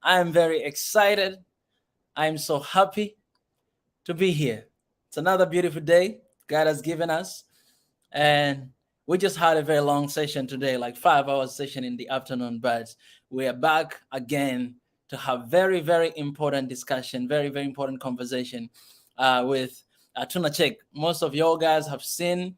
I am very excited. I am so happy to be here. It's another beautiful day God has given us. And we just had a very long session today, like 5 hours session in the afternoon, but we are back again to have very, very important discussion, very, very important conversation with tunacheki. Most of y'all guys have seen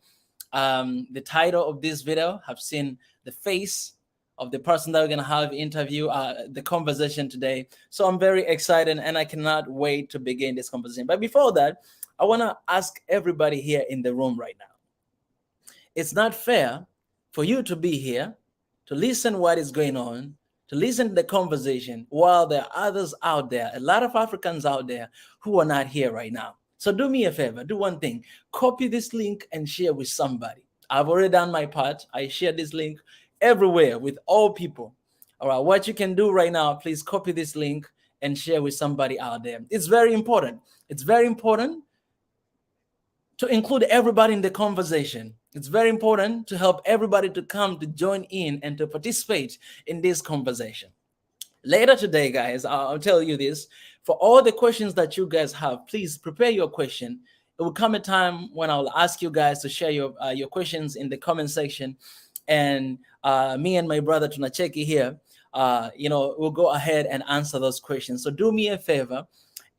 the title of this video, have seen the face of the person that we're going to have interview the conversation today. So I'm very excited and I cannot wait to begin this conversation. But before that, I want to ask everybody here in the room right now. It's not fair for you to be here, to listen what is going on, to listen to the conversation, while there are others out there, a lot of Africans out there who are not here right now. So do me a favor, do one thing, copy this link and share with somebody. I've already done my part. I share this link everywhere with all people. All right, what you can do right now, please copy this link and share with somebody out there. It's very important. It's very important to include everybody in the conversation. It's very important to help everybody to come to join in and to participate in this conversation. Later today, guys, I'll tell you this. For all the questions that you guys have, please prepare your question. It will come a time when I'll ask you guys to share your questions in the comment section. And me and my brother tunacheki here, we'll go ahead and answer those questions. So do me a favor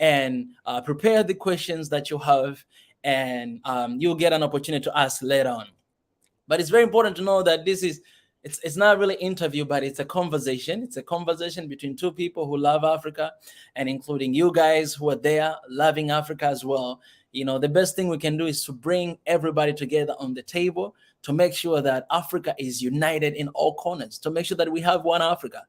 and prepare the questions that you have, and you'll get an opportunity to ask later on. But it's very important to know that it's not really interview, but it's a conversation. It's a conversation between two people who love Africa, and including you guys who are there loving Africa as well. The best thing we can do is to bring everybody together on the table to make sure that Africa is united in all corners, to make sure that we have one Africa.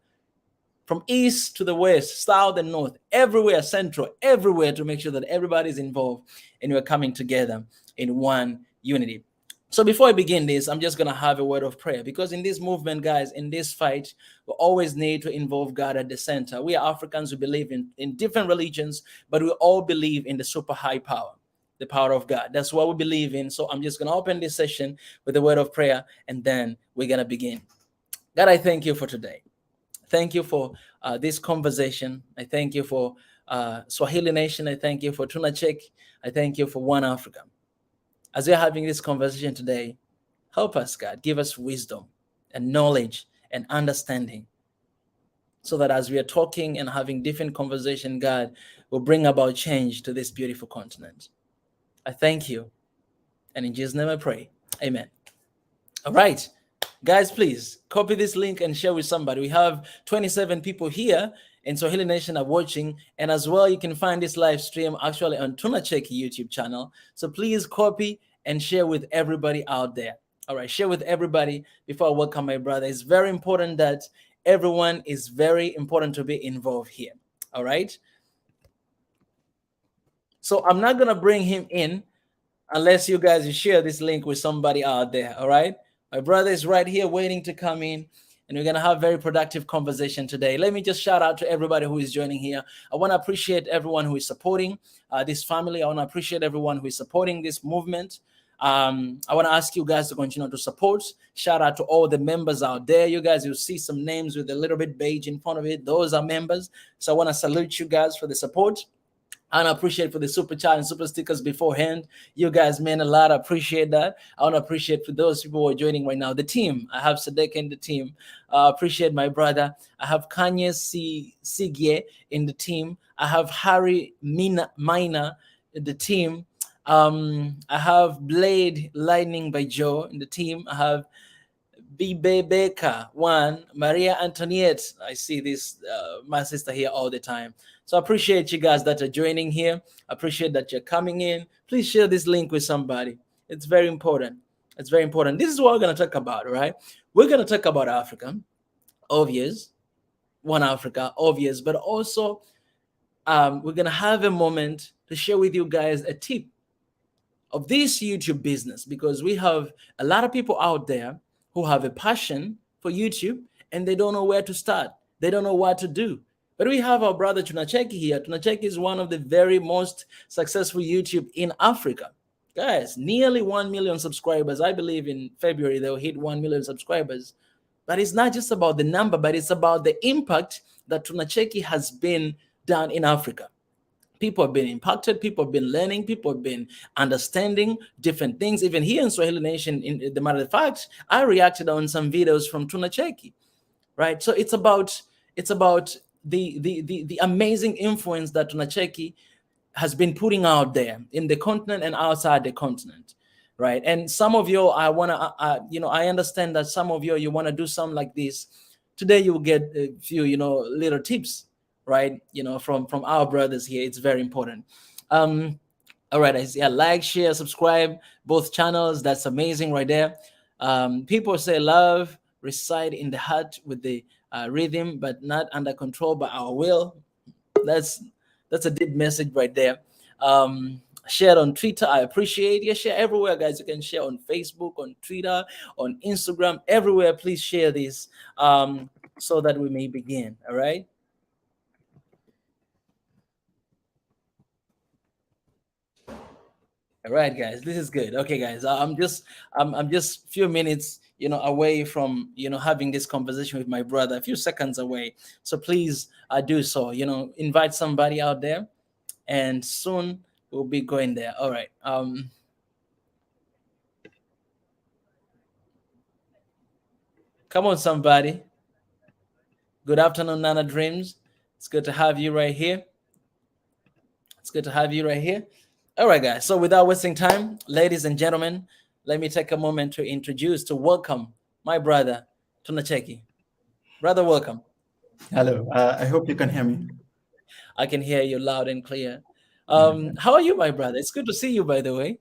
From east to the west, south and north, everywhere, central, everywhere, to make sure that everybody's involved and we're coming together in one unity. So before I begin this, I'm just going to have a word of prayer, because in this movement, guys, in this fight, we always need to involve God at the center. We are Africans who believe in different religions, but we all believe in the super high power, the power of God. That's what we believe in. So I'm just going to open this session with a word of prayer, and then we're going to begin. God, I thank you for today. Thank you for this conversation. I thank you for Swahili Nation. I thank you for tunacheki. I thank you for One Africa. As we're having this conversation today, help us, God. Give us wisdom and knowledge and understanding, so that as we are talking and having different conversation, God will bring about change to this beautiful continent. I thank you. And in Jesus' name I pray. Amen. All right. Guys, please copy this link and share with somebody. We have 27 people here in Swahili Nation are watching. And as well, you can find this live stream actually on tunacheki YouTube channel. So please copy and share with everybody out there. All right, share with everybody before I welcome my brother. It's very important that everyone is very important to be involved here. All right. So I'm not going to bring him in unless you guys share this link with somebody out there. All right. My brother is right here waiting to come in, and we're going to have a very productive conversation today. Let me just shout out to everybody who is joining here. I want to appreciate everyone who is supporting this family. I want to appreciate everyone who is supporting this movement. I want to ask you guys to continue to support. Shout out to all the members out there. You guys, you'll see some names with a little bit beige in front of it. Those are members. So I want to salute you guys for the support. And I appreciate for the super chat and super stickers beforehand. You guys mean a lot. I appreciate that. I want to appreciate for those people who are joining right now. The team. I have Sadek in the team. I appreciate my brother. I have Kanye Sigye in the team. I have Harry Mina in the team. I have Blade Lightning by Joe in the team. I have Becca, Maria Antoniette. I see this, my sister here all the time. So I appreciate you guys that are joining here. I appreciate that you're coming in. Please share this link with somebody. It's very important. It's very important. This is what we're going to talk about, right? We're going to talk about Africa, obvious, One Africa, obvious, but also we're going to have a moment to share with you guys a tip of this YouTube business, because we have a lot of people out there who have a passion for YouTube and they don't know where to start. They don't know what to do. But we have our brother tunacheki here. Tunacheki is one of the very most successful YouTube in Africa. Guys, nearly 1 million subscribers. I believe in February they'll hit 1 million subscribers. But it's not just about the number, but it's about the impact that tunacheki has been done in Africa. People have been impacted, people have been learning, people have been understanding different things. Even here in Swahili Nation, in the matter of fact, I reacted on some videos from tunacheki, right? So it's about the amazing influence that tunacheki has been putting out there in the continent and outside the continent, right? And some of you, I want to, I understand that some of you want to do something like this. Today, you will get a few, little tips, right? From our brothers here. It's very important. All right, yeah, like, share, subscribe, both channels. That's amazing right there. People say love reside in the heart with the rhythm, but not under control by our will. That's that's a deep message right there. Share on Twitter. I appreciate you. Share everywhere, guys. You can share on Facebook, on Twitter, on Instagram, everywhere. Please share this so that we may begin. All right. All right, guys. This is good. Okay, guys. I'm just few minutes, away from having this conversation with my brother. A few seconds away. So please, do so. Invite somebody out there, and soon we'll be going there. All right. Come on, somebody. Good afternoon, Nana Dreams. It's good to have you right here. It's good to have you right here. All right, guys. So without wasting time, ladies and gentlemen, let me take a moment to welcome my brother, tunacheki. Brother, welcome. Hello. I hope you can hear me. I can hear you loud and clear. Okay. How are you, my brother? It's good to see you, by the way.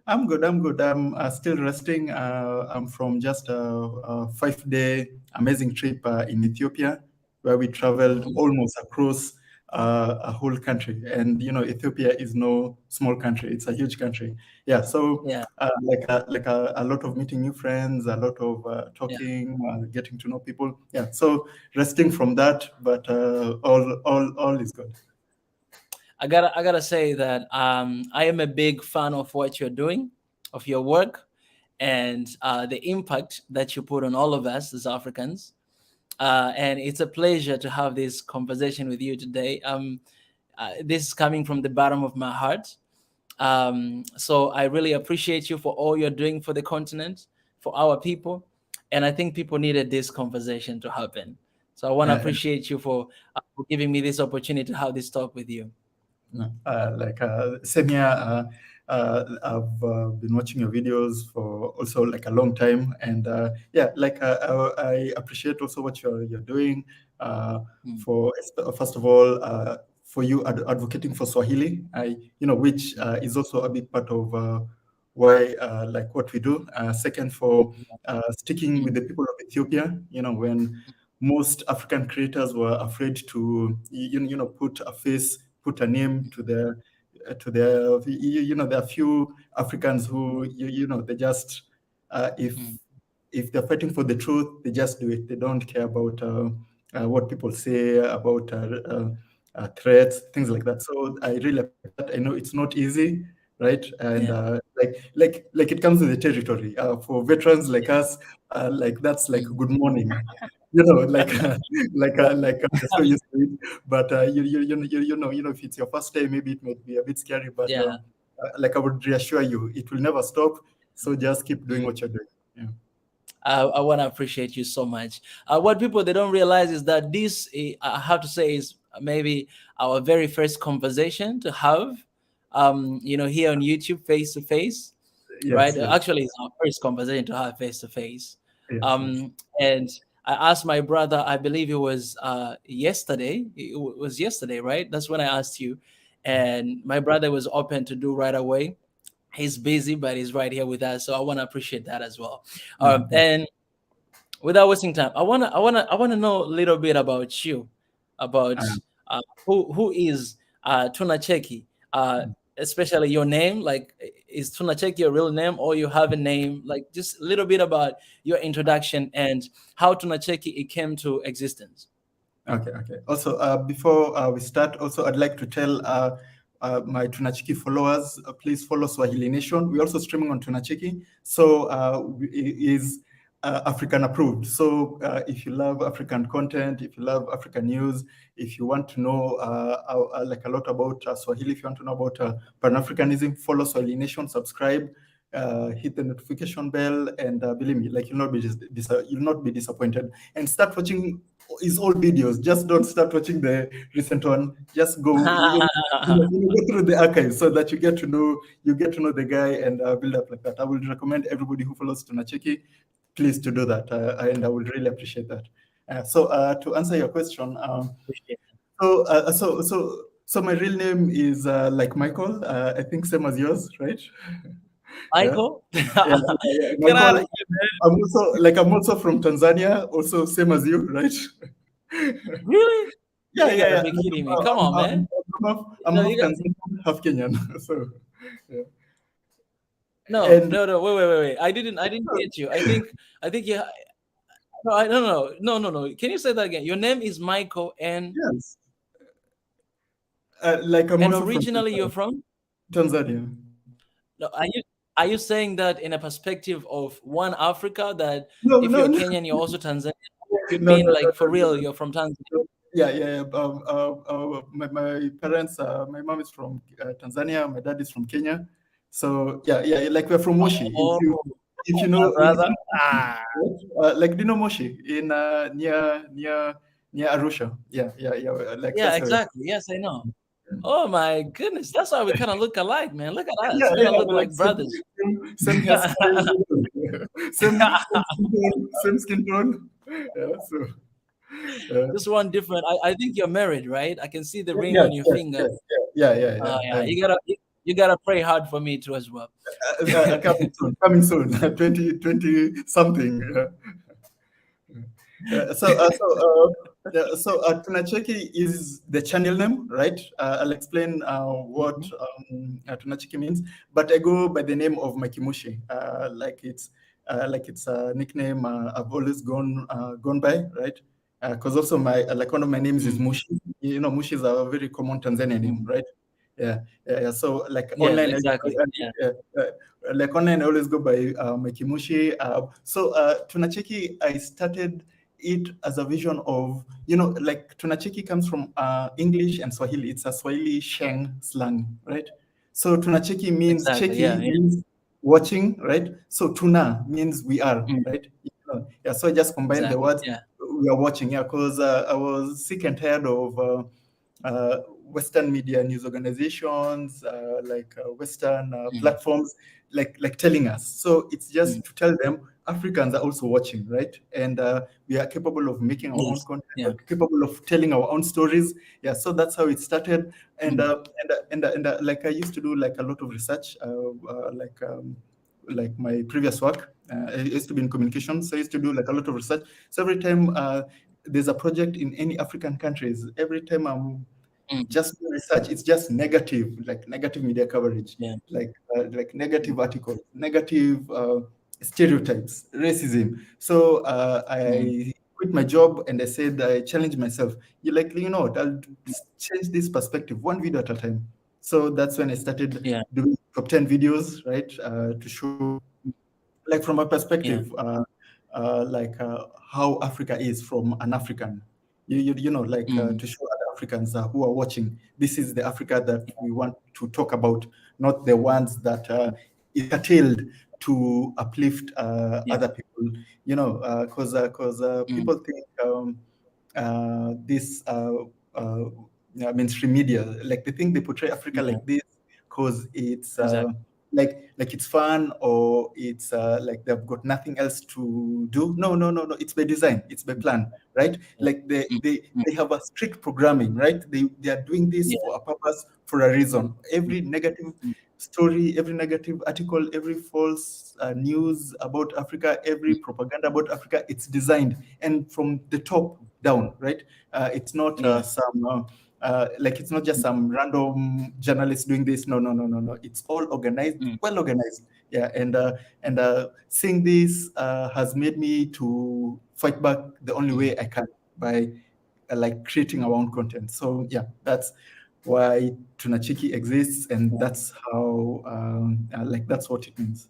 I'm good. I'm good. I'm still resting. I'm from just a 5-day amazing trip in Ethiopia, where we traveled Mhm. almost across a whole country. And Ethiopia is no small country. It's a huge country. Yeah. So Yeah, a lot of meeting new friends, a lot of yeah. talking, getting to know people. Yeah. So resting from that, but all is good. I gotta say that I am a big fan of what you're doing, of your work, and the impact that you put on all of us as Africans. And it's a pleasure to have this conversation with you today. This is coming from the bottom of my heart. So I really appreciate you for all you're doing for the continent, for our people, and I think people needed this conversation to happen. So I want to Uh, appreciate you for giving me this opportunity to have this talk with you. No, same here. I've been watching your videos for also like a long time, and yeah, I appreciate also what you're doing. Mm, For first of all, for you advocating for Swahili, which is also a big part of why like what we do. Second, for sticking with mm, the people of Ethiopia. When most African creators were afraid to put a face, put a name to their there are few Africans who they just mm, if they're fighting for the truth, they just do it. They don't care about what people say about threats, things like that. So I really appreciate that. I know it's not easy, right? And yeah, like it comes with the territory. For veterans like us, like that's like mm, good morning. Like we're so used to it. But if it's your first day, maybe it might be a bit scary. But yeah. like I would reassure you, it will never stop. So just keep doing Mm. what you're doing. Yeah. I want to appreciate you so much. What people they don't realize is that this, I have to say, is maybe our very first conversation to have, here on YouTube face to face, Yes, right? yes, Actually, it's our first conversation to have face to face. yes, yes. And I asked my brother, I believe it was yesterday. It was yesterday, right? That's when I asked you, and my brother was open to do right away. He's busy, but he's right here with us, so I want to appreciate that as well. Mhm. And without wasting time, I wanna know a little bit about you, about Uh, who is Tunacheki, especially your name. Like, is Tunacheki your real name, or you have a name? Like, just a little bit about your introduction and how Tunacheki it came to existence. Okay, okay. Also, before we start, also I'd like to tell my Tunachiki followers, please follow Swahili Nation. We're also streaming on Tunachiki. So is African approved. So if you love African content, if you love African news, if you want to know like a lot about Swahili, if you want to know about Pan-Africanism, follow Swahili Nation, subscribe, hit the notification bell, and believe me, like you'll not be disappointed. And start watching his old videos. Just don't start watching the recent one. Just go, go through the archives so that you get to know the guy and build up like that. I would recommend everybody who follows tunacheki, please to do that, and I would really appreciate that. So to answer your question, so my real name is like Michael. I think same as yours, right? Michael? Yeah, Get out of Michael. here, man. I'm also from Tanzania, also same as you, right? Really? Yeah, You gotta yeah, be yeah. kidding me. Come on, man. I'm No, half you got Tanzanian, half Kenyan. So, yeah. no, And no, no. Wait. I didn't get you. I think you. No, no. Can you say that again? Your name is Michael, and yes, like I'm also from originally you're from? Tanzania. No, are you saying that in a perspective of one Africa, that No, if no, you're no, Kenyan, you're also Tanzanian? You no, mean no, like for real, no. you're from Tanzania? Yeah. My parents, my mom is from Tanzania, my dad is from Kenya. So yeah, like we're from Moshi. Oh, If you my know, brother. Ah, like do you know Moshi in near Arusha? Yeah. Like yeah, that's where. exactly. Yes, I know. Oh my goodness, that's why we kind of look alike, man. Look at us. Yeah, We kind of yeah, look like like brothers. same hairstyle, same skin tone. Yeah, so Just one different. I think you're married, right? I can see the ring yes, on your yes, finger. yes, yeah. Yeah, you gotta pray hard for me too as well. Coming soon, 2020 something. Tunacheki is the channel name, right? I'll explain what Mhm. Tunacheki means, but I go by the name of Makimushi. Like it's a nickname I've always gone by, right? Because also my like one of my names is Mm, Mushi. You know, Mushi is a very common Tanzanian name, mm. right? Yeah. So like Yes, online, exactly. Yeah. like online, I always go by Makimushi. Tunacheki, I started it as a vision of, like tunacheki comes from English and Swahili. It's a Swahili Sheng slang, right? So tunacheki means Exactly. Yeah. cheki Yeah. means watching, right? So tuna means we are, Mm, right? Yeah. So I just combined the exactly. words. Yeah. We are watching, yeah, because I was sick and tired of Western media news organizations, like Western Mm, platforms, like telling us. So it's mm. just to tell them Africans are also watching, right? And we are capable of making our own Yes. content, Yeah. we're capable of telling our own stories. Yeah, so that's how it started. And Mm, like I used to do like a lot of research, like my previous work. I used to be in communications, so I used to do like a lot of research. So every time there's a project in any African countries, every time I'm mm. just doing research, it's just negative, like negative media coverage, Yeah. like negative articles, negative stereotypes, racism. So Mm, I quit my job and I said I challenged myself. What, I'll change this perspective one video at a time. So that's when I started yeah. doing top 10 videos, right, to show, like from a Yeah. perspective, how Africa is from an African. Like Mm, to show other Africans who are watching, this is the Africa that we want to talk about, not the ones that is curtailed to uplift yeah. other people. Because Mm, people think this mainstream media, like they think they portray Africa yeah. like this because it's Exactly. like it's fun, or it's like they've got nothing else to do. No, it's by design, it's by plan, right? Yeah. Like they Mm, they mm, they have a strict programming, right? They are doing this yeah. for a purpose, for a reason. Mm, Every negative mm, story, every negative article, every false news about Africa, every mm. propaganda about Africa, it's designed and from the top down, right? It's not Yeah. like it's not just some random journalist doing this. No. It's all organized, Mm, well organized. Yeah, and seeing this has made me to fight back the only mm. way I can, by like creating our own content. So yeah, that's why tunacheki exists, and Yeah. that's how like that's what it means.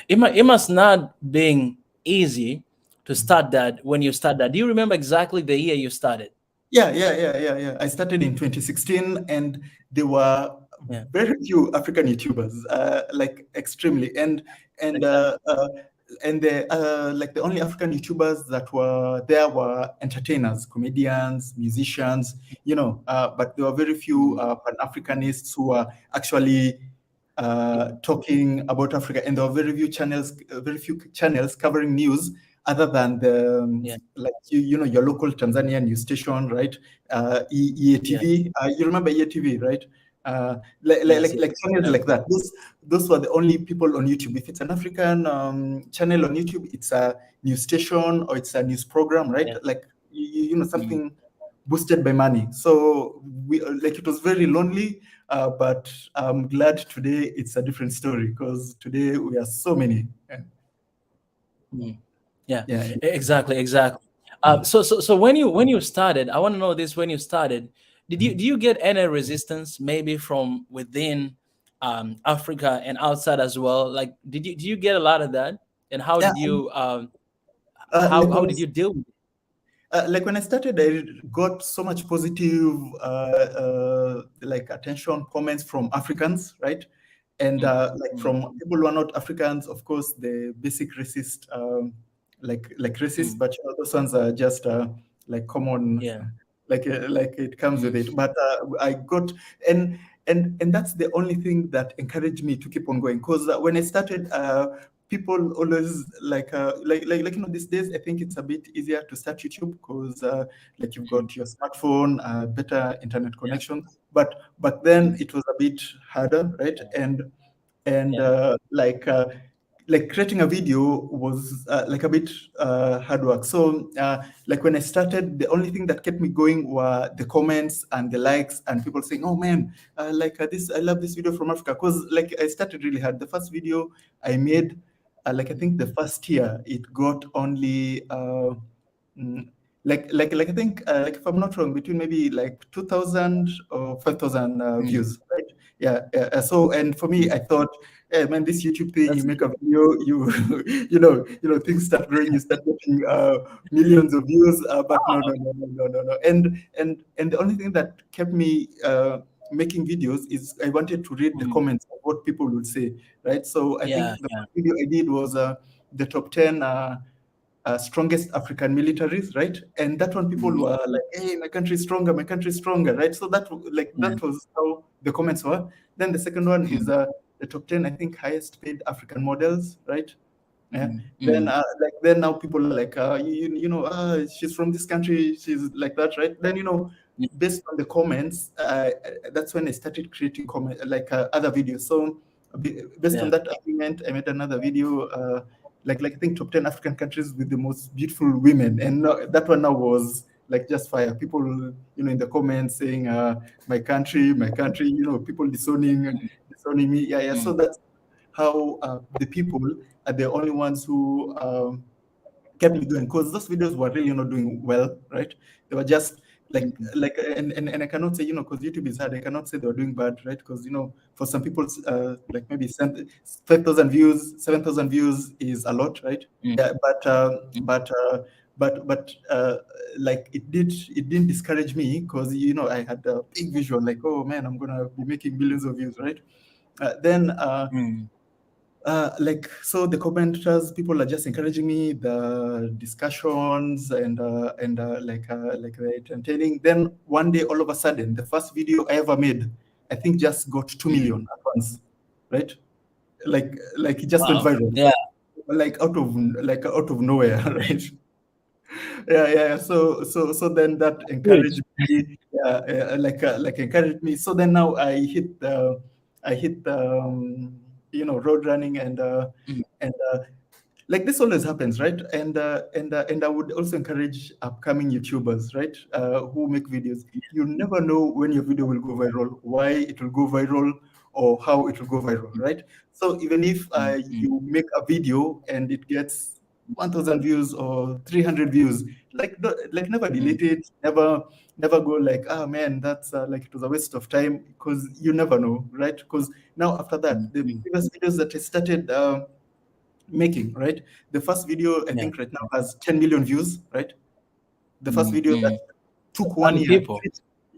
It must not being easy to start that when you start that. Do you remember exactly the year you started? Yeah. I started in 2016, and there were Yeah, very few African YouTubers, like extremely, and exactly. uh, uh, and the only African YouTubers that were there were entertainers, comedians, musicians, but there were very few Mm, Pan-Africanists who were actually talking about Africa, and there were very few channels covering news other than the yeah, like your local Tanzanian news station, right? yeah. EATV, you remember EATV, right? Yes, Like yes. channels like that. Those were the only people on YouTube. If it's an African channel on YouTube, it's a news station or it's a news program, right? Yeah. Like Mm, something boosted by money. So we like it was very lonely, but I'm glad today it's a different story because today we are so many. mm. Yeah, Yeah. exactly, exactly. Mm. So when you started, I want to know this: when you started, do you get any resistance, maybe from within Africa and outside as well? Like, did you get a lot of that? And how Yeah, did you like how did you deal with it? like when I started, I got so much positive like attention, comments from Africans, right? And Mm, like mm, from people who are not Africans, of course, the basic racist, like racist, mm. but those ones are just like common, Yeah. like it comes with Mm, it. But I got and and that's the only thing that encouraged me to keep on going. Because when I started, people always like these days I think it's a bit easier to start YouTube because like you've mm. got your smartphone, better internet Yeah. connection. But then Mm, it was a bit harder, right? And yeah. like creating a video was like a bit hard work. So like when I started, the only thing that kept me going were the comments and the likes and people saying, "Oh man, this I love this video from Africa." Because like I started really hard. The first video I made, like I think the first year, it got only mm, like I think like if I'm not wrong, between maybe like 2,000 or 5,000 Mm, views, right? Yeah. So and for me, mm. I thought, hey man, this YouTube thing, you That's make good. a video, you things start growing, you start getting millions of views. But no. And the only thing that kept me making videos is I wanted to read the Mm, comments of what people would say, right? So I yeah, think the yeah. first video I did was the top 10 strongest African militaries, right? And that one people Mm, were like, "Hey, my country is stronger," right? So yeah. that was how the comments were. Then the second one is Mm, the top 10, I think, highest paid African models, right? Yeah. mm, Then mm, then now people are like, she's from this country, she's like that, right? Then yeah, based on the comments, that's when I started creating comment like other videos. So based on yeah. that argument, I made another video. Like I think top 10 African countries with the most beautiful women, and that one now was like just fire. People, in the comments saying, my country," people disowning me. Yeah. So Mm, that's how the people are the only ones who kept me going because those videos were really not doing well, right? They were just mm, and I cannot say, because YouTube is hard. I cannot say they were doing bad, right? Because for some people, like maybe 5,000 views, 7,000 views is a lot, right? mm, Yeah, mm, but like it didn't discourage me because I had a big vision, like, oh man, I'm gonna be making millions of views, right? Then mm, like so the commenters, people are just encouraging me, the discussions and like the entertaining. Then one day, all of a sudden, the first video I ever made, I think, just got 2 mm. million at once, right? Like it just went Wow. viral, Yeah. like out of nowhere, right? Yeah. So then that Good. encouraged me, like encouraged me. So then now I hit road running Mm, and like this always happens, right? And I would also encourage upcoming YouTubers, right, who make videos. You never know when your video will go viral, why it will go viral, or how it will go viral, mm, right? So even if mm, you make a video and it gets 1,000 views or 300 views, like never mm, delete it, never go like, ah man, that's like it was a waste of time, because you never know, right? Because now after that, mm, the mm, previous videos that I started. making, right? The first video I Yeah. think right now has 10 million views, right? The first video that took 1 On year people.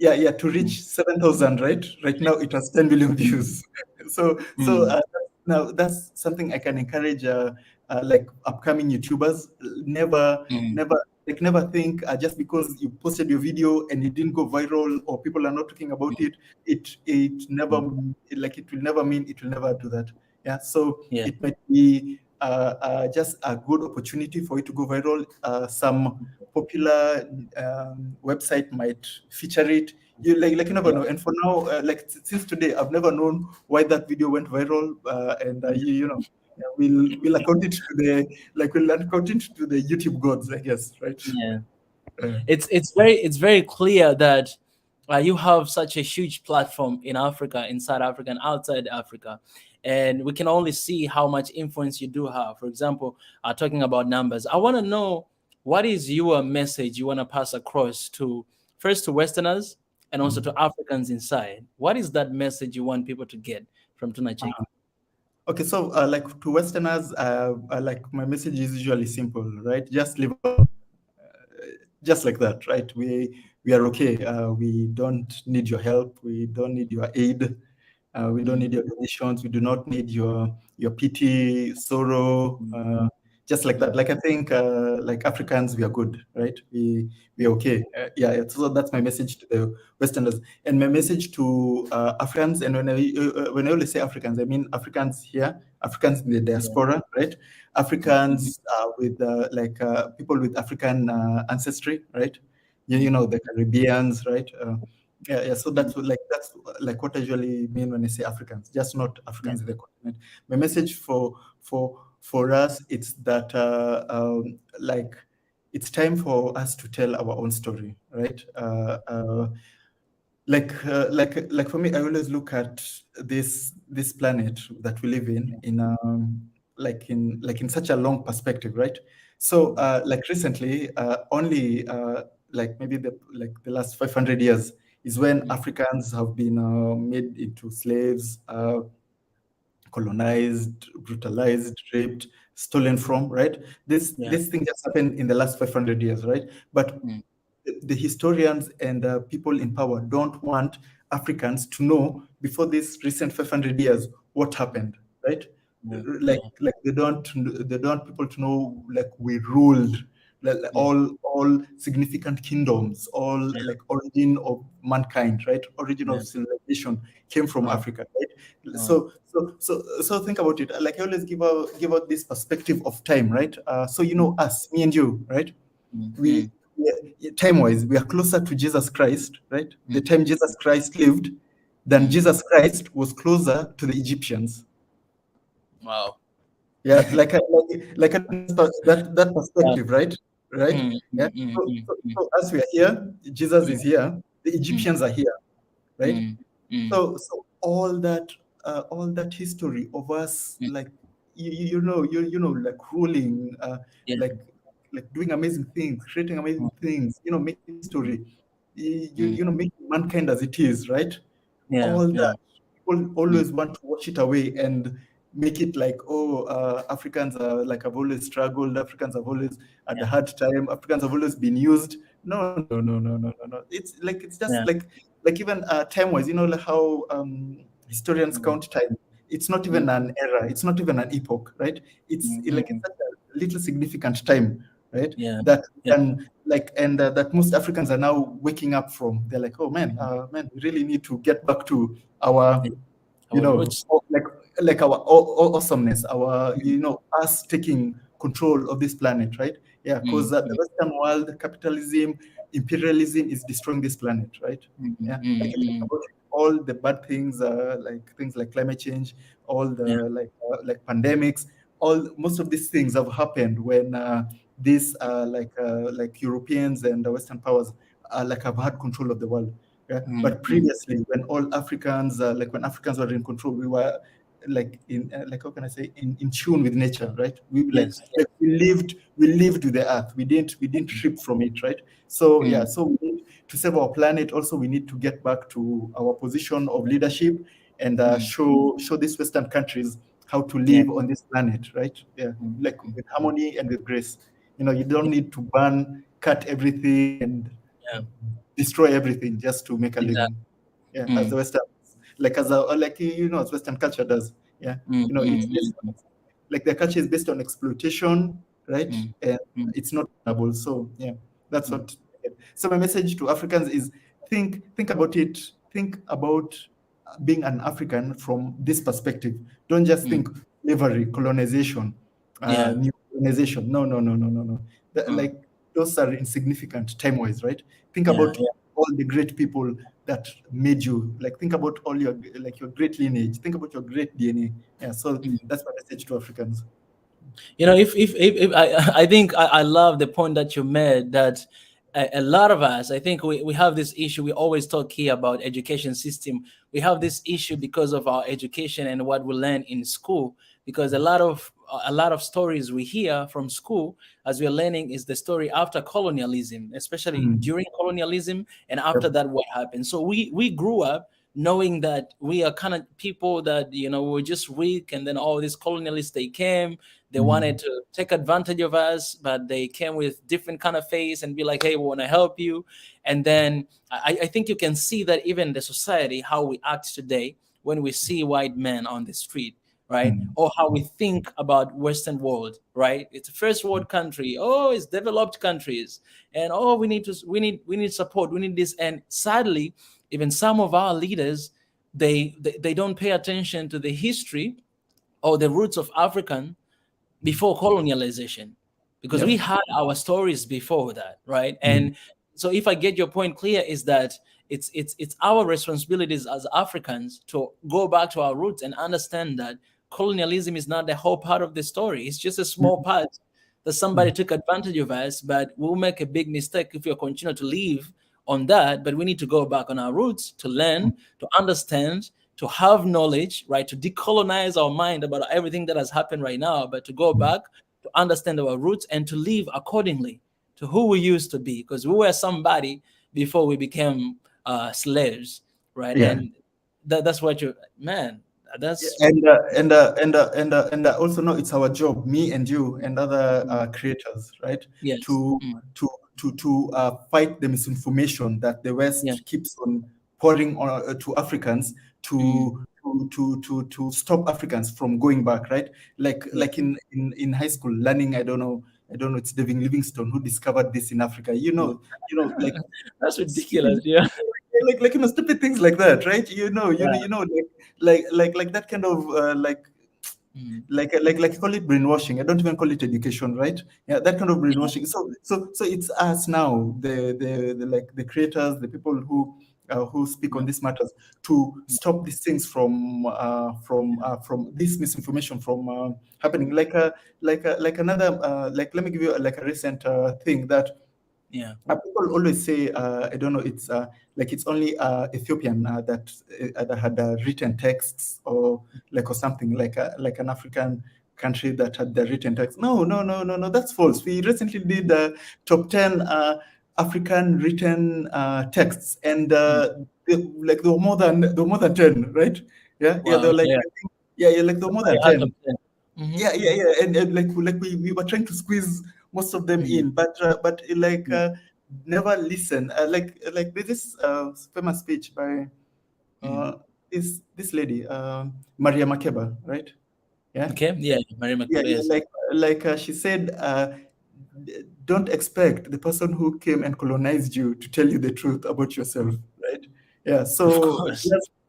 to reach 7,000, right? Right now it has 10 million views. So now that's something I can encourage like upcoming YouTubers. Never, never think just because you posted your video and it didn't go viral or people are not talking about it, it never like it will never mean it will never do that. Yeah. So Yeah. it might be just a good opportunity for it to go viral. Some popular website might feature it. You never Yeah. know. And for now, since today, I've never known why that video went viral. And you know, yeah, we'll account it to the we'll account it to the YouTube gods, I guess, right? Yeah. Uh, It's very clear that you have such a huge platform in Africa, inside Africa, and outside Africa, and we can only see how much influence you do have. For example, talking about numbers, I want to know what is your message you want to pass across to first to Westerners and also to Africans inside. What is that message you want people to get from tunacheki? okay, so like to Westerners, like my message is usually simple, right? Just live just like that, right? We are okay. We don't need your help. We don't need your aid. We don't need your donations. We do not need your pity, sorrow. Just like that. Like I think, like Africans, we are good, right? We are okay. Yeah. So that's my message to the Westerners, and my message to Africans. And when I always say Africans, I mean Africans here, Africans in the diaspora, right? Africans with people with African ancestry, right? You know, the Caribbeans, right? Yeah. So that's like what I usually mean when I say Africans, just not Yeah. Africans in the continent. My message for us, it's that like it's time for us to tell our own story, right? Like for me, I always look at this planet that we live in in such a long perspective, right? So like recently, only like maybe the last 500 years is when Africans have been made into slaves, colonized, brutalized, raped, stolen from, right? Yeah. This thing just happened in the last 500 years, right? But the historians and people in power don't want Africans to know before this recent 500 years what happened, right? Yeah. Like they don't want people to know like we ruled like, Yeah. all significant kingdoms, all Yeah. like origin of mankind, right? Origin Yeah. of civilization came from Oh, Africa, right? oh, So think about it. Like I always give out this perspective of time, right? So you know us, me and you, right? we, time-wise, we are closer to Jesus Christ, right? The time Jesus Christ lived, than Jesus Christ was closer to the Egyptians. wow. Yeah, that Yeah. perspective, right? Right? Yeah. So as we are here, Jesus is here, the Egyptians are here, right? So all that history of us, like you know, like ruling, Yeah. like doing amazing things, creating amazing things, you know, making history, you know, making mankind as it is, right? Yeah. All Yeah. that people always want to wash it away and make it like, oh, Africans are like have always struggled, Africans have always had a hard time, Africans have always been used. No. It's just Yeah. like even time-wise, you know, like how historians count time. It's not even an era, it's not even an epoch, right? It's such a little significant time, right? Yeah. That Yeah. can like and that most Africans are now waking up from. They're like, oh man, we really need to get back to our, Yeah. you Our know, roots. like our awesomeness, our, you know, us taking control of this planet, right? Yeah, because the Western world, capitalism, imperialism is destroying this planet, right? Yeah, like if you think about it, all the bad things, like things like climate change, all Yeah. the like pandemics, all most of these things have happened when these like Europeans and the Western powers like have had control of the world. Yeah, but previously, when all Africans, like when Africans were in control, we were like in like how can I say in tune with nature, right? We Yes. we lived with the earth. We didn't trip from it, right? So yeah, so we need to save our planet. Also, we need to get back to our position of leadership and show these Western countries how to Yeah. live on this planet, right? Yeah, Mm, like mm, with mm. harmony and with grace. You don't need to burn, cut everything, and Yeah. destroy everything just to make a living. Exactly. Yeah, as Mm, the Western, like as a like as Western culture does. Yeah, mm, it's mm, based on, like their culture is based on exploitation, right? mm, And mm, it's not sustainable. So yeah, that's mm, what. So my message to Africans is think about it. Think about being an African from this perspective. Don't just mm. think slavery, colonization, Yeah. new colonization. No, no, no, no, no, no. Mm. Like those are insignificant time-wise, right? Think Yeah. about Yeah. all the great people that made you. Like think about all your like your great lineage. Think about your great DNA. Yeah. So Mm. that's my message to Africans. If I think I love the point that you made, that a lot of us, I think we have this issue. We always talk here about education system. We have this issue because of our education and what we learn in school, because a lot of stories we hear from school as we're learning is the story after colonialism, especially Mm. during colonialism, and Yep. after that what happened. So we grew up knowing that we are kind of people that were just weak, and then all these colonialists, they came, they wanted Mm. to take advantage of us, but they came with different kind of face and be like, hey, we want to help you. And then I think you can see that even the society, how we act today when we see white men on the street, right? Mm. Or how we think about Western world, right? It's a first world country. Oh, it's developed countries. And oh, we need support. We need this. And sadly, even some of our leaders, they don't pay attention to the history or the roots of African before colonialization, because we Yep. had our stories before that, right? Mm. And so if I get your point clear, is that it's our responsibilities as Africans to go back to our roots and understand that colonialism is not the whole part of the story. It's just a small Mm. part that somebody Mm. took advantage of us, but we'll make a big mistake if we continue to live on that. But we need to go back on our roots to Mm. learn, to understand, to have knowledge, right? To decolonize our mind about everything that has happened right now, but to go Mm. back, to understand our roots and to live accordingly to who we used to be, because we were somebody before we became slaves, right? Yeah. And that's what you, man, Yeah, that's, and also know it's our job, me and you and other creators, right, yes. to to fight the misinformation that the Yeah. West keeps on pouring on to Africans, Mm, to stop Africans from going back, right? yeah. Like in high school, learning. I don't know. It's David Livingstone who discovered this in Africa. Like That's stupid, ridiculous. Yeah. stupid things like that, right? Yeah. Like that kind of Mm, like call it brainwashing. I don't even call it education, right? Yeah, that kind of yeah. brainwashing. So it's us now, the like the creators, the people who speak on Yeah. these matters, to stop these things from this misinformation from happening. Like another like let me give you like a recent thing that Yeah. people always say, I don't know, it's like it's only Ethiopian that had written texts, or something like an African country that had the written text. No, no, no, no, no, that's false. We recently did the top 10 African written texts, and Mm. there were more than 10, right? Yeah, yeah, they Wow. were like, Yeah. I think, yeah, like there were more Somebody than had to 10. play. Hmm. Yeah, yeah, yeah, and like we were trying to squeeze most of them Mm, in, but mm, never listen. Like there's this famous speech by mm. uh, this lady, Maria Makeba, right? Yeah, Okay. Yeah. Mary yeah, McCullough, yeah. yes. Like she said, don't expect the person who came and colonized you to tell you the truth about yourself, right? Yeah. Of So course.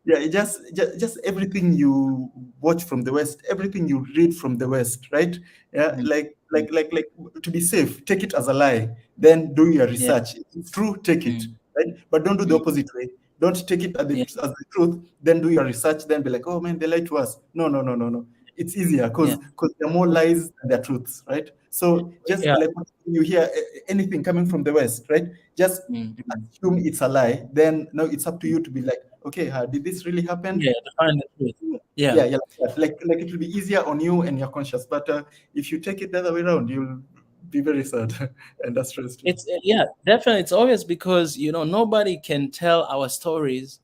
just everything you watch from the West, everything you read from the West, right? Yeah. Mm, mm. Like to be safe, take it as a lie. Then do your Yeah. research. If it's true, take it, Mm, right? But don't do the mm. opposite way. Don't take it Yeah. as the truth. Then do your research. Then be like, oh man, they lied to us. No, no, no, no, no. It's easier Yeah. because there are more lies than there are truths, right? So just Yeah. like when you hear anything coming from the West, right? Just Mm, mm. assume it's a lie. Then no, it's up to you to be like, okay, did this really happen? Yeah. To find the truth. Yeah. Yeah, yeah, like it will be easier on you and your conscience. But if you take it the other way around, you'll be very sad and that's stressed. It's yeah, definitely. It's obvious because nobody can tell our stories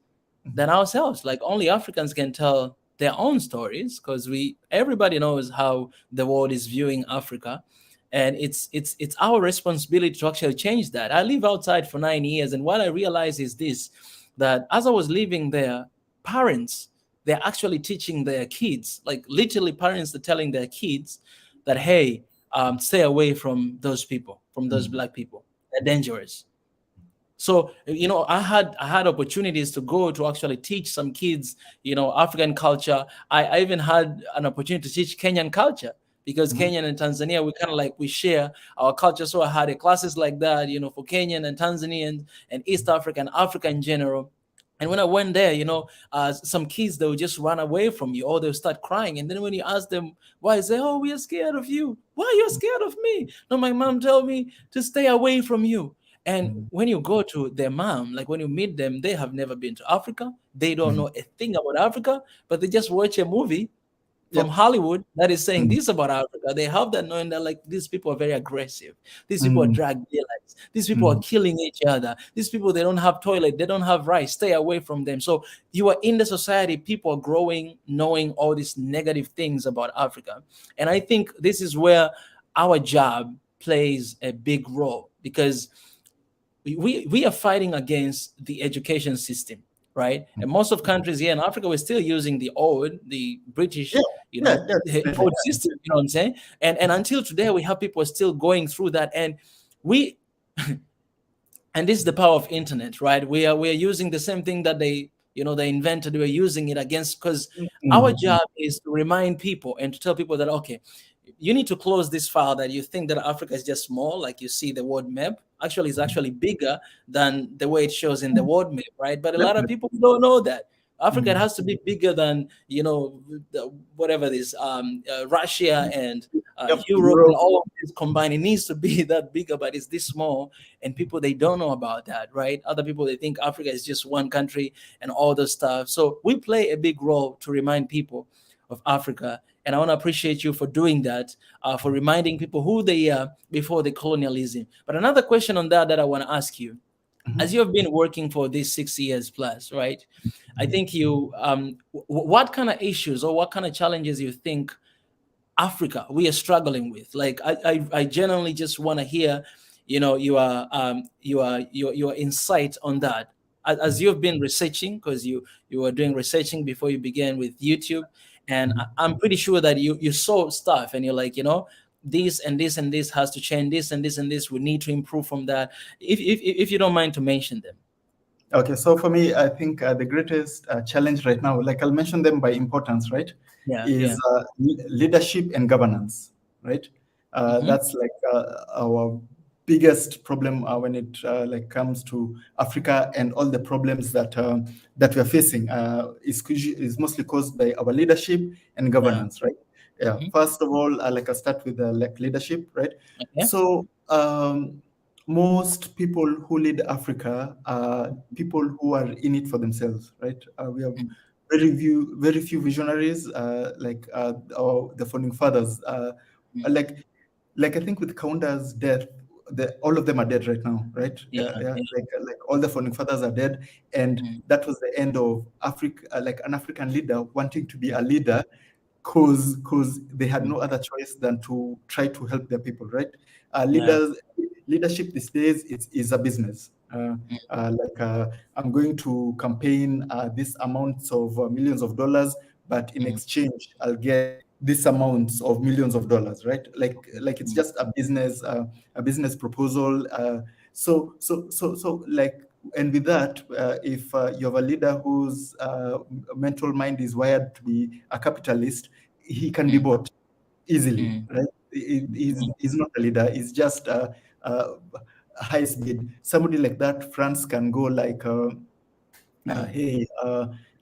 than ourselves. Like only Africans can tell their own stories, because everybody knows how the world is viewing Africa, and it's our responsibility to actually change that. I live outside for 9 years, and what I realize is this: that as I was living there, parents, they're actually teaching their kids, like literally parents are telling their kids that, hey, stay away from those people, from those black people, they're dangerous. So I had opportunities to go to actually teach some kids African culture. I even had an opportunity to teach Kenyan culture, because Kenyan and Tanzania, we kind of like, we share our culture. So I had classes like that, for Kenyan and Tanzanians and East Africa and Africa in general. And when I went there, some kids, they would just run away from you, or they'll start crying. And then when you ask them why, they say, "Oh, we are scared of you." "Why are you scared of me?" "No, my mom told me to stay away from you." And when you go to their mom, like when you meet them, they have never been to Africa. They don't know a thing about Africa, but they just watch a movie from Yep. Hollywood that is saying Mm. this about Africa. They have that knowing that, like, these people are very aggressive. These people are Mm. drug dealers. These people are Mm. killing each other. These people, they don't have toilet. They don't have rice. Stay away from them. So you are in the society. People are growing, knowing all these negative things about Africa. And I think this is where our job plays a big role, because we are fighting against the education system, right? And most of countries here in Africa, we're still using the Yeah, British, yeah, yeah, the definitely. old system. You know what I'm saying? And until today, we have people still going through that, and we and this is the power of internet, right? We are using the same thing that they invented. We're using it against, because our Mm. job is to remind people and to tell people that, okay, you need to close this file, that you think that Africa is just small, like you see the world map. Actually, it's actually bigger than the way it shows in the world map, right? But a lot of Definitely. people don't know that Africa Mm. has to be bigger than whatever this Russia and Yep. Europe and Europe. all of this combined. It needs to be that bigger, but it's this small, and people, they don't know about that, right? Other people, they think Africa is just one country and all the stuff. So we play a big role to remind people of Africa, and I want to appreciate you for doing that, for reminding people who they are before the colonialism. But another question on that I want to ask you, as you have been working for these 6 years plus, right? I think what kind of issues or what kind of challenges you think Africa we are struggling with? Like, I genuinely just want to hear, your insight on that, as you've been researching, because you were doing researching before you began with YouTube, and I'm pretty sure that you saw stuff, and you're like, this and this and this has to change, this and this and this we need to improve from that. If you don't mind to mention them. Okay, so for me, I think the greatest challenge right now, like I'll mention them by importance, right, Yeah, is yeah. leadership and governance, right? Mm-hmm. That's like our biggest problem when it like comes to Africa, and all the problems that we are facing is mostly caused by our leadership and Yeah. governance, right? Yeah. Mm-hmm. First of all, like I start with like leadership, right? Okay. So most people who lead Africa are people who are in it for themselves, right? We have very few visionaries, the founding fathers. Mm-hmm. Like, I think with Kaunda's death, all of them are dead right now, right? Yeah, Yeah, yeah. like all the founding fathers are dead, and Mm-hmm. that was the end of Africa, like an African leader wanting to be a leader, cause they had no other choice than to try to help their people, right? Yeah. Leadership these days is a business. I'm going to campaign this amounts of millions of dollars, but in Mm-hmm. exchange, I'll get this amounts of millions of dollars, right? Like it's just a business proposal. So like, and with that, if you have a leader whose mental mind is wired to be a capitalist, he can be bought easily, Mm-hmm. right? He's not a leader. He's just a highest bid. Somebody like that, France can go like, hey,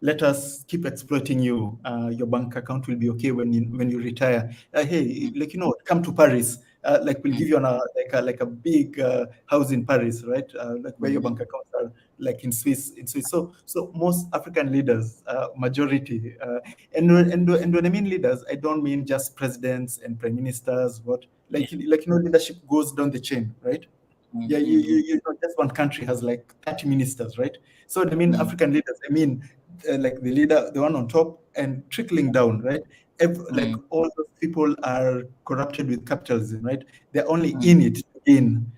let us keep exploiting you. Your bank account will be okay when you retire. Hey, like, come to Paris. Like, we'll give you like a big house in Paris, right? Like where your Mm-hmm. bank accounts are, like in Swiss. So most African leaders, majority, and when I mean leaders, I don't mean just presidents and prime ministers. What, Yeah. leadership goes down the chain, right? Mm, Yeah, mm, just one country has like 30 ministers, right? So I mean mm, African leaders, I mean like the leader, the one on top, and trickling down, right? Like mm, all those people are corrupted with capitalism, right? They're only mm, in it in.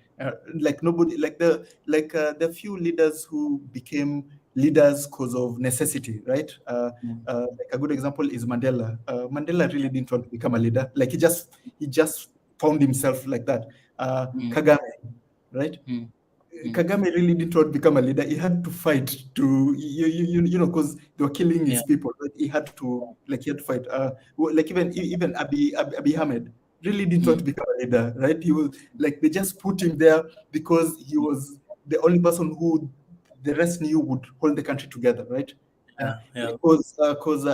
Like nobody, the few leaders who became leaders because of necessity, right? mm, Like a good example is Mandela. Mandela really didn't want to become a leader. Like he just found himself like that. mm, Kagame, right? mm, mm. Kagame really didn't want to become a leader. He had to fight to, because they were killing Yeah. his people. Right? He had to fight. Like even Abiy Ahmed really didn't want to Mm, become a leader, right? He was like they just put him there because he was the only person who the rest knew would hold the country together, right? Yeah, yeah. Yeah. because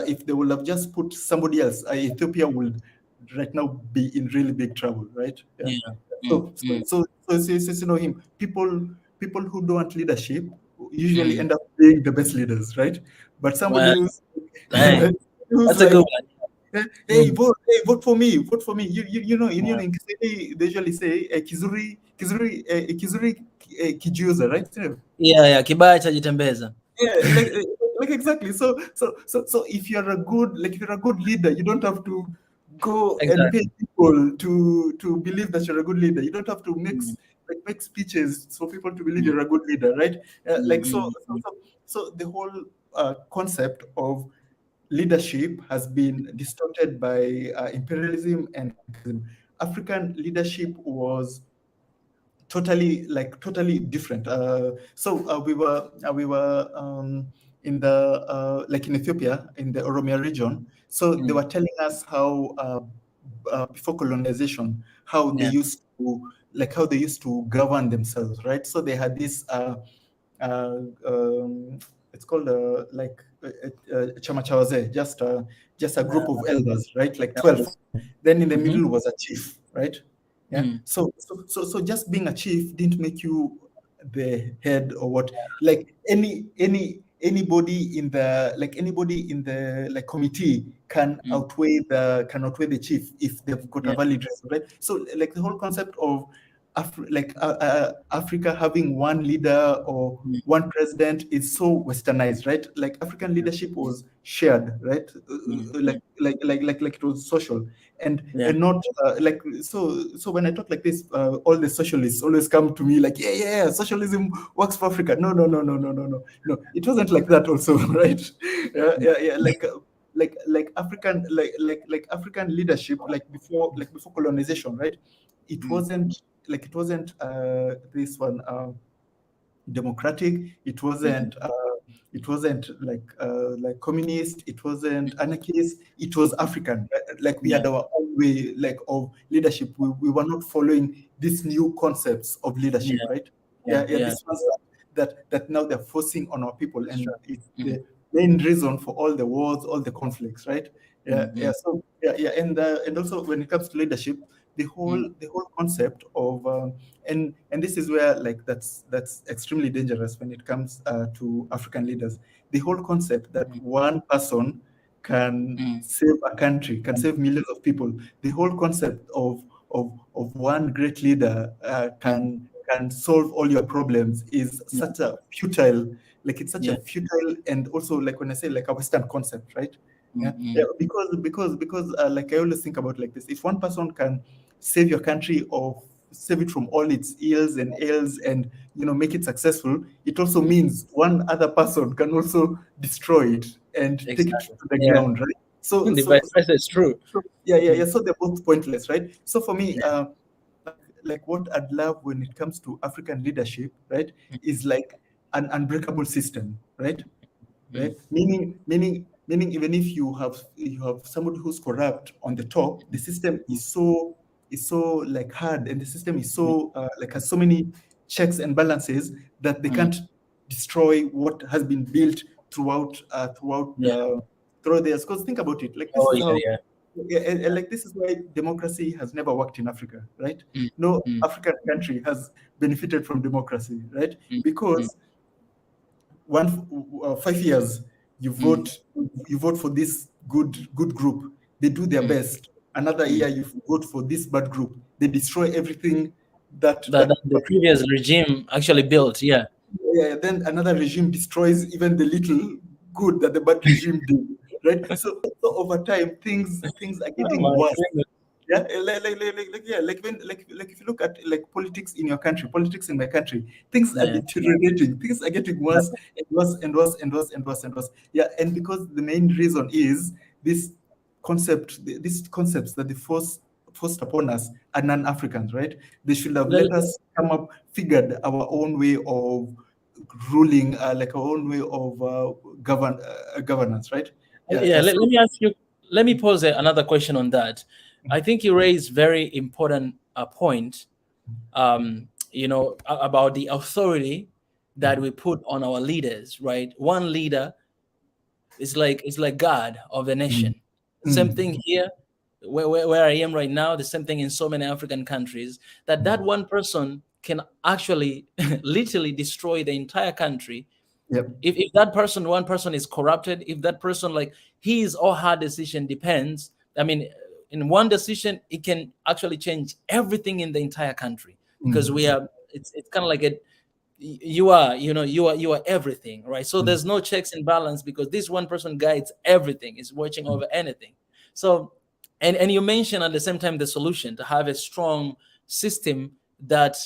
if they would have just put somebody else, Ethiopia would right now be in really big trouble, right? Yeah. Yeah. Mm, So, so, mm. so, you know him. People who don't want leadership usually Mm. end up being the best leaders, right? But somebody Well, dang, who's that's a like, good hey, one. vote for me, vote for me. Yeah. In Kiswahili, they usually say kizuri kijiuza, right? Yeah, yeah. Kibaya chajitembeza. Yeah, like exactly. So if you're a good leader, you don't have to go and pay Exactly. people to believe that you're a good leader. You don't have to Mm, make speeches for people to believe mm, you're a good leader, right? mm, Like mm, mm. so the whole concept of leadership has been distorted by imperialism and capitalism. African leadership was totally different. So we were in the like in Ethiopia in the Oromia region. So they Mm. were telling us how before colonization, Yeah. how they used to govern themselves, right? So they had this uh, um, it's called chama cha wazee, just a group of elders, right? Like 12. Then in the Mm-hmm. middle was a chief, right? Yeah. Mm. So just being a chief didn't make you the head or what. Like anybody in the like committee Mm. can outweigh the chief if they've got a Yeah. valid reason, right? So like the whole concept of Africa having one leader or Mm. one president is so westernized, right? Like African leadership was shared, right? Mm. Like Mm. it was social, and Yeah. and not like so when I talk like this, all the socialists always come to me like, yeah, socialism works for Africa. No, it wasn't like that also. Right? Yeah, like African leadership, like before colonization, right? it Mm. wasn't it wasn't this one democratic. Mm. It wasn't like communist. It wasn't anarchist. It was African. Like we Yeah. had our own way like of leadership. We were not following these new concepts of leadership, Yeah. right? Yeah. Yeah, Yeah. this ones that now they're forcing on our people, Sure. and it's Mm. the main reason for all the wars, all the conflicts, right? Yeah, Mm. yeah. Mm. So yeah, and also when it comes to leadership, Mm. the whole concept of and this is where like that's extremely dangerous when it comes to African leaders. The whole concept that Mm. one person can Mm. save a country, can save millions of people. The whole concept of one great leader Mm. can solve all your problems is Yeah. such a futile, like it's such a Yeah. futile, and also like when I say like a Western concept, right? Mm. Yeah, Mm. because like I always think about like this. If one person can save your country or save it from all its ills and ails and make it successful, it also Mm. means one other person can also destroy it and take it to Exactly. the Yeah. ground, right? So The so vice so, versa is true. so yeah, Mm. so they're both pointless, right? So for me, Yeah. like what I'd love when it comes to African leadership, right, Mm. is like an unbreakable system, right? Mm. Right? Meaning, even if you have somebody who's corrupt on the top, the system Mm. is so like hard, and the system is Mm. so like has so many checks and balances that they Mm. can't destroy what has been built throughout Yeah. throughout the years. Because think about it, like this Oh, is yeah. how. Yeah. Yeah, and like this is why democracy has never worked in Africa, right? Mm. No Mm. African country has benefited from democracy, right? Mm. Mm. Because 5 years you Mm. vote you vote for this good group, they do their Mm. best. Another Mm. year you vote for this bad group, they destroy everything that That the previous regime actually built. Yeah. yeah, then another regime destroys even the little good that the bad regime did, right? So over time, things are Oh getting my worse. goodness. Yeah, yeah, like if you look at like politics in your country, politics in my country, things are Yeah. deteriorating. Things are getting worse and worse and worse and worse and worse and worse. Yeah, and because the main reason is this these concepts that they forced upon us are non-Africans, right? They should have let us come up, figured our own way of ruling, like our own way of governance, right? Yeah, Yeah, let so me ask you, let me pose another question on that. I think you raised very important point, about the authority that we put on our leaders, right? One leader is like God of the mm, nation. Same mm, thing here, where I am right now. The same thing in so many African countries. That one person can actually literally destroy the entire country yep. if that person, one person is corrupted, if that person, like, his or her decision depends, I mean, in one decision it can actually change everything in the entire country, because we Mm, are it's kind of like a, you are everything, right? So mm, there's no checks and balance, because this one person guides everything, is watching over anything. So, and you mentioned at the same time the solution to have a strong system that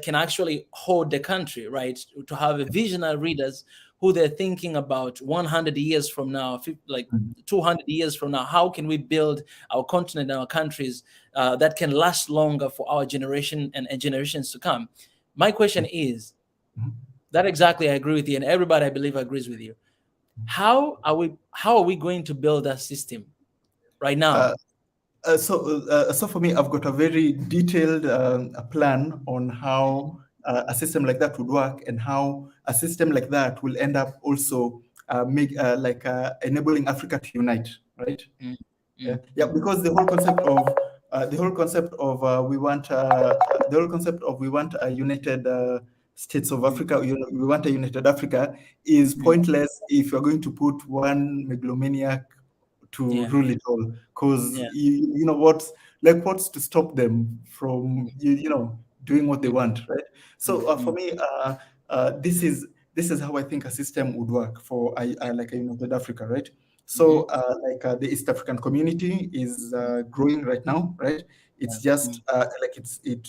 can actually hold the country, right? To have a visionary readers who they're thinking about 100 years from now, like mm, 200 years from now. How can we build our continent and our countries that can last longer for our generation and generations to come? My question is mm. that exactly, I agree with you, and everybody, I believe, agrees with you. How are we going to build that system right Uh, now? so for me, I've got a very detailed plan on how a system like that would work, and how a system like that will end up also enabling Africa to unite, right? Mm, Yeah, mm, yeah, mm. because the whole concept of we want a united states of Mm, Africa. We want a united Africa is mm. pointless if you're going to put one megalomaniac to Yeah, rule it all. Because yeah. you know what's to stop them from Mm, doing what they mm, want, right? So mm, for mm, me, this is how I think a system would work for like a united Africa, right? So, mhm, the East African community is mm. growing right now, right? It's Yeah. just Mm, like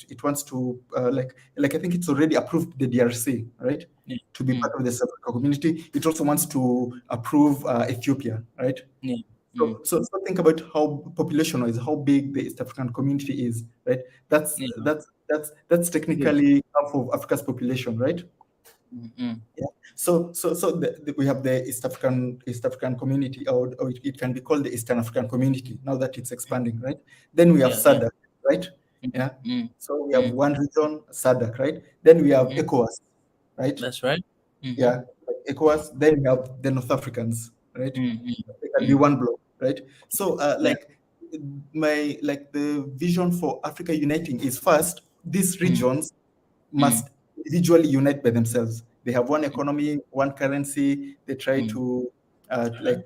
it wants to like I think it's already approved the DRC, right, yeah. to be Mm, part of the East African community. It also wants to approve Ethiopia, right? yeah. Mm, So think about how population-wise, how big the East African community is, right? That's yeah. that's that's Huge. technically half of Africa's population, right? Mm, mm. Yeah. So we have the East African community, or it can be called the Eastern African community now that it's expanding, right? Then we have Yeah, yeah. SADC, right? Mm, Yeah. mm, So we have mm, one region, SADC, right? Then we have mhm. ECOWAS, right? That's right. Mm-hmm. Yeah, like ECOWAS. Then we have the North Africans, right? Mm, mm, They can be mm. one block, right? So Yeah. the vision for Africa uniting is, first, these Mm, regions mm, must individually unite by themselves. They have one economy, one currency. They try mm. to That's right.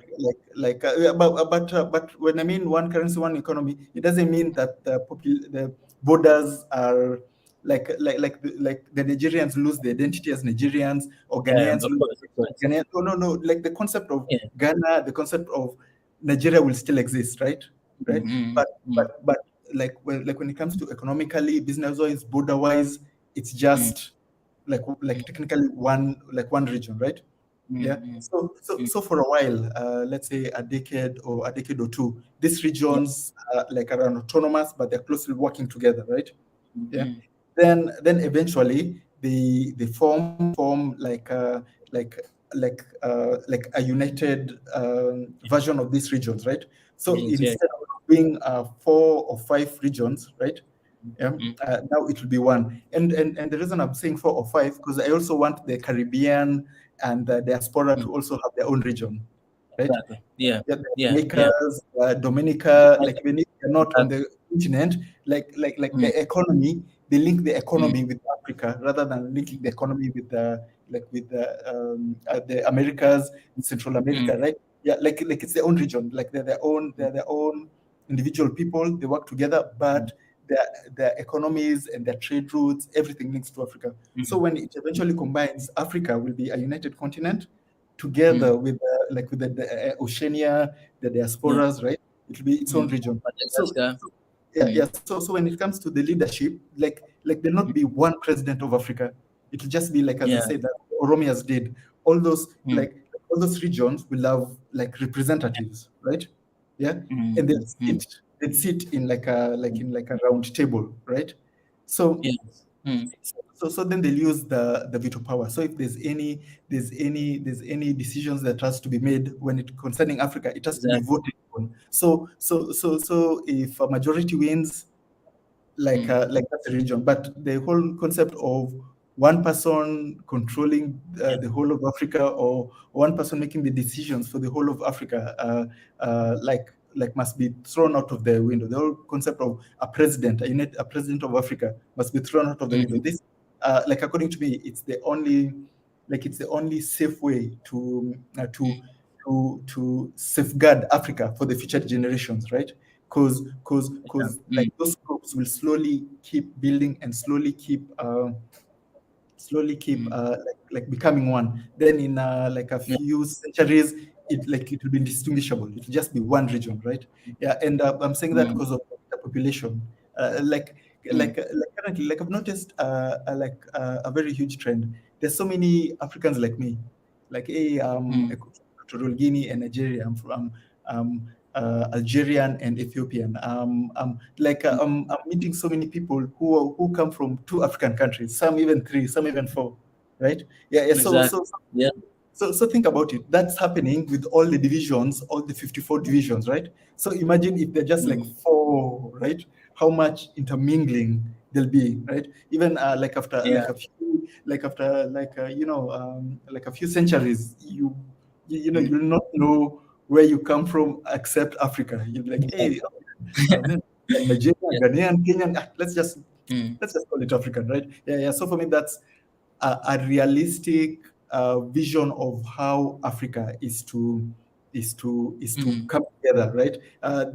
but when I mean one currency, one economy, it doesn't mean that the borders are like the Nigerians lose their identity as Nigerians, or Yeah, Ghanaians of lose course, of course. Ghanaian. No, no, no. Like the concept of Yeah. Ghana, the concept of Nigeria will still exist, right? Mm, Right. mm, But mm, when it comes to economically, business wise, border wise, it's mm, just mm, technically one region, right? mm, Yeah. mm, So for a while, let's say a decade or two, these yeah. regions are autonomous, but they're closely working together, right? Mm, Yeah. mm, Then eventually they form like a united version of these regions, right? So yes, yeah. instead of being 4 or 5 regions, right? Yeah, Mm, now it will be one. And the reason I'm saying 4 or 5, because I also want the Caribbean and the diaspora mm. to also have their own region, right? Exactly. Yeah. Yeah, the Yeah. Yeah. Jamaicas, Dominica, like Exactly. even if they're not on the continent, like Mm, the economy, they link the mm, economy with Africa rather than linking the economy with the Americas, Central mm, America, right? Yeah, like it's their own region, like they're their own individual people. They work together, mm, but their economies and their trade routes, everything links to Africa. So mm, when it eventually combines, Africa will be a united continent mm, together with like with the Oceania, the diasporas, right? It will be its own region. So Madagascar. yeah. So when it comes to the leadership, like there'll not be one president of Africa. It'll just be like, as I Yeah. said, that Oromias did. All those Mm, all those regions will have like representatives, right? Yeah, mm, and mm, mm. they'd sit in like a round table, right? So Yes. Mm, so then they'll use the veto power. So if there's any decisions that has to be made when it concerning Africa, it has to be exactly. voted on. So if a majority wins, like that's a region. But the whole concept of one person controlling the whole of Africa, or one person making the decisions for the whole of Africa, like must be thrown out of the window. The whole concept of a president of Africa must be thrown out of the window. Mm, This, like according to me, it's the only safe way to safeguard Africa for the future generations, right? yeah. Because like those groups will slowly keep building and slowly keep Mm, like becoming one. Then in like a yeah. few centuries, it will be indistinguishable. It will just be one region, right? Yeah, and I'm saying that Mm, because of the population. Uh, like mm, like currently, like I've noticed a very huge trend. There's so many Africans like me, like hey, mm, Equatorial Guinea and Nigeria. I'm from Algerian and Ethiopian. I'm meeting so many people who come from two African countries, some even three, some even four, right? Yeah. exactly. Yeah. So think about it. That's happening with all the divisions, all the 54 divisions, right? So imagine if they're just like Mm, four, right? How much intermingling there'll be, right? Even like after yeah. like a few centuries, Mm, you'll not know where you come from except Africa. You'll be like, hey, then Nigerian, yeah. Ghanaian, Kenyan. Mm, Let's just call it African, right? Yeah. So for me, that's a realistic vision of how Africa is to mm, come together, right?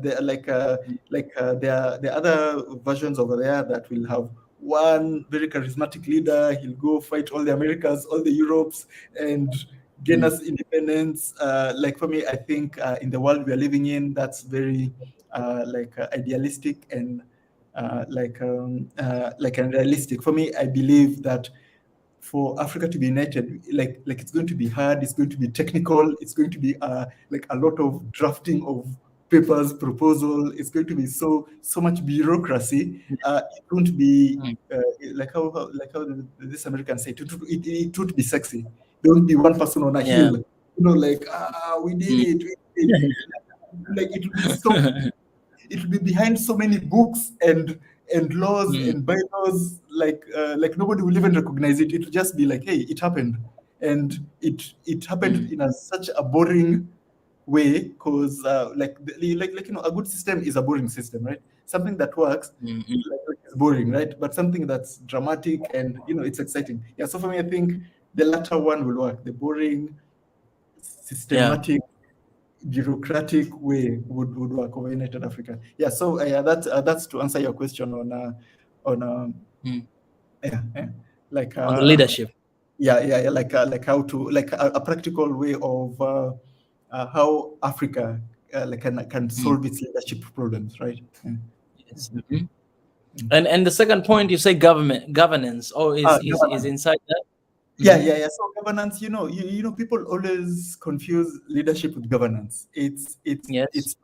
There are other versions over there that will have one very charismatic leader. He'll go fight all the Americas, all the Europes, and gain mm, us independence. Like for me, I think in the world we are living in, that's very idealistic and like unrealistic. For me, I believe that for Africa to be united, like it's going to be hard, it's going to be technical, it's going to be like a lot of drafting of papers, proposal. It's going to be so much bureaucracy. It won't be mm, like how this American say it would be sexy. There won't be one person on a yeah. hill, like we did Mm. it. Like it will be so it will be behind so many books and laws Mm, and bylaws, like nobody will even recognize it. It will just be like, hey, it happened, and it happened mm, in such a boring way, because a good system is a boring system, right? Something that works mm, mm, is boring, right? But something that's dramatic and it's exciting. Yeah. So for me, I think the latter one will work. The boring, yeah. systematic, bureaucratic way would work over United Africa. Yeah. So yeah, that's to answer your question on Mm. yeah, yeah. like On the leadership. yeah, like how to like a practical way of how Africa can Mm. solve its leadership problems, right? Yeah. Yes. Mhm. And the second point you say governance, or is Governance. inside that. Yeah, Hmm. yeah, yeah. So governance, people always confuse leadership with governance. Yes. It's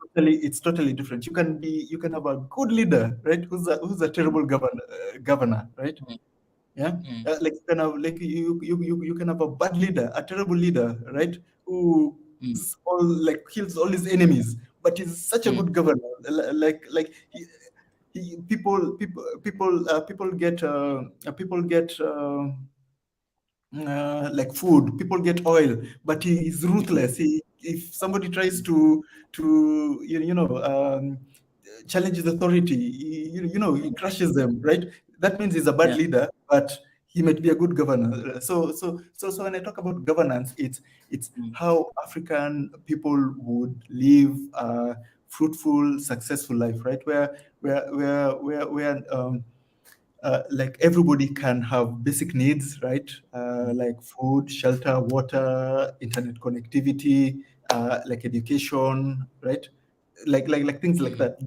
totally different. You can have a good leader, right? Who's a terrible governor, right? Mm, Yeah, mm, like you can have you can have a bad leader, a terrible leader, right? Who mm, kills all his enemies, but he's such a mm, good governor. People get like food. People get oil, but he is mm, ruthless. If somebody tries to challenge his authority, he crushes them. Right? That means he's a bad yeah. leader, but he might be a good governor. So when I talk about governance, it's Mm, how African people would live a fruitful, successful life, right? Where like everybody can have basic needs, right? mm, Like food, shelter, water, internet connectivity, like education, right? Like things like that.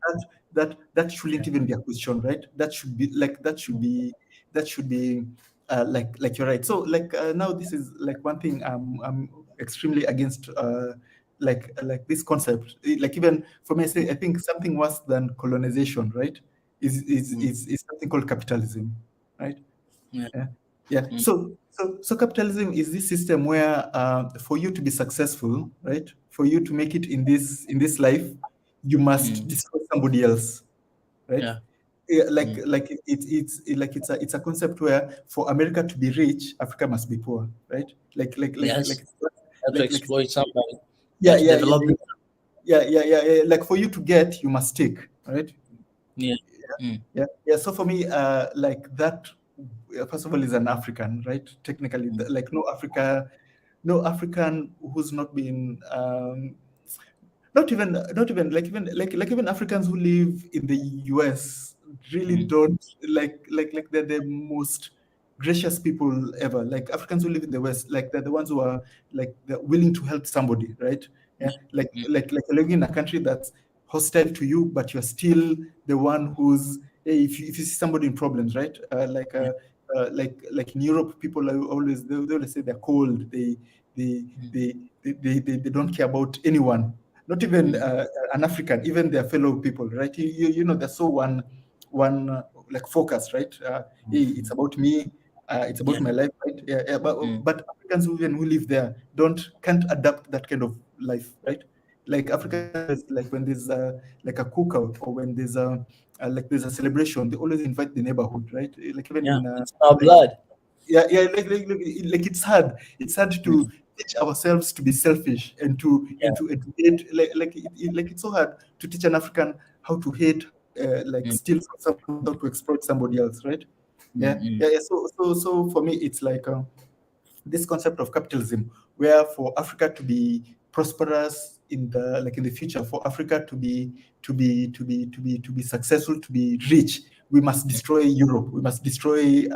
That shouldn't even be a question, right? That should be like that should be like you're right. So now this is like one thing I'm extremely against, like this concept. Like even for me, I think something worse than colonization, right? Is something called capitalism, right? Yeah. Yeah, yeah. So capitalism is this system where for you to be successful, right? For you to make it in this life, you must destroy somebody else, right? Yeah. Yeah, it's a concept where for America to be rich, Africa must be poor, right? Yes. Have to Like exploit somebody. Yeah, yeah, to yeah, yeah, develop yeah, it. yeah. Like for you to get, you must take, right? Yeah. Mm. Yeah, yeah. So for me, like that, first of all, is an African, right? Technically, Mm. like no African who's not been, not even Africans who live in the US really Mm. don't like they're the most gracious people ever. Like Africans who live in the West, like they're the ones who are like they're willing to help somebody, right? Yeah, Yeah. Mm. like you're living in a country that's hostile to you, but you're still the one who's, hey, if you see somebody in problems, right? Yeah. Like in Europe, people are always they always say they're cold. They Mm. they don't care about anyone, not even Mm. an African, even their fellow people, right? They're so one like focus, right? Hey, it's about me, it's about Yeah. my life, right? Yeah, yeah. Mm. But Africans who live there can't adapt that kind of life, right? Like Africans always, like when there's like a cookout, or when there's there's a celebration, they always invite the neighborhood, right? Like even Yeah. in It's our like blood. yeah, like it's hard to Mm. teach ourselves to be selfish and to hate, like it's so hard to teach an African how to hate, like Mm. steal from someone without to exploit somebody else, right? Mm. Yeah, Mm. yeah, yeah. So for me, it's like this concept of capitalism, where for Africa to be prosperous in the future, for Africa to be successful, to be rich, we must destroy Europe, we must destroy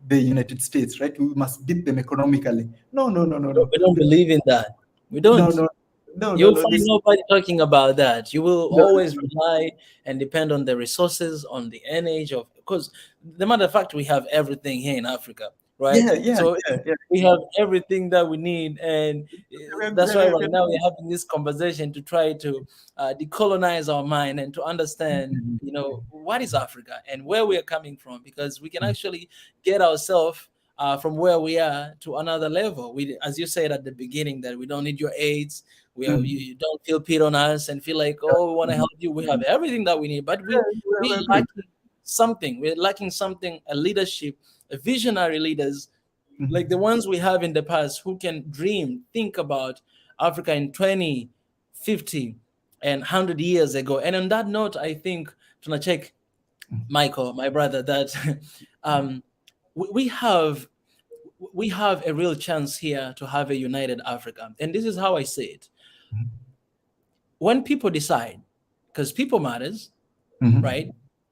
the United States, right? We must beat them economically. No, no, no, no, no. We don't believe in that. We No, don't. no, no, no, You'll no. find This nobody talking about that. You will no, always rely and depend on the resources, on the energy of, because the matter of fact, we have everything here in Africa, right? yeah, yeah, So yeah, yeah. we have everything that we need, and that's why right now we're having this conversation to try to decolonize our mind and to understand, what is Africa and where we are coming from, because we can actually get ourselves from where we are to another level. We, as you said at the beginning, that we don't need your aids. You don't feel pity on us and feel like, oh, we want to help you. We have everything that we need, but we Yeah, lacking something. We're lacking something, a leadership, a visionary leaders like the ones we have in the past who can dream, think about Africa in 20, 50, and 100 years ago. And on that note, I think, tunacheki, Michael, my brother, that um, we have a real chance here to have a united Africa. And this is how I say it. When people decide, because people matters, right?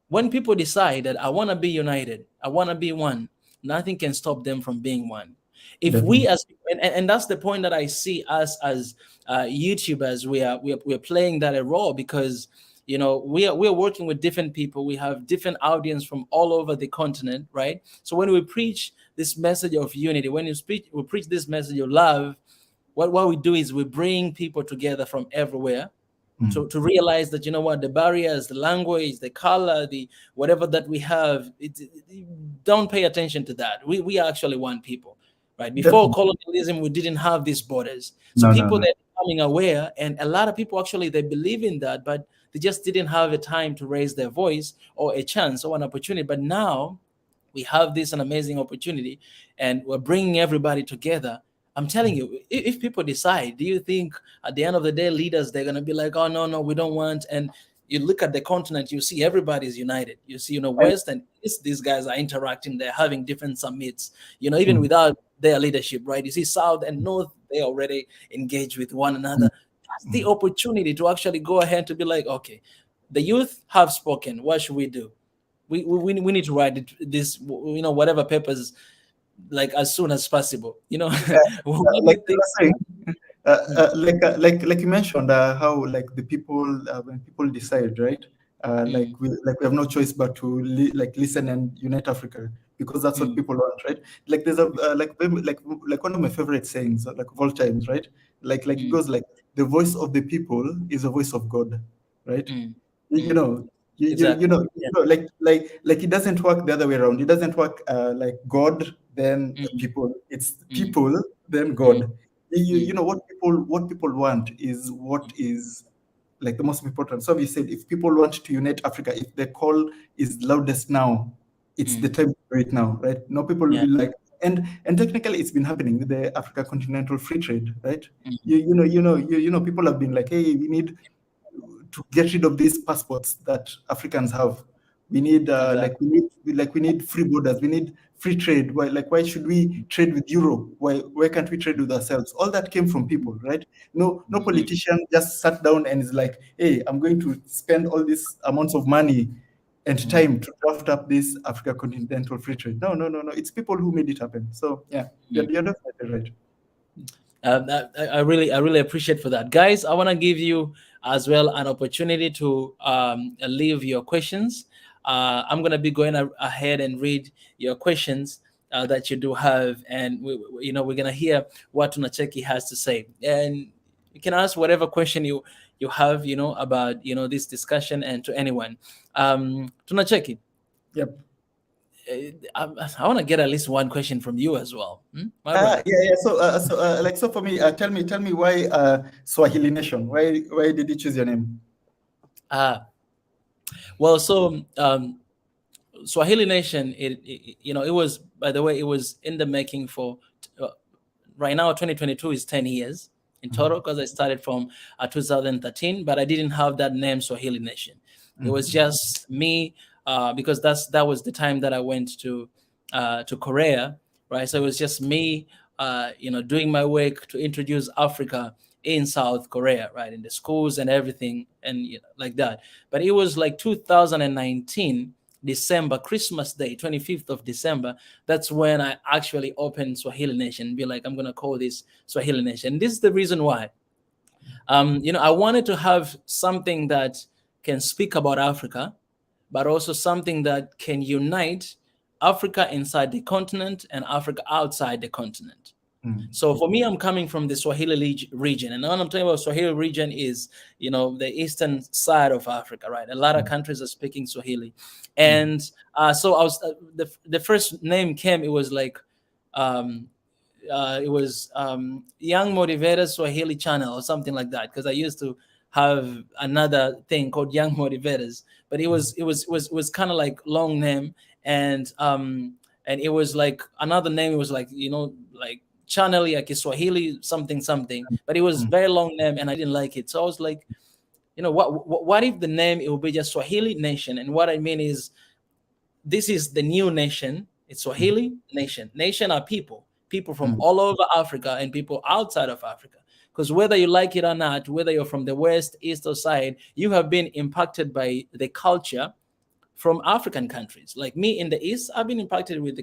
When people decide that I want to be united, I want to be one, nothing can stop them from being one. If we definitely. as and that's the point that I see us as YouTubers, we are playing that a role, because we are working with different people. We have different audience from all over the continent, right? So when we preach this message of unity, when we preach this message of love, what we do is we bring people together from everywhere to realize that, the barriers, the language, the color, the whatever that we have, don't pay attention to that. We are actually one people, right? Before Definitely. colonialism, we didn't have these borders. So No, no, people, no. they're becoming aware, and a lot of people actually, they believe in that, but they just didn't have a time to raise their voice or a chance or an opportunity. But now we have this an amazing opportunity, and we're bringing everybody together. I'm telling you, if people decide, do you think at the end of the day, leaders, they're going to be like, oh, no, no, we don't want? And you look at the continent, you see everybody's united. You see, West and East, these guys are interacting, they're having different summits, even without their leadership, right? You see South and North, they already engage with one another. That's the opportunity to actually go ahead to be like, okay, the youth have spoken. What should we do? We need to write this, whatever papers, like as soon as possible. What do Like you you think? were saying. Like you mentioned, how like the people when people decide, right? We have no choice but to like listen and unite Africa, because that's what mm, people want, right? Like there's a like one of my favorite sayings, like of all times, right? Like it mm, goes like, the voice of the people is the voice of God, right? mm, You mm. know, Exactly. Yeah. like it doesn't work the other way around. It doesn't work like God then Mm, people. It's mm, people then mm, God. You mm, know what people want is what is like the most important. So we said, if people want to unite Africa, if the call is loudest now, it's the mm. time to do it now, right? No, people will Yeah. be like, and technically it's been happening with the Africa Continental Free Trade, right? Mm. You know, people have been like, hey, we need to get rid of these passports that Africans have. We need Exactly. we need free borders. We need free trade. Why should we trade with Europe? Why can't we trade with ourselves? All that came from people, right? No Mm, politician just sat down and is like, hey, I'm going to spend all these amounts of money and mm, time to draft up this Africa Continental Free Trade. No. It's people who made it happen. So yeah, mm. you're definitely right. I really appreciate for that, guys. I want to give you as well an opportunity to leave your questions. I'm gonna be going ahead and read your questions that you do have, and we're gonna hear what Tunacheki has to say, and you can ask whatever question you have, about this discussion, and to anyone. Tunacheki, Yep. I want to get at least one question from you as well, my brother. Yeah. So for me, tell me why Swahili Nation? Why did you choose your name? Ah, well, so Swahili Nation, it was, by the way, it was in the making for uh, right now. 2022 is 10 years in total, Mhm. because I started from 2013, but I didn't have that name Swahili Nation. It was Mhm. just me, because that was the time that I went to Korea, right? So it was just me, doing my work to introduce Africa in South Korea, right, in the schools and everything, and like that. But it was like 2019 December, Christmas Day, 25th of December. That's when I actually opened Swahili Nation. Be like, I'm gonna call this Swahili Nation. This is the reason why. I wanted to have something that can speak about Africa, but also something that can unite Africa inside the continent and Africa outside the continent. Mhm. So for me, I'm coming from the Swahili region, and when I'm talking about Swahili region is, the eastern side of Africa, right? A lot of countries are speaking Swahili, Mhm. and so I was the first name came. It was like, um, Young Motivator Swahili Channel or something like that, because I used to have another thing called Young Motivators, but it was kind of like long name, and it was like another name. It was like, like channel ya Kiswahili something something, but it was Mhm. very long name, and I didn't like it. So I was like, what if the name, it will be just Swahili Nation? And what I mean is, this is the new nation. It's Swahili Nation. Nation are people from Mhm. all over Africa and people outside of Africa. Because whether you like it or not, whether you're from the west, east, or side, you have been impacted by the culture from African countries. Like me in the East, I've been impacted with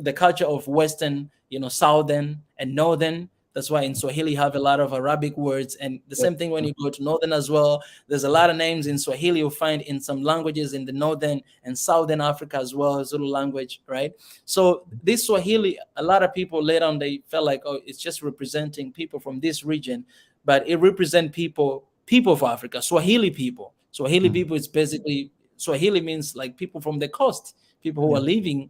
the culture of Western, Southern and Northern. That's why in Swahili you have a lot of Arabic words, and the Yep. same thing when you go to Northern as well. There's a lot of names in Swahili you'll find in some languages in the Northern and Southern Africa as well, Zulu language, right? So this Swahili, a lot of people later on they felt like, oh, it's just representing people from this region, but it represents people of Africa, Swahili people. Swahili Mhm. people is basically Swahili means like people from the coast, people who are Yep. living,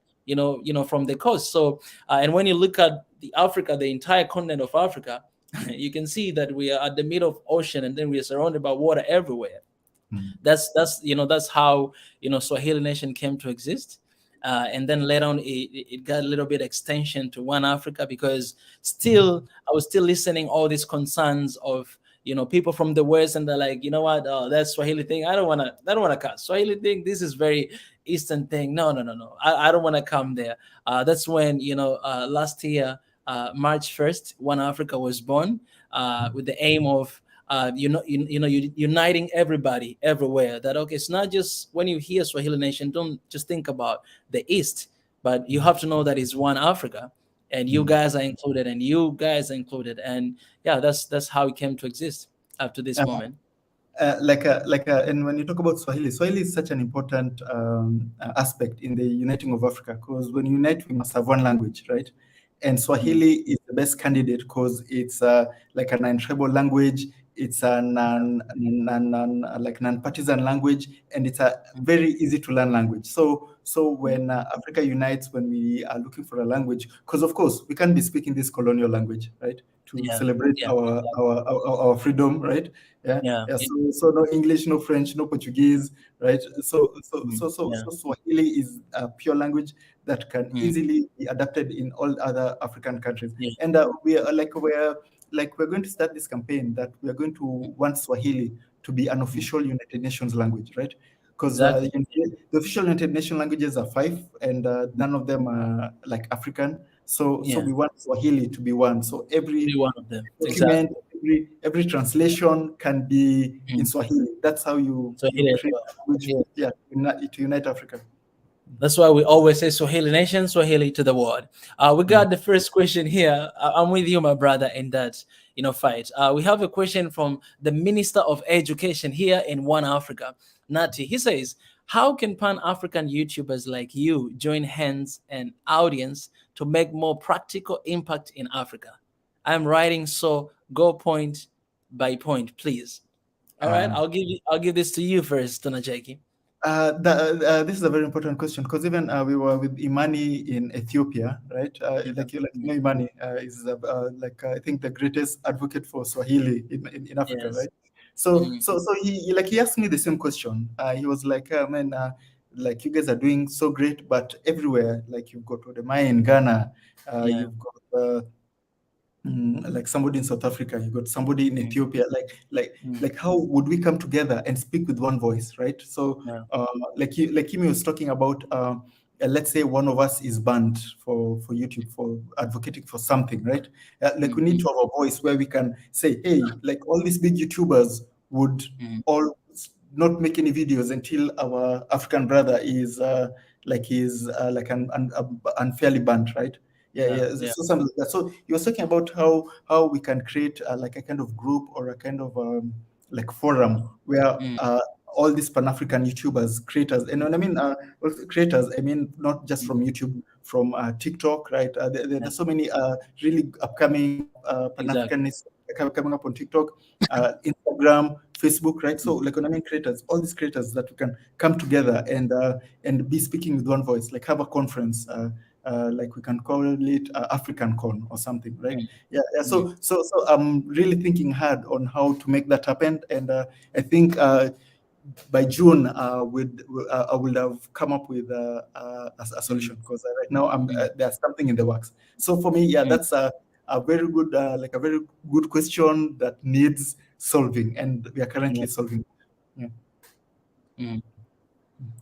from the coast. So, and when you look at the Africa, the entire continent of Africa, you can see that we are at the middle of ocean, and then we are surrounded by water everywhere. Mhm. That's how Swahili nation came to exist. And then later on it got a little bit extension to one Africa, because still I was still listening all these concerns of people from the west, and they're like, what, oh, that Swahili thing, I don't want to cut Swahili thing, this is very eastern thing, no, I don't want to come there. That's when last year, March 1st, one Africa was born, with the aim of uniting everybody everywhere. That, okay, it's not just when you hear Swahili nation, don't just think about the East, but you have to know that it's one Africa, and you Mhm. guys are included, and you guys are included, and yeah, that's how it came to exist up to this moment. And when you talk about Swahili, Swahili is such an important aspect in the uniting of Africa, because when you unite, we must have one language, right? And Swahili is the best candidate because it's like a non-tribal language. It's a non-partisan language, and it's a very easy to learn language. So when Africa unites, when we are looking for a language, because of course we can't be speaking this colonial language, right? To Yeah, celebrate yeah, our freedom, right? Yeah, yeah, yeah. yeah, So no English, no French, no Portuguese, right? yeah, So Swahili is a pure language that can easily be adapted in all other African countries. yeah, And we're going to start this campaign that we are going to want Swahili to be an official United Nations language, right? Because exactly. the official United Nations languages are 5, and none of them are like African. So Yeah, we want Swahili to be one. So every be one of them. document, Exactly. every translation can be in Mm. Swahili. That's how So you here as create well. a language, Yeah. yeah, to unite Africa. That's why we always say Swahili nation, Swahili to the world. We got the first question here. I'm with you, my brother, in that fight. We have a question from the Minister of Education here in One Africa, Nati. He says, "How can Pan-African YouTubers like you join hands and audience to make more practical impact in Africa?" I'm writing, so go point by point, please. All right, Uh, I'll give this to you first, tunacheki. this is a very important question, because even we were with Imani in Ethiopia, right? Like Imani is I think the greatest advocate for Swahili in Africa, Yes. right? So he asked me the same question. He was like, man, like you guys are doing so great, but everywhere, like you've got Odemai in Ghana, Yeah. you've got like somebody in South Africa, you got somebody in Mm, Ethiopia, mm, like how would we come together and speak with one voice, right? So yeah. like Kimi was talking about, let's say one of us is banned for YouTube for advocating for something, right? Like we need Mm, to have a voice where we can say, hey, like all these big YouTubers would mm, all not make any videos until our African brother is like unfairly banned, right? Yeah, yeah, yeah. yeah. So something like that. So he was talking about how we can create like a kind of group or a kind of like forum where Mm, all these Pan-African YouTubers, creators, and when I mean creators, I mean not just mm, from YouTube, from TikTok, right? yeah, There's so many really upcoming exactly. Pan-Africanists coming up on TikTok, Instagram, Facebook, right? So Mm, like when I mean creators, all these creators that we can come together and be speaking with one voice, like have a conference. Like we can call it African Con or something, right? mm, Yeah, yeah. mm, So I'm really thinking hard on how to make that happen, and I think by June, I will have come up with a mm, solution, because right now mm, there's something in the works. So for me, yeah, mm, that's a very good, like a very good question that needs solving, and we are yeah, currently solving. Yeah. mm.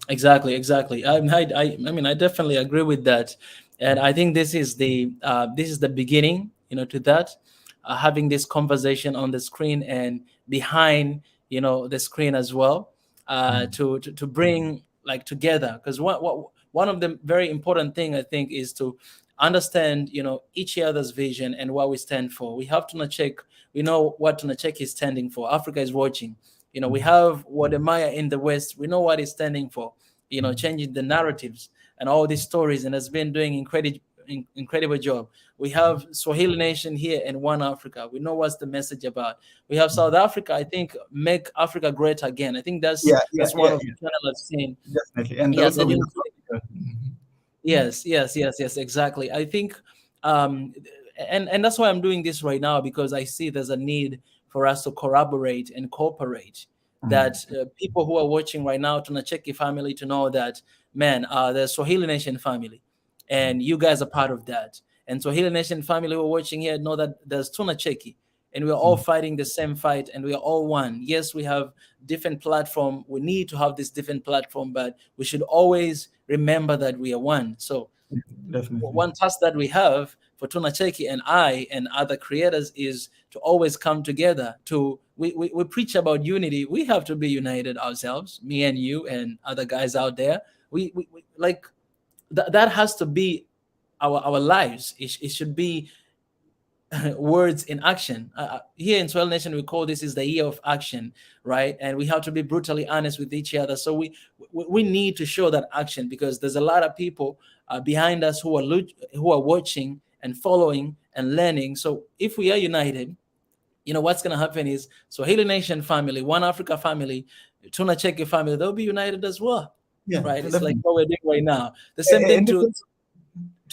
Exactly, exactly. I mean, I definitely agree with that, and I think this is the beginning, to that, having this conversation on the screen and behind, the screen as well, to bring like together, because one of the very important thing I think is to understand, each other's vision and what we stand for. We have to check. We know what tunacheki is standing for. Africa is watching. We have Wademaya in the West. We know what it's standing for. Changing the narratives and all these stories, and has been doing incredible job. We have Swahili Nation here in One Africa. We know what's the message about. We have South Africa. I think make Africa great again. I think that's Yeah, yeah, that's one yeah, of the yeah, channel I've seen. definitely. And Yeah, also the we new. have Mhm. Yes, yes, yes, yes, exactly. I think, um, and that's why I'm doing this right now, because I see there's a need for us to collaborate and cooperate. That people who are watching right now, Tunacheki family, to know that, man, the Swahili Nation family, and you guys are part of that. And Swahili Nation family who are watching here know that there's Tunacheki, and we're all fighting the same fight, and we are all one. Yes, we have different platform. We need to have this different platform, but we should always remember that we are one. So Definitely. one task that we have for tunacheki and I and other creators is to always come together. We preach about unity. We have to be united ourselves, me and you and other guys out there. We like that has to be our lives. It should be words in action. Here in Swahili Nation, we call this is the year of action, right? And we have to be brutally honest with each other. So we need to show that action, because there's a lot of people behind us who are watching and following and learning. So if we are united, what's going to happen is Swahili Nation family, One Africa family, tunacheki family, they'll be united as well, Yeah, right? It's like definitely. what we're doing right now. The same thing And to it's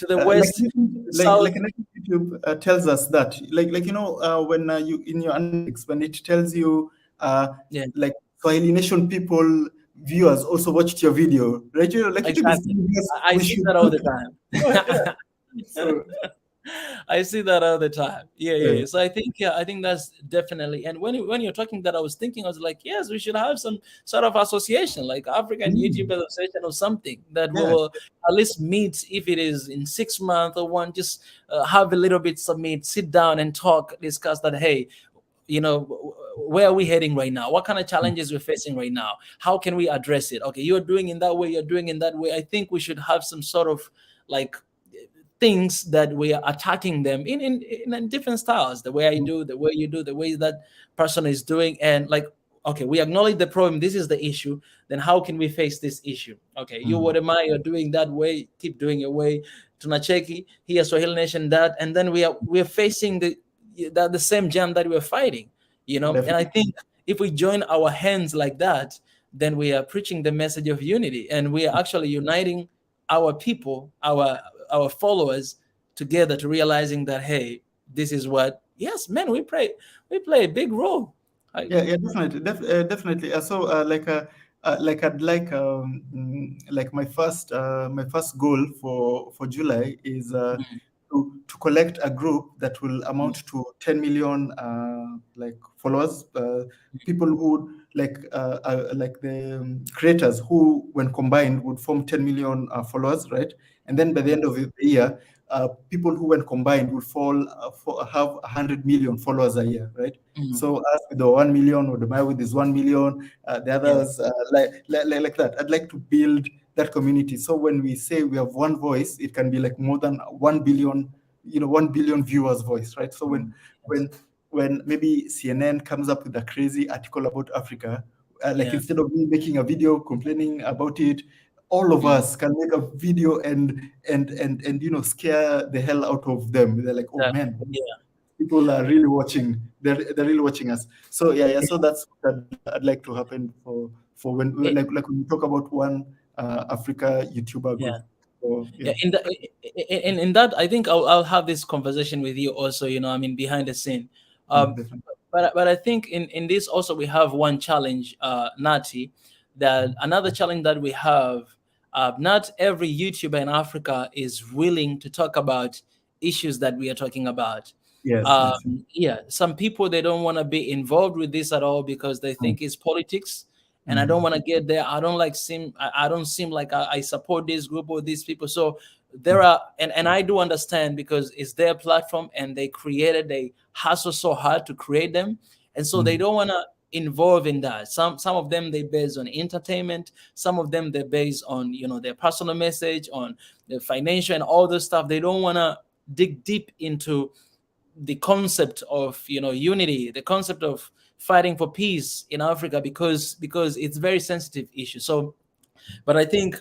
the like west, south. YouTube tells us that when you in your analytics, when it tells you Yeah, like Swahili Nation people viewers also watched your video, right? Like YouTube is exactly. telling us I we see should that all the time. so I see that all the time. Yeah, yeah, yeah. yeah. So I think that's definitely. And when you're talking that, I was thinking, I was like, yes, we should have some sort of association, like African YouTube Mm, Association or something that yeah. will at least meet, if it is in 6 months or one, just have a little bit submit, sit down and talk, discuss that. Hey, where are we heading right now? What kind of challenges we're facing right now? How can we address it? Okay, you're doing in that way, you're doing in that way. I think we should have some sort of like things that we are attacking them in different styles, the way I do, the way you do, the way that person is doing. And like, okay, we acknowledge the problem, this is the issue, then how can we face this issue? Okay, you, Mm, what am I, you're doing that way, keep doing your way. Tunacheki here, Swahili Nation, that. And then we are facing the same jam that we're fighting, and I definitely. think if we join our hands like that, then we are preaching the message of unity, and we are actually uniting our people, our followers together, to realizing that, hey, this is what, yes, man, we play a big role. I, Yeah, yeah, definitely, definitely. Like I'd like my first goal for July is mm, to collect a group that will mm, amount to 10 million like followers, people who like the creators who, when combined, would form 10 million followers, right? And then by the mm, end of the year, people who, when combined, would have 100 million followers a year, right? mm, So us with the 1 million, or the Maya with this 1 million, the yeah, others like that. I'd like to build that community. So when we say we have one voice, it can be like more than 1 billion, 1 billion viewers' voice, right? So mm, yes, when when maybe CNN comes up with a crazy article about Africa, like yeah, instead of me making a video complaining about it, all of mm, us can make a video and scare the hell out of them. They're like, oh exactly, man, yeah, people are really watching. They're really watching us. So yeah, yeah. yeah, So that's what I'd like to happen for when yeah, like when we talk about one Africa YouTuber yeah. group. So Yeah, yeah, in that, I think I'll have this conversation with you also, I mean, behind the scene. um definitely. but I think in this also we have one challenge, Nati, that another challenge that we have, not every YouTuber in Africa is willing to talk about issues that we are talking about. Yes, yes. Yeah, some people, they don't want to be involved with this at all because they Mm, think it's politics, and I don't mm, want to get there. I don't like seem I don't seem like I support this group or these people. So there mm, are, and I do understand, because it's their platform and they hustle so hard to create them, and so they mm, don't want to involve in that. Some of them, they based on entertainment, some of them they're based on their personal message, on the financial and all this stuff. They don't want to dig deep into the concept of unity, the concept of fighting for peace in Africa, because it's very sensitive issue. So, but I think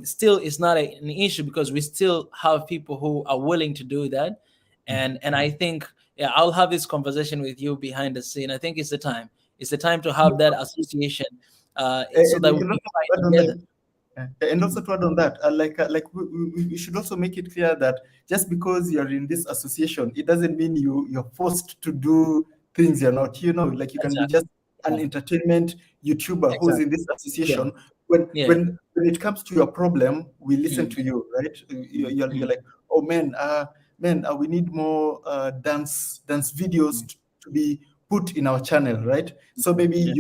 still it's not an issue, because we still have people who are willing to do that. mm. And I think, yeah, I'll have this conversation with you behind the scene. I think it's the time to have that association, so And that we we can can also fight add on together. that. And also to add on that, we should also make it clear that just because you're in this association, it doesn't mean you're forced to do things you're not. Like you can be Exactly, just an entertainment YouTuber who's in exactly, this yeah, association. When yeah, when when it comes to your problem, we listen mm, to you, right? You're mm, like, oh man, we need more dance videos to be put in our channel, right? So maybe yeah,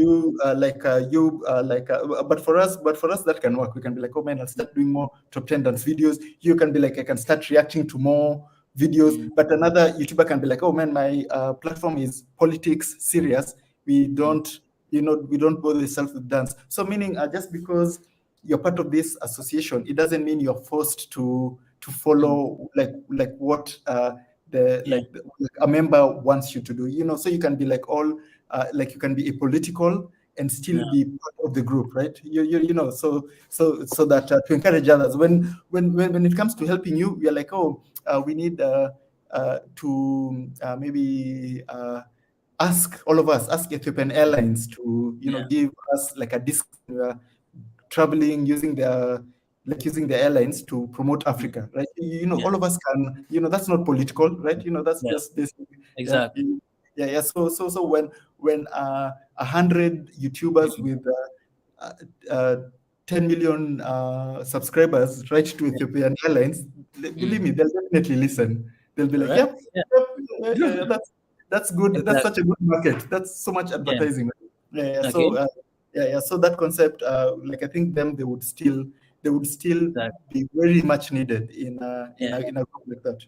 but for us that can work. We can be like, oh man, I'll start doing more top 10 dance videos. You can be like, I can start reacting to more videos. mm, But another YouTuber can be like, oh man, my platform is politics serious. We mm, don't, we don't bother ourselves with dance. So meaning, just because you're part of this association, it doesn't mean you're forced to mm, follow like what Yeah. like a member wants you to do. So you can be like like you can be apolitical and still Yeah. be part of the group, right? So that to encourage others. When it comes to helping you, we are like, oh, we need to maybe ask all of us, ask Ethiopian Airlines to Yeah. give us like a discount when we are traveling using the airlines to promote Mm. Africa, right? Yeah. All of us can, that's not political, right? That's Yeah. just basic. Yeah, Exactly. yeah. So when 100 YouTubers Mm. with uh, uh, 10 million subscribers write to Yeah. Ethiopian Airlines, believe Mm. me, they'll definitely listen. They'll be like, Correct. yep, Yeah. yep, yeah, that's good. That's such Exactly. a good market. That's so much Yeah. advertising. Yeah. So Okay. so that concept, like I think they would still Exactly. be very much needed in Yeah. a group like that.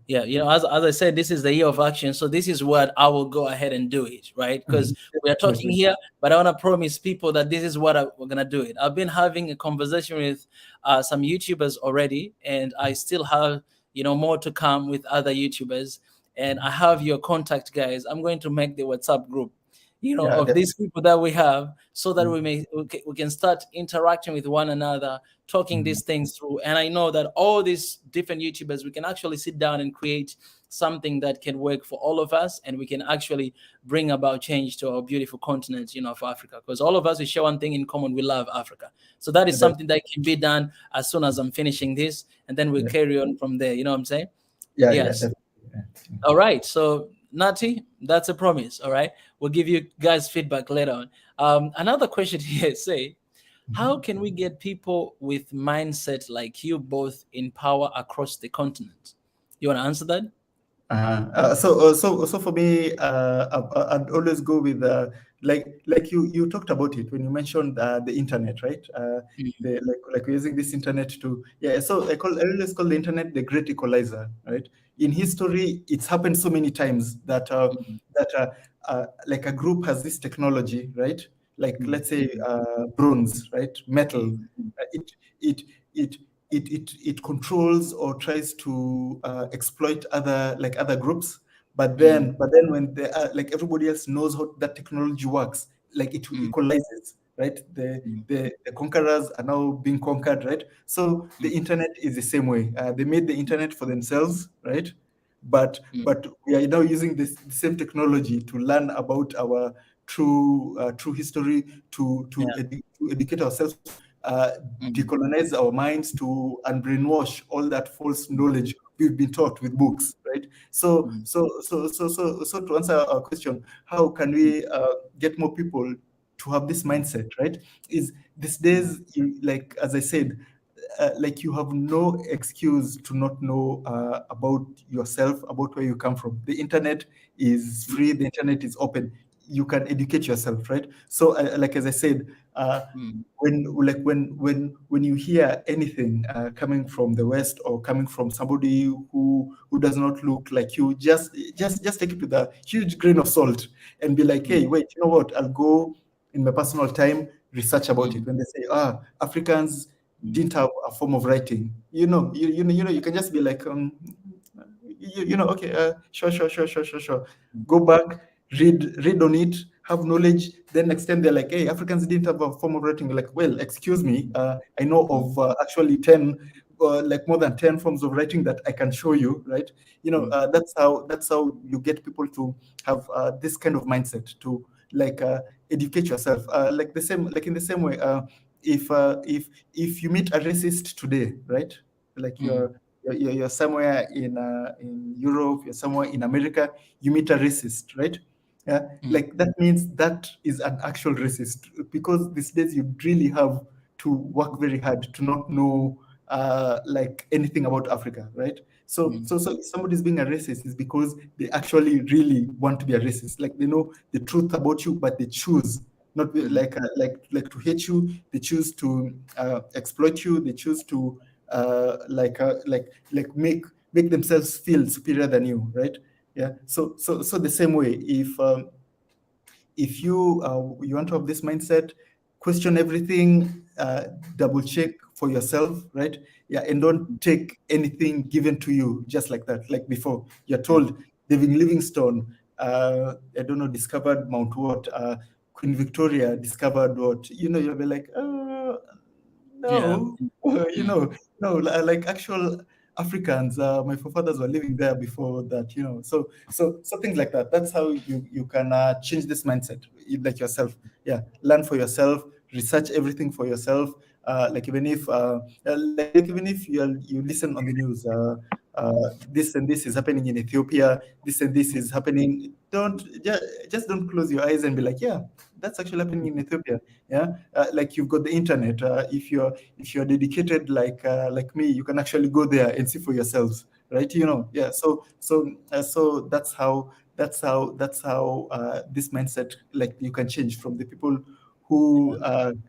Yeah. Yeah, as I said, this is the year of action. So this is what I will go ahead and do it, right? Because we are talking Definitely. here, but I want to promise people that this is what we're going to do it. I've been having a conversation with some YouTubers already, and I still have, more to come with other YouTubers. And I have your contact, guys. I'm going to make the WhatsApp group, Yeah, of these definitely. people that we have, so that we can start interacting with one another, talking Mhm. these things through. And I know that all these different YouTubers, we can actually sit down and create something that can work for all of us, and we can actually bring about change to our beautiful continent, of Africa. Because all of us, we share one thing in common: we love Africa. So that is Yeah, something that can be done as soon as I'm finishing this, and then we'll yeah, carry on from there. You know what I'm saying? yeah, Yes. definitely. Yeah. All right. So, Nati, that's a promise. All right. We'll give you guys feedback later on. Another question here say, how can we get people with mindset like you both in power across the continent? You want to answer that? So for me, I'd always go with like you talked about it when you mentioned the internet, right? Mm, Like we're using this internet to, yeah. So I always call the internet the great equalizer, right? In history, it's happened so many times that mm, like a group has this technology, right? Like mm, let's say bronze, right? Metal. mm, mm, It it it it controls or tries to exploit other groups, but mm, then when like everybody else knows how that technology works, like it mm, equalizes, right? the, mm, the the conquerors are now being conquered, right? So the mm, internet is the same way. They made the internet for themselves, right? but mm. but we are now using the same technology to learn about our true history, Yeah. to educate ourselves, to Mm, decolonize our minds, to unbrainwash all that false knowledge we've been taught with books, right? So mm, to answer our question, how can mm, we get more people to have this mindset, right? Is these mm, days, like as I said, like you have no excuse to not know about yourself, about where you come from. The internet is mm, free. The internet is open. You can educate yourself, right? So, like as I said, mm, when you hear anything coming from the West or coming from somebody who does not look like you, just take it with a huge grain of salt and be like, mm, hey, wait, you know what? I'll go in my personal time research about it. mm, When they say, Africans mm, didn't have a form of writing, you can just be like, okay, sure. mm, Go back, read on it, have knowledge. Then next time they're like, hey, Africans didn't have a form of writing. You're like, well, excuse me, I know mm, of actually 10, like more than 10 forms of writing that I can show you, right? mm, That's how you get people to have this kind of mindset to like educate yourself. Like in the same way, if you meet a racist today, right? Like mm, you're somewhere in Europe, you're somewhere in America, you meet a racist, right? Yeah, mm, like that means that is an actual racist, because these days you really have to work very hard to not know like anything about Africa, right? So mm, if somebody's being a racist, is because they actually really want to be a racist. Like they know the truth about you, but they choose not mm, like to hate you. They choose to exploit you. They choose to like make themselves feel superior than you, right? Yeah. So the same way, if you want to have this mindset, question everything, double check for yourself, right? Yeah, and don't take anything given to you just like that. Like before, you're told David Livingstone, I don't know, discovered Mount what, Queen Victoria discovered what, you'll be like, Yeah. no, no, like actual Africans, my forefathers were living there before that, so things like that. That's how you can change this mindset, like yourself. Yeah, learn for yourself, research everything for yourself. Like even if you listen on the news, this and this is happening in Ethiopia, this and this is happening. Don't just don't close your eyes and be like, yeah, that's actually happening in Ethiopia. Yeah, like you've got the internet. If you're dedicated like me, you can actually go there and see for yourselves, right? Yeah. So that's how this mindset, like, you can change from the people who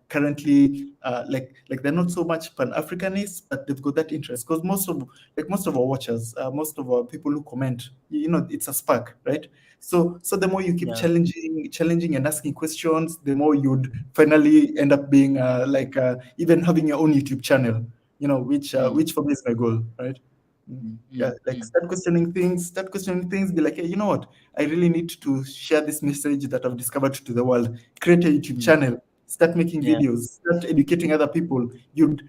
currently like they're not so much pan-Africanists, but they've got that interest, because most of our watchers, most of our people who comment, it's a spark, right? So the more you keep Yeah. challenging and asking questions, the more you'd finally end up being even having your own YouTube channel, which for me is my goal, right? Yeah, like start questioning things, be like, hey, you know what? I really need to share this message that I've discovered to the world. Create a YouTube channel, start making Yeah. videos, start educating other people. You'd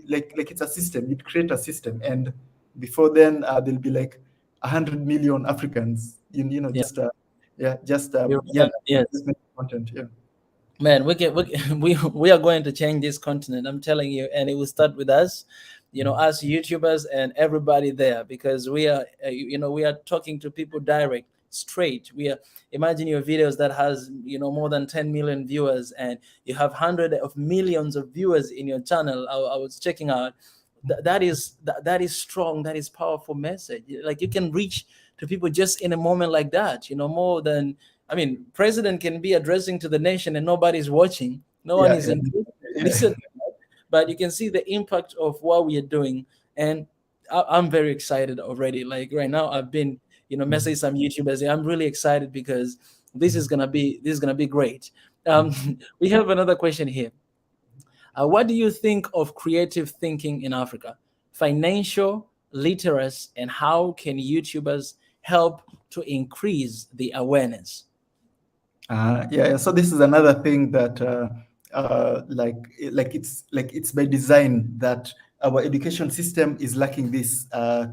like it's a system. You'd create a system, and before then, there'll be like 100 million Africans, Yeah. just You're young right. Africans Yes. just making content. Yeah. Man, we are going to change this continent. I'm telling you, and it will start with us, us YouTubers and everybody there, because we are, we are talking to people direct, straight. We are imagine your videos that has more than 10 million viewers, and you have hundreds of millions of viewers in your channel. I was checking out. That is strong. That is powerful message. Like you can reach to people just in a moment like that. More than, I mean, president can be addressing to the nation and nobody's watching. No one Yeah, is yeah, interested to yeah. listen. But you can see the impact of what we are doing, and I'm very excited already. Like right now, I've been, messaging some YouTubers. I'm really excited because this is gonna be great. Um, we have another question here. What do you think of creative thinking in Africa? Financial literacy, and how can YouTubers help to increase the awareness? Yeah. So this is another thing that, it's by design that our education system is lacking these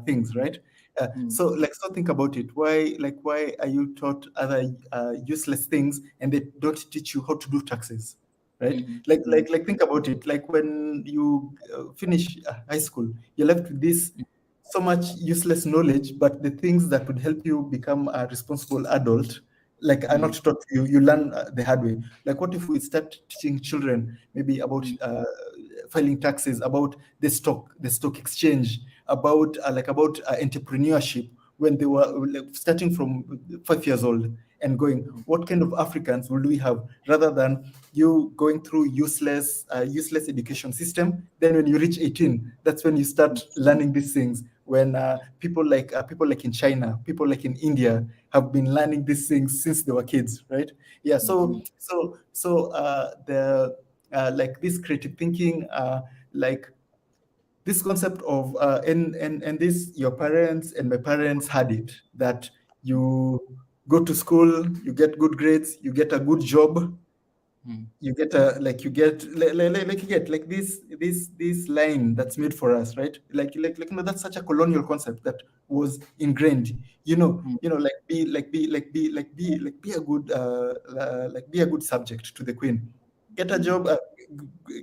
things, right? Mm, So think about it. Why are you taught other useless things, and they don't teach you how to do taxes, right? mhm, Like think about it. Like when you finish high school, you're left with this so much useless knowledge, but the things that would help you become a responsible adult, like, are not mm, taught to you. You learn the hard way. Like, what if we start teaching children maybe about mm, filing taxes, about the stock exchange, about entrepreneurship, when they were like, starting from 5 years old, and going, what kind of Africans will we have, rather than you going through useless education system. Then when you reach 18, that's when you start learning these things. When people like in China, people like in India have been learning these things since they were kids, right? Yeah. mhm, The like this creative thinking, like this concept of and this, your parents and my parents had it, that you go to school, you get good grades, you get a good job, mm, you get a like you get like you get like this line that's made for us, right? That's such a colonial concept that was ingrained. mm, Like be a good be a good subject to the queen, get a mm, job,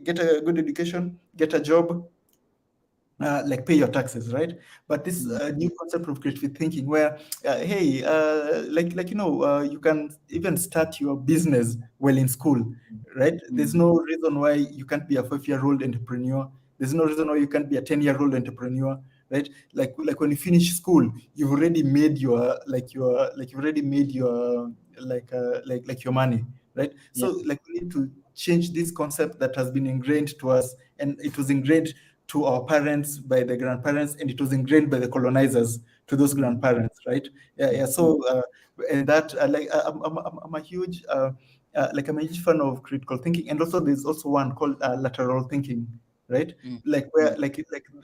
get a good education, get a job, like pay your taxes, right? But this mm, new concept of creative thinking, where hey, you can even start your business while in school, right? There's mm, no reason why you can't be a 5-year-old entrepreneur. There's no reason why you can't be a 10-year-old entrepreneur, right? Like when you finish school, you've already made you've already made your your money, right? yeah. So like we need to change this concept that has been ingrained to us, and it was ingrained to our parents by the grandparents, and it was ingrained by the colonizers to those Mm, grandparents, right? Yeah, yeah. mm, So and that I'm a huge I'm a huge fan of critical thinking, and also there's also one called lateral thinking, right? Mm, Like mm, where like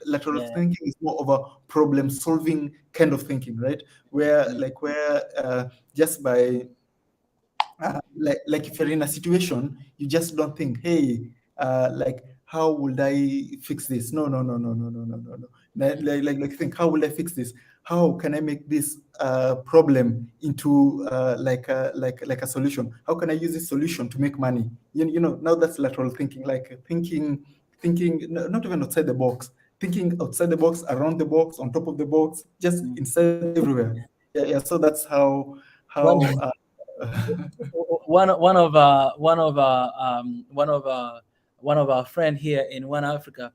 lateral yeah. thinking is more of a problem solving kind of thinking, right? Where Mm, just by if you're in a situation, you just don't think, hey, how would I fix this? No, no, no, no, no, no, no, no, no. Think, how will I fix this? How can I make this problem into like a solution? How can I use this solution to make money? Now that's lateral thinking, thinking not even outside the box, thinking outside the box, around the box, on top of the box, just mm. inside everywhere. Yeah, yeah. So that's One, how one of our friend here in One Africa,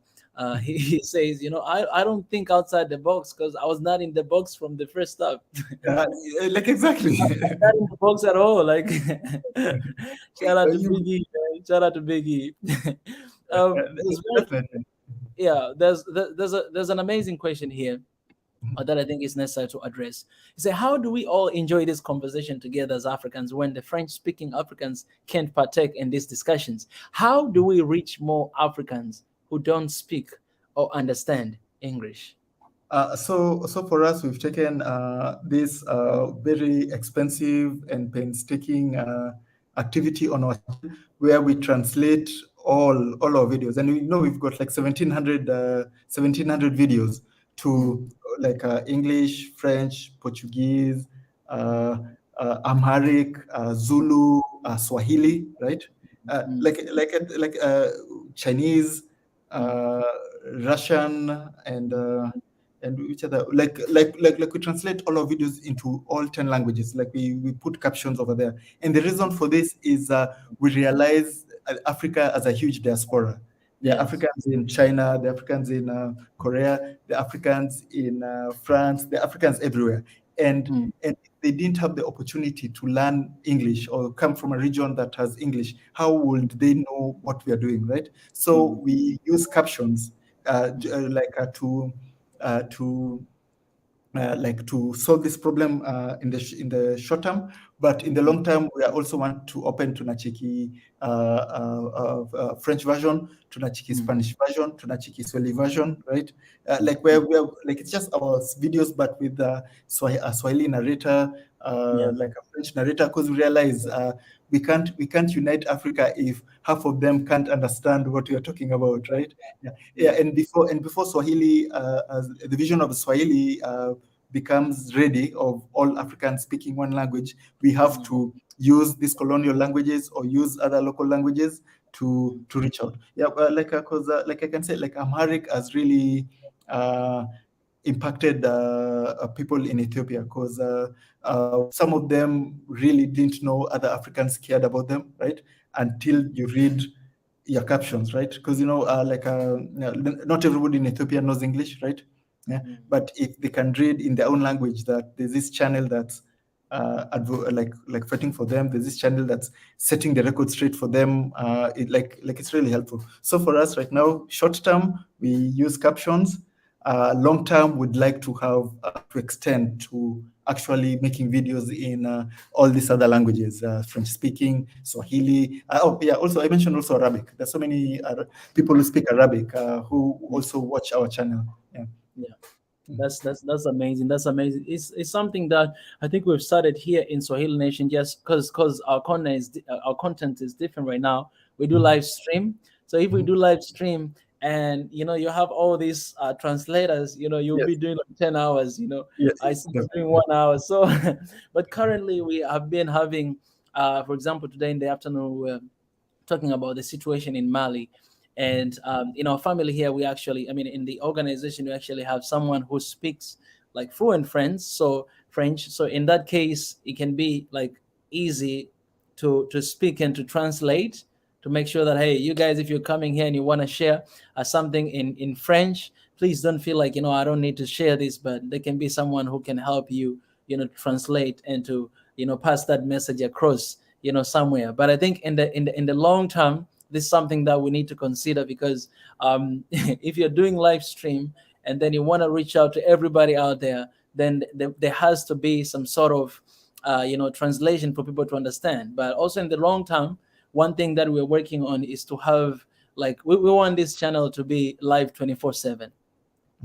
he says, I don't think outside the box because I was not in the box from the first start. like exactly. Not in the box at all. Like, shout out to You Biggie, man. Shout out to Biggie. There's one, definitely. yeah. There's an amazing question here that I think is necessary to address. You say, how do we all enjoy this conversation together as Africans when the French-speaking Africans can't partake in these discussions? How do we reach more Africans who don't speak or understand English? So for us, we've taken this very expensive and painstaking activity on our channel where we translate all our videos, and we know we've got like 1,700 videos to English, French, Portuguese, uh, Amharic, Zulu, Swahili, right? Mm, Chinese, mm, uh, Russian, and which other we translate all our videos into all 10 languages. Like we put captions over there, and the reason for this is we realize Africa as a huge diaspora. There are yes. Africans in China, the Africans in Korea, the Africans in France, the Africans everywhere, and Mm, and if they didn't have the opportunity to learn English or come from a region that has English, how would they know what we are doing, right? So mm, we use captions mm, to to solve this problem in the short term, but in the mm, long term, we are also want to open tunacheki French version, tunacheki mm, Spanish version, tunacheki Swahili version, right? mm, Where mm. we are like it's just our videos, but with a Swahili narrator, Yeah. like a French narrator, because we realize we can't unite Africa if half of them can't understand what we are talking about, right? Yeah, yeah. Yeah. And before Swahili, as the vision of Swahili becomes ready of all Africans speaking one language, we have Mm, to use these colonial languages or use other local languages to mm, reach out. Yeah, because like I can say, like Amharic has really impacted people in Ethiopia because some of them really didn't know other Africans cared about them, right? Until you read your captions, right? Because not everybody in Ethiopia knows English, right? Yeah, mm, but if they can read in their own language, that there's this channel that's fighting for them. There's this channel that's setting the record straight for them. It's really helpful. So for us right now, short term we use captions. Long term, would like to have to extend to actually making videos in all these other languages, French speaking, Swahili. Oh yeah, also I mentioned also Arabic. There's so many people who speak Arabic who mm. also watch our channel. Yeah. Yeah. That's amazing. That's amazing. It's something that I think we've started here in Swahili Nation just because our content is different right now. We do live stream. So if we Mhm. do live stream and you have all these translators, you'll Yes, be doing like 10 hours, yes, I see you doing definitely. 1 hour. So but currently we have been having for example today in the afternoon we're talking about the situation in Mali. And in our family here, we actually, I mean, in the organization, we actually have someone who speaks like fluent French. So in that case, it can be like easy to speak and to translate to make sure that, hey, you guys, if you're coming here and you want to share something in French, please don't feel like I don't need to share this, but there can be someone who can help you, translate and to pass that message across somewhere. But I think in the long term, this is something that we need to consider because if you're doing live stream and then you want to reach out to everybody out there, then there has to be some sort of translation for people to understand. But also in the long term, one thing that we're working on is to have, like, we want this channel to be live 24/7,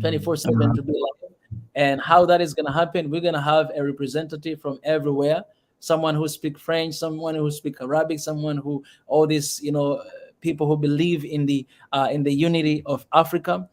24/7 to be live. And how that is going to happen, we're going to have a representative from everywhere, someone who speak French, someone who speak Arabic, someone who, all these, people who believe in the unity of Africa,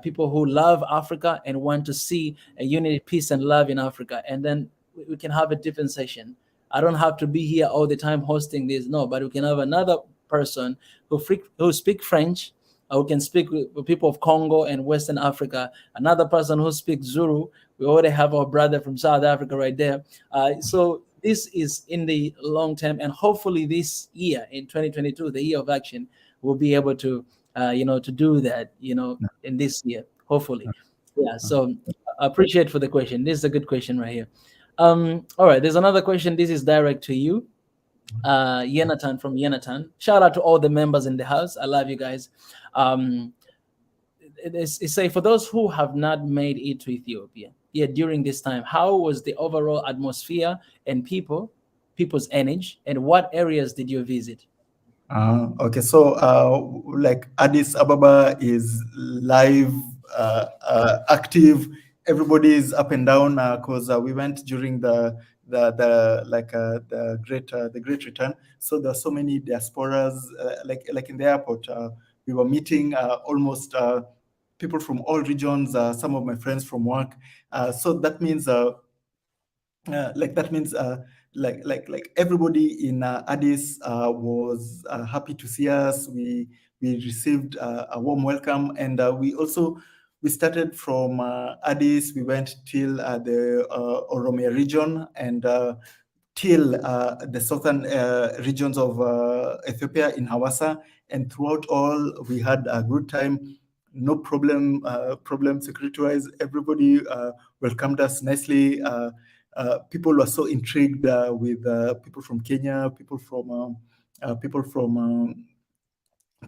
people who love Africa and want to see a unity, peace, and love in Africa. And then we can have a different session. I don't have to be here all the time hosting this, no, but we can have another person who speak French, who can speak with people of Congo and Western Africa, another person who speaks Zulu. We already have our brother from South Africa right there. So this is in the long term, and hopefully this year in 2022, the year of action, we'll be able to, to do that, in this year, hopefully. Yeah. So I appreciate for the question. This is a good question right here. All right. There's another question. This is direct to you. Yenatan from Yenatan. Shout out to all the members in the house. I love you guys. It's say, for those who have not made it to Ethiopia yet during this time, how was the overall atmosphere and people's energy, and what areas did you visit? Okay, so like Addis Ababa is live, active. Everybody is up and down because we went during the great return. So there are so many diasporas, like in the airport. We were meeting almost people from all regions. Some of my friends from work. So that means like everybody in Addis was happy to see us. We received a warm welcome, and we started from Addis. We went till the Oromia region and till the southern regions of Ethiopia in Hawassa, and throughout all we had a good time. No problem security-wise. Everybody welcomed us nicely. People were so intrigued with people from Kenya, people from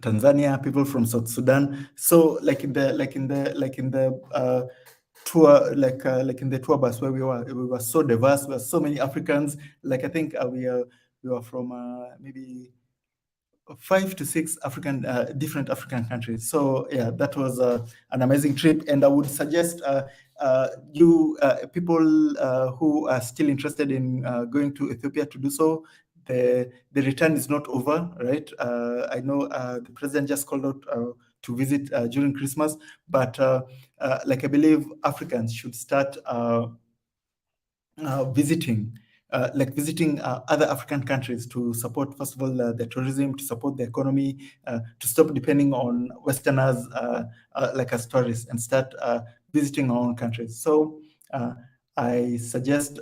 Tanzania, people from South Sudan. So like in the tour, like in the tour bus where we were so diverse. We were so many Africans. Like I think we were from maybe 5 to 6 different African countries. So yeah, that was an amazing trip, and I would suggest you people who are still interested in going to Ethiopia to do so. The return is not over, right? I know the president just called out to visit during Christmas, but like I believe Africans should start visiting other African countries to support, first of all, the tourism, to support the economy, to stop depending on Westerners like as tourists, and start visiting our own countries. So I suggest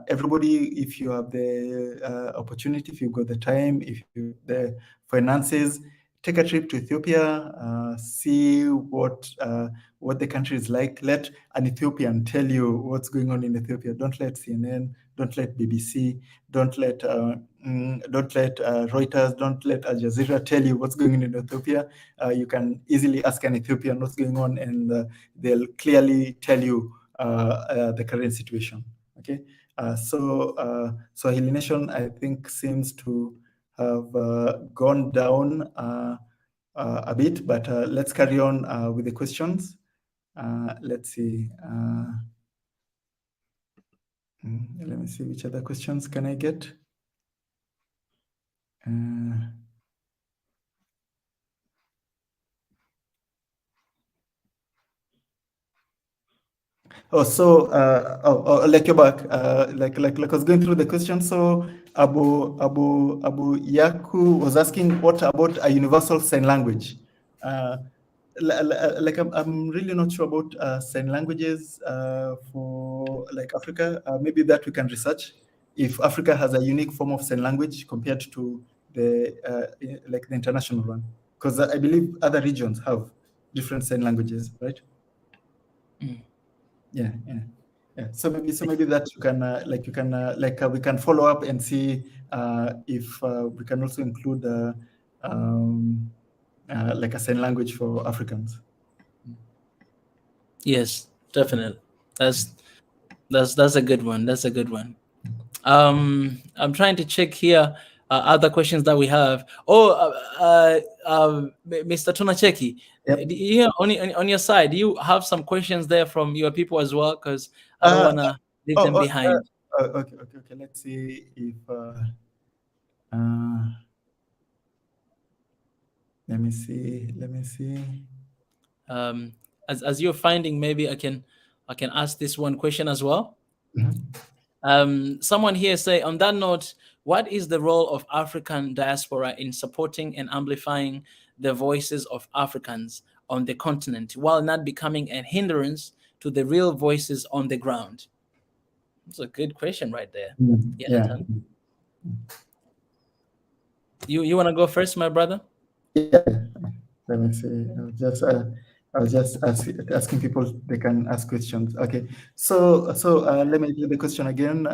everybody, if you have the opportunity, if you've got the time, if you the finances, take a trip to Ethiopia, see what the country is like. Let an Ethiopian tell you what's going on in Ethiopia. Don't let CNN, don't let BBC, don't let Reuters, don't let Al Jazeera tell you what's going on in Ethiopia. You can easily ask an Ethiopian what's going on, and they'll clearly tell you the current situation. Okay, so Swahili Nation, I think, seems to have gone down a bit, but let's carry on with the questions. Let's see. Let me see which other questions can I get. Like you're back. Like I was going through the questions. So Abu Yaku was asking, what about a universal sign language? Like I'm really not sure about sign languages for like Africa. Maybe that we can research if Africa has a unique form of sign language compared to the like the international one, because I believe other regions have different sign languages, right? Yeah. So maybe that you can we can follow up and see if we can also include like a sign language for Africans. Yes, definitely. That's a good one. That's a good one. I'm trying to check here other questions that we have. Oh, Mr. Tunacheki, Yep. on your side, do you have some questions there from your people as well? Because I don't Uh, want to leave oh, them behind. okay. Let's see if. Uh, let me see. Let me see. As you're finding, maybe I can ask this one question as well. Mhm. Someone here say, on that note, what is the role of African diaspora in supporting and amplifying the voices of Africans on the continent while not becoming a hindrance to the real voices on the ground? It's a good question right there. Yeah, Yeah. Nathan. You want to go first, my brother? Yeah. Let me see. I was just asking people they can ask questions. Okay. So let me do the question again.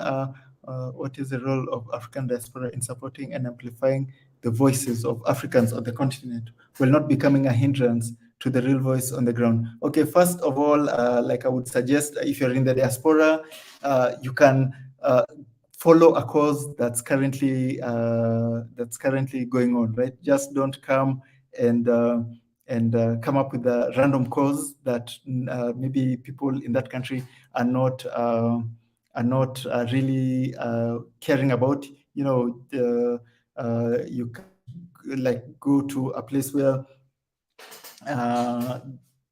What is the role of African diaspora in supporting and amplifying the voices of Africans on the continent while not becoming a hindrance to the real voice on the ground? Okay. First of all, like I would suggest, if you're in the diaspora, you can follow a cause that's currently going on, right? Just don't come and come up with a random cause that maybe people in that country are not really caring about. You can like go to a place where uh,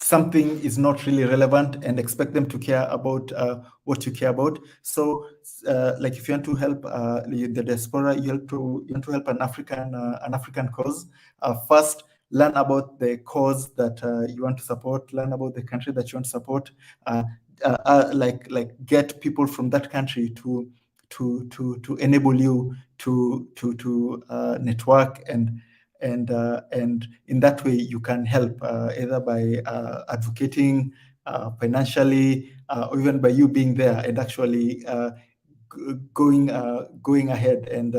something is not really relevant and expect them to care about what you care about. So, like if you want to help the diaspora, you want to help an African cause. First, learn about the cause that you want to support. Learn about the country that you want to support. Like get people from that country to enable you to network and in that way you can help either by advocating financially or even by you being there and actually going ahead and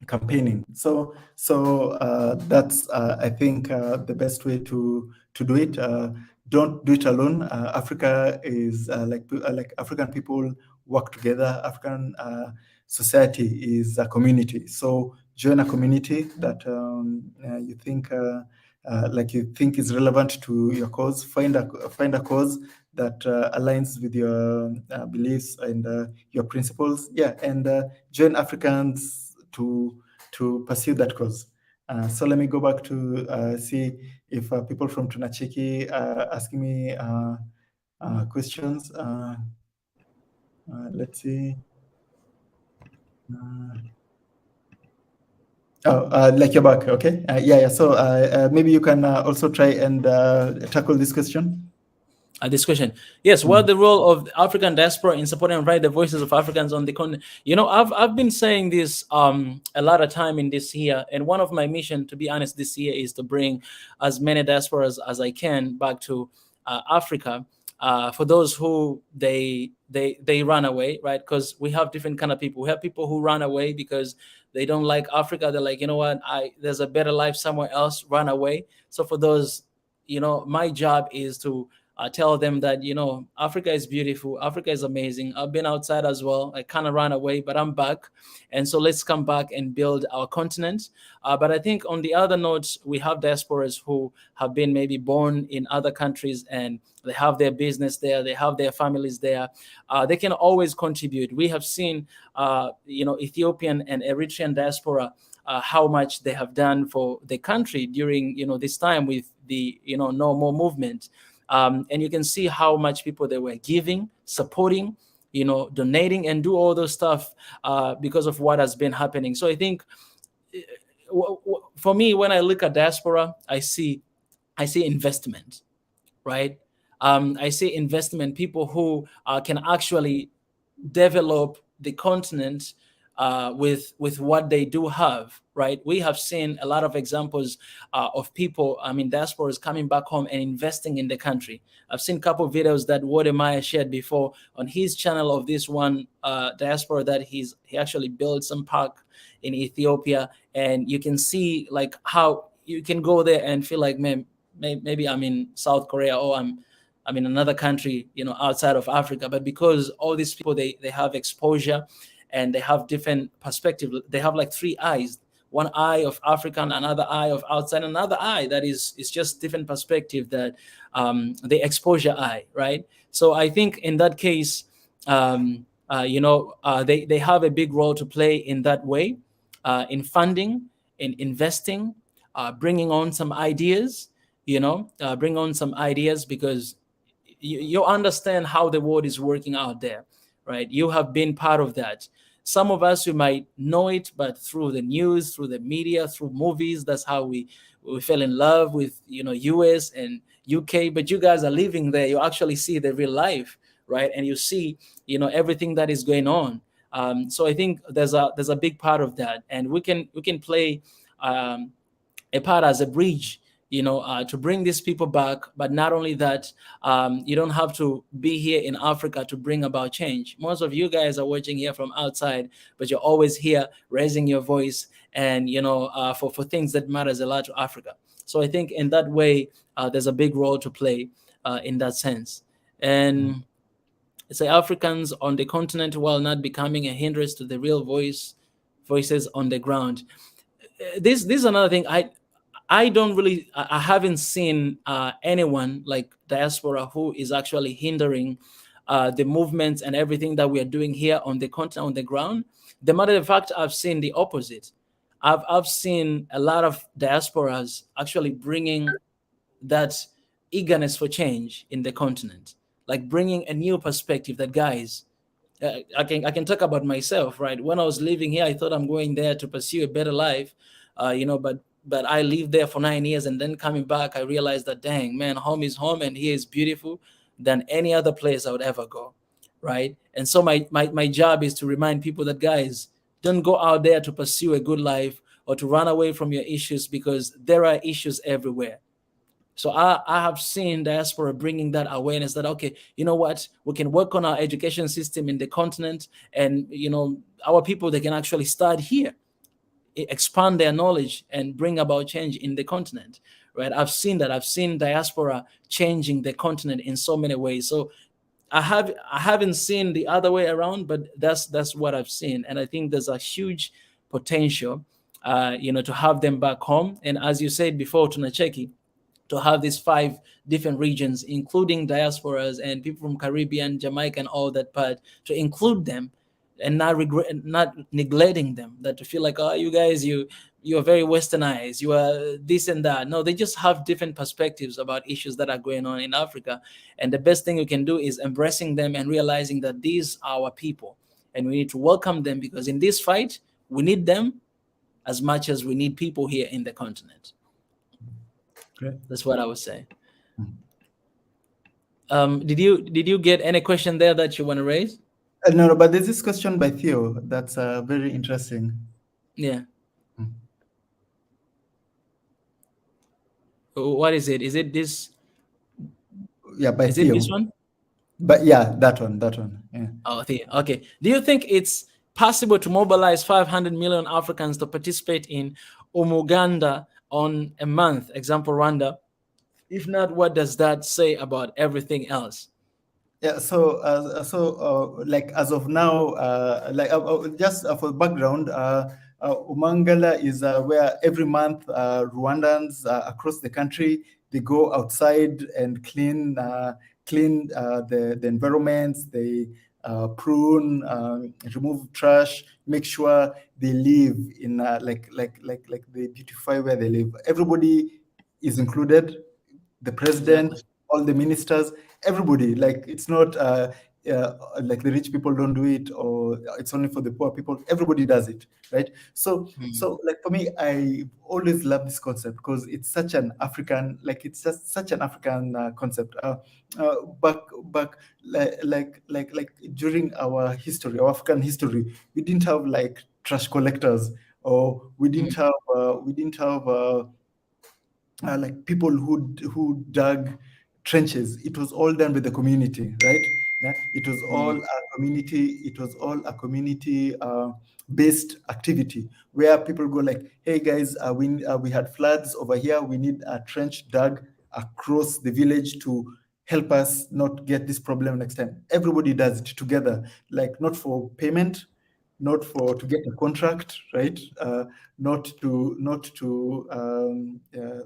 campaigning. So that's I think the best way to do it. Don't do it alone. Africa is like African people work together. African society is a community. So join a community that you think is relevant to your cause. Find a cause that aligns with your beliefs and your principles. Yeah, and join Africans to pursue that cause. So let me go back to see if people from Tunacheki are asking me questions. Let's see. Like you're back, okay? Yeah. So maybe you can also try and tackle this question. This question. Yes, what the role of the African diaspora in supporting and right the voices of Africans on the continent? I've been saying this a lot of time in this year, and one of my mission, to be honest, this year is to bring as many diasporas as I can back to Africa. For those who they run away, right? Because we have different kind of people. We have people who run away because they don't like Africa. They're like, you know what, there's a better life somewhere else. Run away. So for those, my job is to tell them that Africa is beautiful, Africa is amazing. I've been outside as well. I kind of ran away, but I'm back, and so let's come back and build our continent. But I think on the other note, we have diasporas who have been maybe born in other countries and they have their business there, they have their families there. They can always contribute. We have seen Ethiopian and Eritrean diaspora, how much they have done for the country during this time with the no more movement. And you can see how much people they were giving, supporting, donating, and do all those stuff because of what has been happening. So I think for me, when I look at diaspora, I see investment, right? I see investment, people who can actually develop the continent with what they do have, right? We have seen a lot of examples of people, diasporas coming back home and investing in the country. I've seen a couple of videos that Wodemaya shared before on his channel of this one diaspora that he actually built some park in Ethiopia, and you can see like how you can go there and feel like, man, maybe I'm in South Korea or I mean, another country, outside of Africa. But because all these people, they have exposure, and they have different perspective. They have like three eyes: one eye of African, another eye of outside, another eye that is just different perspective, that the exposure eye, right? So I think in that case, they have a big role to play in that way, in funding, in investing, bringing on some ideas, bring on some ideas, because you understand how the world is working out there, right? You have been part of that. Some of us, we might know it, but through the news, through the media, through movies, that's how we fell in love with, US and UK. But you guys are living there. You actually see the real life, right? And you see, everything that is going on. So I think there's a big part of that, and we can play a part as a bridge, to bring these people back. But not only that, you don't have to be here in Africa to bring about change. Most of you guys are watching here from outside, but you're always here raising your voice, and for things that matters a lot to Africa. So I think in that way, there's a big role to play in that sense. And say Africans on the continent, while not becoming a hindrance to the real voices on the ground. This is another thing. I haven't seen anyone like diaspora who is actually hindering the movements and everything that we are doing here on the continent, on the ground. The matter of fact, I've seen the opposite. I've seen a lot of diasporas actually bringing that eagerness for change in the continent, like bringing a new perspective. That, guys, I can talk about myself, right? When I was living here, I thought I'm going there to pursue a better life, but I lived there for 9 years, and then coming back, I realized that, dang man, home is home, and here is beautiful than any other place I would ever go, right? And so my job is to remind people that, guys, don't go out there to pursue a good life or to run away from your issues, because there are issues everywhere. So I have seen diaspora bringing that awareness that, okay, you know what, we can work on our education system in the continent, and our people, they can actually start here, expand their knowledge, and bring about change in the continent, right? I've seen that. I've seen diaspora changing the continent in so many ways. So I haven't seen the other way around, but that's what I've seen, and I think there's a huge potential, to have them back home. And as you said before, tunacheki, to have these 5 different regions, including diasporas and people from Caribbean, Jamaica, and all that part, to include them, and not neglecting them. That to feel like, oh, you guys, you are very westernized, you are this and that. No, they just have different perspectives about issues that are going on in Africa, and the best thing you can do is embracing them and realizing that these are our people, and we need to welcome them, because in this fight, we need them as much as we need people here in the continent. Great. That's what I would say. Did you get any question there that you want to raise? No, but there's this question by Theo that's very interesting. Yeah. What is it? Is it this? Yeah, by Is Theo. it this one? But yeah, that one. Yeah. Oh, Theo. Okay. Do you think it's possible to mobilize 500 million Africans to participate in Umuganda on a month? Example, Rwanda. If not, what does that say about everything else? Yeah, so like as of now, just for background, Umangala is where every month Rwandans across the country, they go outside and clean the environments. They prune, remove trash, make sure they live in like they beautify where they live. Everybody is included, the president, Exactly. all the ministers, everybody. Like, it's not like the rich people don't do it, or it's only for the poor people. Everybody does it, right? So like for me, I always love this concept because it's such an African, like it's just such an African concept. Back like during our history, our African history, we didn't have like trash collectors, or we didn't have like people who dug trenches. It was all done with the community, right? Yeah, it was all a community. It was all a community based activity where people go like, "Hey guys, we had floods over here. We need a trench dug across the village to help us not get this problem next time. Everybody does it together, like not for payment, not for to get a contract, right? Not to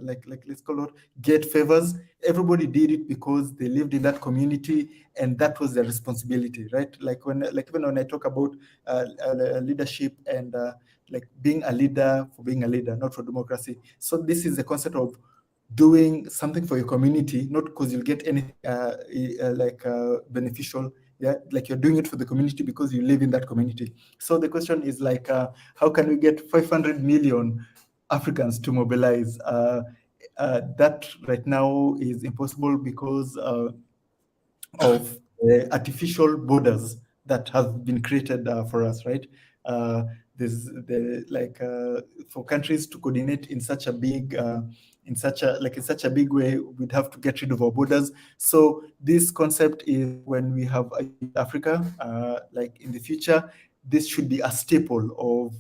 like let's call it get favors. Everybody did it because they lived in that community, and that was their responsibility, right? Like even when I talk about leadership and like being a leader for being a leader, not for democracy. So this is the concept of doing something for your community, not because you'll get anything beneficial. Yeah, like you're doing it for the community because you live in that community. So the question is like, how can we get 500 million Africans to mobilize? That right now is impossible because of artificial borders that have been created for us, right? There's the like for countries to coordinate in such a big in such a big way, we'd have to get rid of our borders. So this concept is when we have a Africa, like in the future, this should be a staple of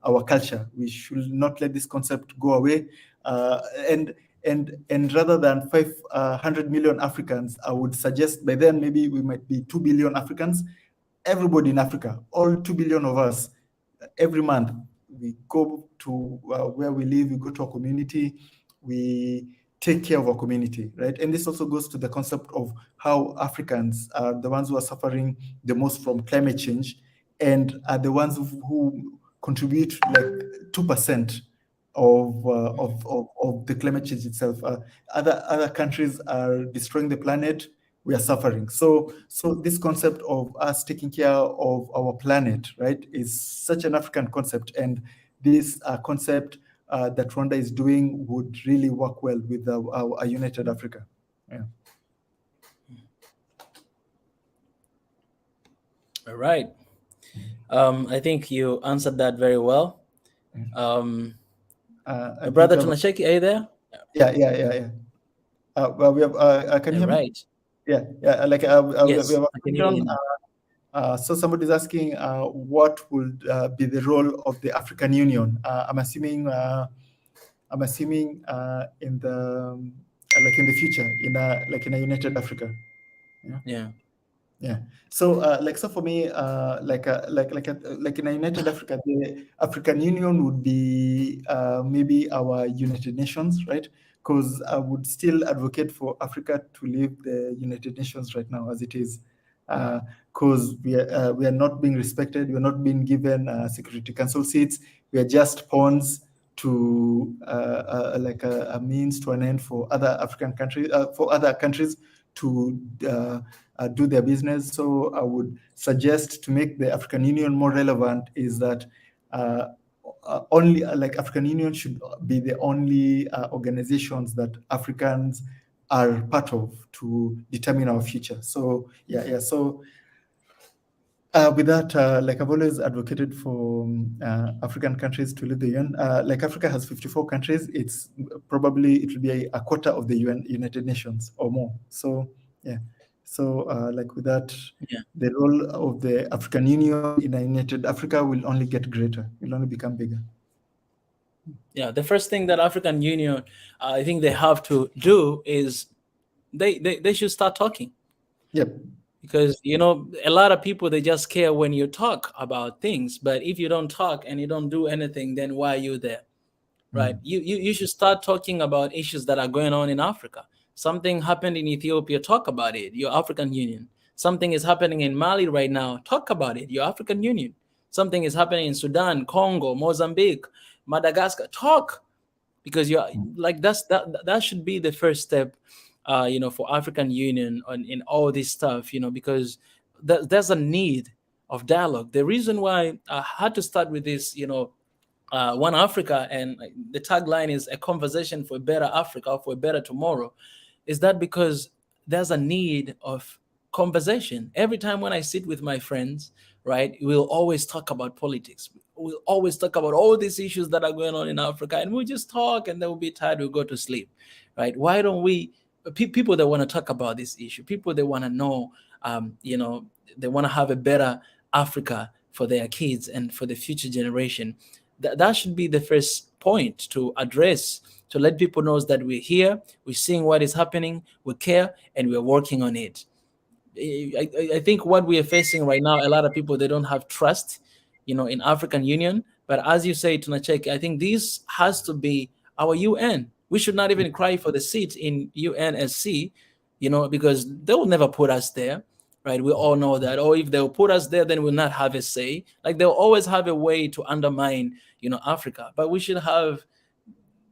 our culture. We should not let this concept go away. And rather than 500 million Africans, I would suggest by then maybe we might be 2 billion Africans. Everybody in Africa, all 2 billion of us, every month we go to where we live, we go to our community, we take care of our community, right? And this also goes to the concept of how Africans are the ones who are suffering the most from climate change and are the ones who contribute like 2% of the climate change itself. Other countries are destroying the planet. We are suffering. So this concept of us taking care of our planet, right, is such an African concept, and this concept that Rwanda is doing would really work well with our united Africa. Yeah. All right. I think you answered that very well. Brother tunacheki, are you there? Yeah. Well, we have. Can you hear me? Right. Yeah. Like Yes, we have a I can hear you question. now. So somebody's asking, what would be the role of the African Union? I'm assuming in the like in the future in a united Africa. Yeah. So so for me, like in a united Africa, the African Union would be maybe our United Nations, right? Because I would still advocate for Africa to leave the United Nations right now as it is, because we are not being respected. We are not being given Security Council seats. We are just pawns to like a means to an end for other African countries, for other countries to do their business. So I would suggest to make the African Union more relevant is that only like African Union should be the only organizations that Africans are part of to determine our future. So yeah. So with that, like I've always advocated for African countries to lead the UN. Like Africa has 54 countries. It will be a quarter of the United Nations or more. So yeah. So like with that, the role of the African Union in a united Africa will only get greater. Will only become bigger. Yeah, the first thing that African Union, I think they have to do is they should start talking. Yep. Because a lot of people, they just care when you talk about things, but if you don't talk and you don't do anything, then why are you there, right? You should start talking about issues that are going on in Africa. Something happened in Ethiopia, talk about it, your African Union. Something is happening in Mali right now, talk about it, your African Union. Something is happening in Sudan, Congo, Mozambique, Madagascar, talk. Because you're like that should be the first step, for African Union in all this stuff, because there's a need of dialogue. The reason why I had to start with this, One Africa, and the tagline is a conversation for a better Africa, for a better tomorrow, is that because there's a need of conversation. Every time when I sit with my friends, right, we'll always talk about politics. We'll always talk about all these issues that are going on in Africa, and we'll just talk, and then we'll be tired, we'll go to sleep, right? Why don't we, people that want to talk about this issue, people that want to know, they want to have a better Africa for their kids and for the future generation, that should be the first point to address to let people know that we're here, we're seeing what is happening, we care, and we're working on it. I think what we are facing right now, a lot of people, they don't have trust, in African Union. But as you say, Tunacheki, I think this has to be our UN. We should not even cry for the seat in UNSC, because they will never put us there, right? We all know that. Or if they'll put us there, then we'll not have a say. Like they'll always have a way to undermine, Africa. But we should have.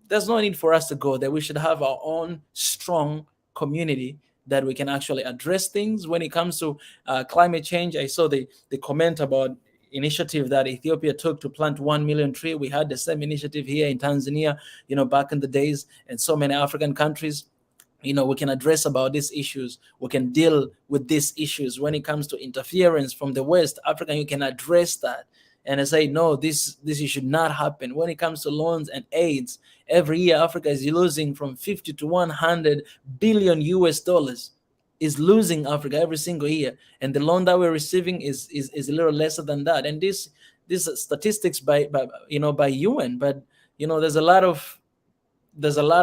There's no need for us to go there. We should have our own strong community that we can actually address things when it comes to climate change. I saw the comment about initiative that Ethiopia took to plant 1 million tree. We had the same initiative here in Tanzania, back in the days, and so many African countries. We can address about these issues. We can deal with these issues when it comes to interference from the West. Africa, you can address that and I say, no, this should not happen. When it comes to loans and aids, every year Africa is losing from 50 to 100 billion US dollars. Is losing Africa every single year, and the loan that we're receiving is a little lesser than that. And this statistics by UN, but there's a lot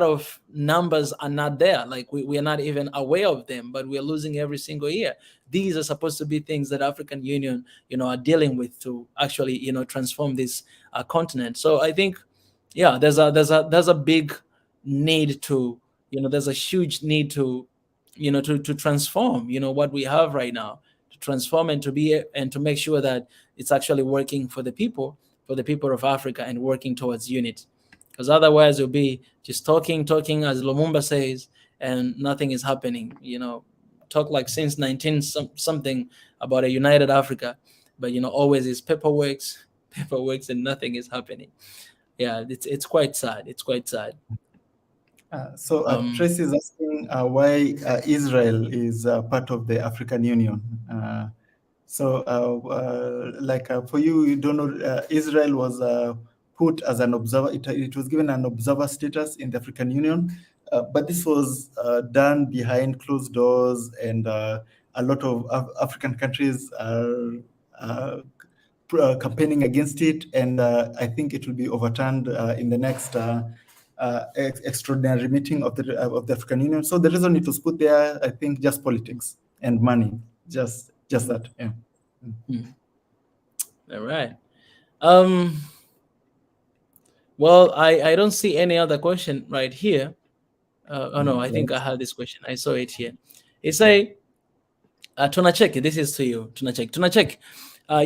of numbers are not there. Like we are not even aware of them, but we're losing every single year. These are supposed to be things that African Union, are dealing with to actually, transform this continent. So I think, yeah, there's a big need to, there's a huge need to, to transform, what we have right now, to transform and to make sure that it's actually working for the people of Africa and working towards unity. Because otherwise it'll be just talking, as Lumumba says, and nothing is happening. Talk like since 19 something about a united Africa, but always is paperworks, and nothing is happening. Yeah, it's quite sad. It's quite sad. Tracy is asking why Israel is part of the African Union. For you don't know, Israel was put as an observer. It was given an observer status in the African Union, but this was done behind closed doors, and a lot of African countries are campaigning against it, and I think it will be overturned in the next extraordinary meeting of the African Union. So the reason it was put there, I think, just politics and money, just that. Yeah. All right. Well, I don't see any other question right here. Oh no, I think I had this question. I saw it here. It's a tunacheki. This is to you, tunacheki. Tunacheki.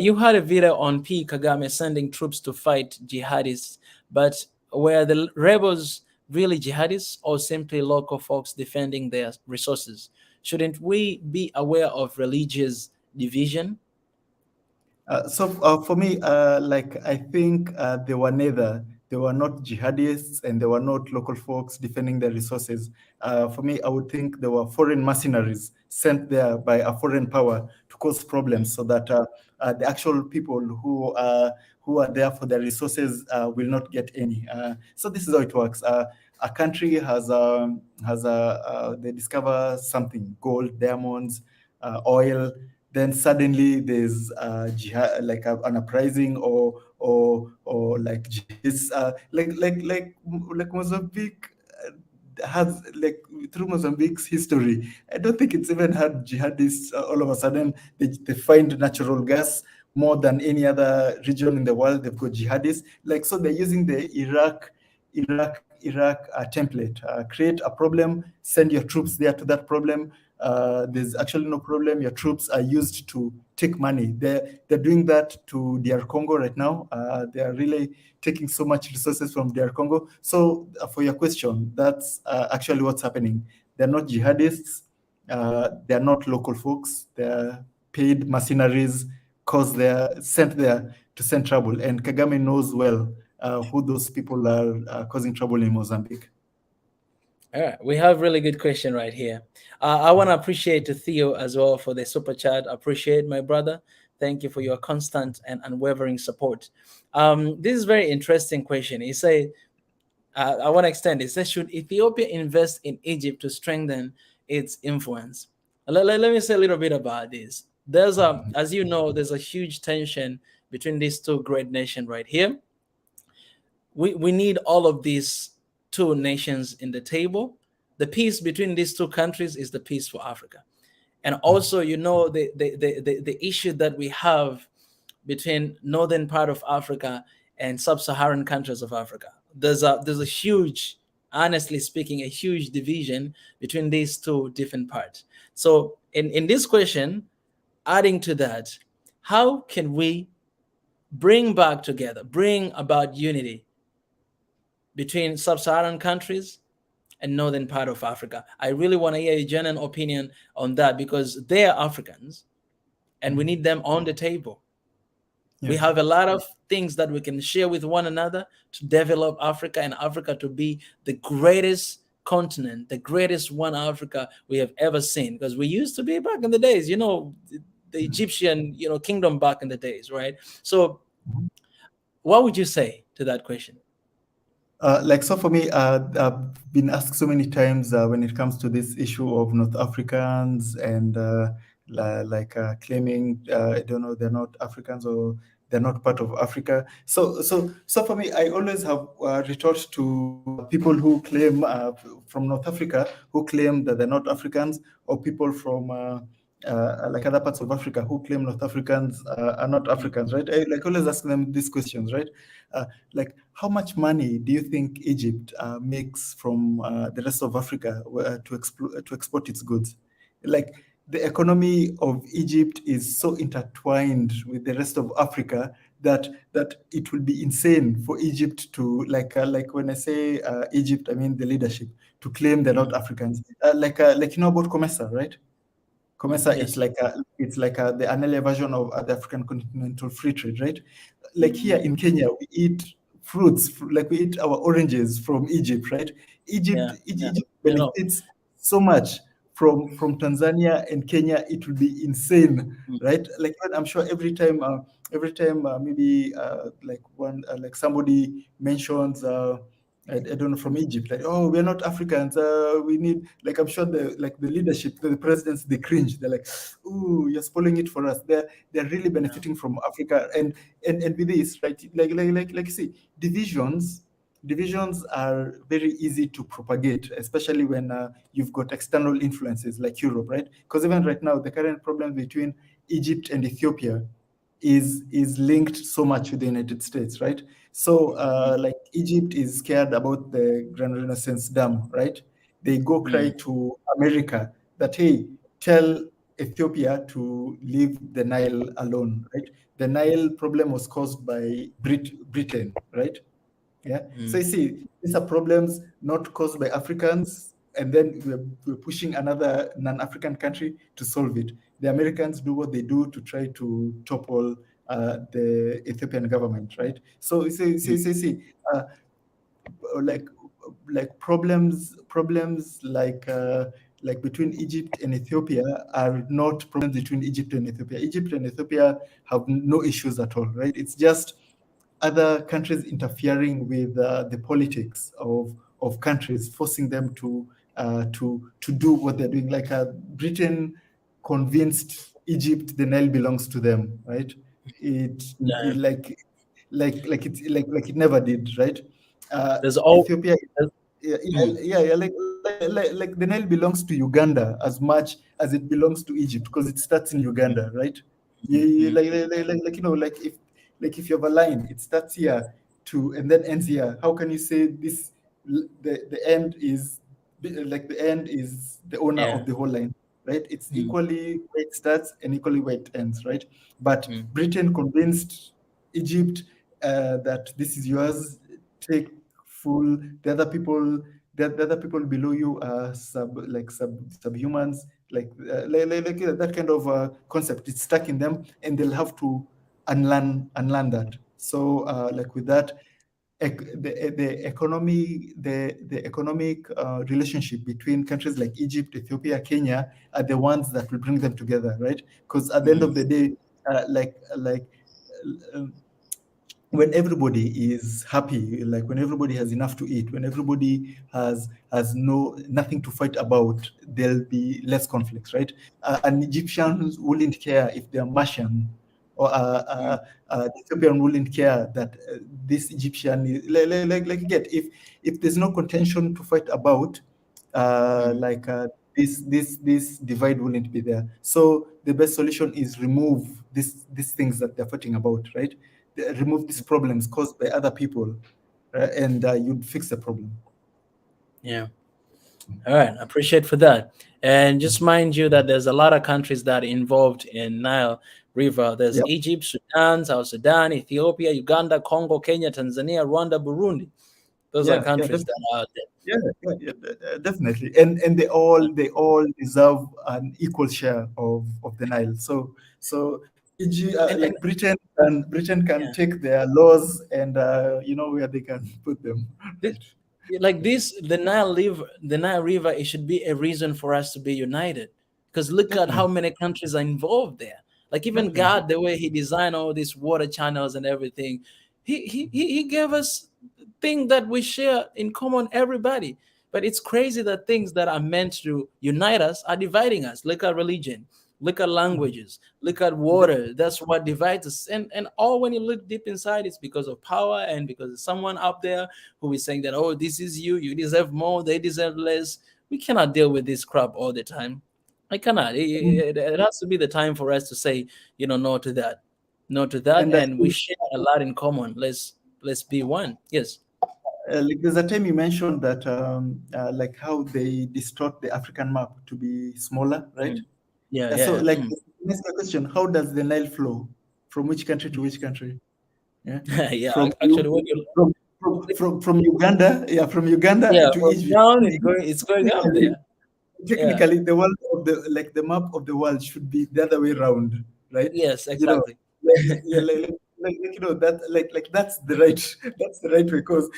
You had a video on P. Kagame sending troops to fight jihadists, but were the rebels really jihadists or simply local folks defending their resources? Shouldn't we be aware of religious division? For me, I think they were neither. They were not jihadists and they were not local folks defending their resources. For me, I would think they were foreign mercenaries sent there by a foreign power to cause problems, so that the actual people who are there for their resources will not get any. So this is how it works. A country they discover something, gold, diamonds, oil. Then suddenly there's jihad, like an uprising, or like jihadists, like Mozambique has, like, through Mozambique's history, I don't think it's even had jihadists. All of a sudden they find natural gas more than any other region in the world. They've got jihadists, so they're using the Iraq template. Create a problem, send your troops there to that problem. There's actually no problem. Your troops are used to take money. They're doing that to DR Congo right now. They are really taking so much resources from DR Congo. So for your question, that's actually what's happening. They're not jihadists. They're not local folks. They're paid mercenaries, because they're sent there to send trouble. And Kagame knows well who those people are causing trouble in Mozambique. All right, we have really good question right here. I want to appreciate Theo as well for the super chat. Appreciate my brother. Thank you for your constant and unwavering support. This is very interesting question. He say, I want to extend it. He says, should Ethiopia invest in Egypt to strengthen its influence? Let me say a little bit about this. There's as you know, there's a huge tension between these two great nations right here. We need all of these two nations in the table. The peace between these two countries is the peace for Africa. And also, the issue that we have between northern part of Africa and sub-Saharan countries of Africa. There's a huge, honestly speaking, a huge division between these two different parts. So in this question, adding to that, how can we bring back together, bring about unity between sub-Saharan countries and northern part of Africa? I really want to hear a genuine opinion on that, because they are Africans and we need them on the table. We have a lot of things that we can share with one another to develop Africa, and Africa to be the greatest continent, the greatest one Africa we have ever seen. Because we used to be back in the days, the Egyptian, kingdom back in the days, right? So what would you say to that question? So for me, I've been asked so many times when it comes to this issue of North Africans and claiming, I don't know, they're not Africans or they're not part of Africa. So for me, I always have retort to people who claim from North Africa who claim that they're not Africans, or people from other parts of Africa who claim North Africans are not Africans, right? I always ask them these questions, right? How much money do you think Egypt makes from the rest of Africa to export its goods? The economy of Egypt is so intertwined with the rest of Africa that it will be insane for Egypt to when I say Egypt, I mean the leadership, to claim they're not Africans. About COMESA, right? COMESA, Yes. it's like the Anele version of the African Continental Free Trade, right? Here in Kenya, we eat fruits, we eat our oranges from Egypt, right? Egypt benefits so much from Tanzania and Kenya. It will be insane, right? I'm sure every time maybe somebody mentions I don't know, from Egypt, we're not Africans. We need, I'm sure the leadership, the presidents, they cringe. They're like, ooh, you're spoiling it for us. They're really benefiting from Africa, and with this, right? You see, divisions are very easy to propagate, especially when you've got external influences like Europe, right? Because even right now, the current problem between Egypt and Ethiopia is linked so much with the United States, right? So Egypt is scared about the Grand Renaissance Dam, right? They go cry to America that, hey, tell Ethiopia to leave the Nile alone, right? The Nile problem was caused by Britain, right? Yeah. So you see, these are problems not caused by Africans, and then we're pushing another non-African country to solve it. The Americans do what they do to try to topple the Ethiopian government, right? So see, problems between Egypt and Ethiopia are not problems between Egypt and Ethiopia. Egypt and Ethiopia have no issues at all, right? It's just other countries interfering with the politics of countries, forcing them to do what they're doing. Britain convinced Egypt the Nile belongs to them, right? It it never did, right? There's all Ethiopia, the Nile belongs to Uganda as much as it belongs to Egypt, because it starts in Uganda, right? If you have a line, it starts here and then ends here. How can you say this? The end is the owner of the whole line, right? It's equally where it starts and equally where it ends, right? But Britain convinced Egypt that this is yours. Take full. The other people below you are subhumans, that kind of concept. It's stuck in them, and they'll have to unlearn that. So with that, the economic relationship between countries like Egypt, Ethiopia, Kenya are the ones that will bring them together, right? Because at the end of the day, when everybody is happy, when everybody has enough to eat, when everybody has nothing to fight about, there'll be less conflicts, right? And Egyptians wouldn't care if they're Martian or Mm, the Ethiopian wouldn't care that this Egyptian like get if there's no contention to fight about, mm, like this divide wouldn't be there. So the best solution is remove these things that they're fighting about, right? Remove these problems caused by other people, and you'd fix the problem. yeah. All right. Appreciate for that. And just mind you that there's a lot of countries that are involved in Nile River. There's Yeah, Egypt, Sudan, South Sudan, Ethiopia, Uganda, Congo, Kenya, Tanzania, Rwanda, Burundi. Those are yeah, yeah. countries that are there. Yeah, yeah, yeah, definitely, and they all deserve an equal share of the Nile. So And like Britain can yeah. take their laws and where they can put them, This, right? like this, the Nile River, it should be a reason for us to be united. Because look at how Definitely, many countries are involved there. Like even definitely. God, the way He designed all these water channels and everything, He gave us thing that we share in common, everybody. But it's crazy that things that are meant to unite us are dividing us. Look at religion, look at Mhm. languages, look at Definitely. water. That's what divides us. And all when you look deep inside, it's because of power and because of someone up there who is saying that, oh, this is you, you deserve more, they deserve less. We cannot deal with this crap all the time. I cannot. It has to be the time for us to say, no to that, no to that, And and we share a lot in common. Let's be one. Yes. like there's a time you mentioned that like how they distort the African map to be smaller, right? Mm. Yeah, Yeah, yeah, so yeah. like next question, how does the Nile flow from which country to which country? Yeah, Yeah. from you Actually, when you from Uganda, yeah, from Uganda yeah to from Egypt. down, it's going up Technically, there. Yeah. technically, the world of the map of the world should be the other way around, right? Yes, You know, exactly. yeah, that that's the right that's the right way because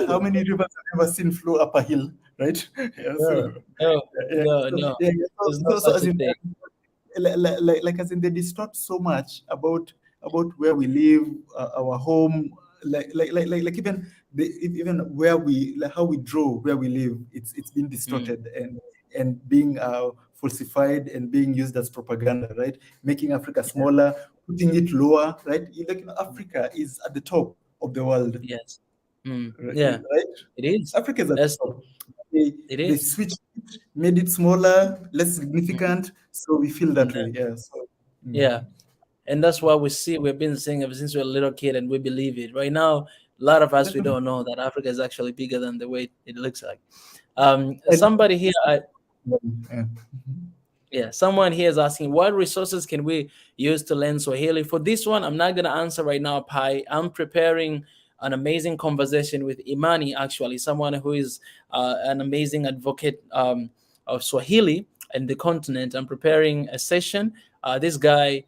how Really? many rivers have you ever seen flow up a hill, right? Yeah, so No, no, yeah, no, so no. yeah, yeah, There's no so such as a in thing. like as in they distort so much about where we live, our home, even even where we like how we draw where we live. It's been Mm, distorted and being falsified and being used as propaganda, right? Making Africa yeah. smaller, putting it lower, right? Like Africa is at the top of the world, Yes. Mm, right? yeah. Right? It is. Africa is at the That's top. They it they is. switched it, made it smaller, less Mm, significant, so we feel that yeah. way. Yeah. So Yeah. And that's what we've been saying ever since we were a little kid, and we believe it. Right now, a lot of us we definitely. don't know that Africa is actually bigger than the way it looks like. And Somebody here, yeah. yeah, someone here is asking, what resources can we use to learn Swahili? For this one, I'm not gonna answer right now, Pi. I'm preparing an amazing conversation with Imani, actually, someone who is an amazing advocate of Swahili and the continent. I'm preparing a session. This guy,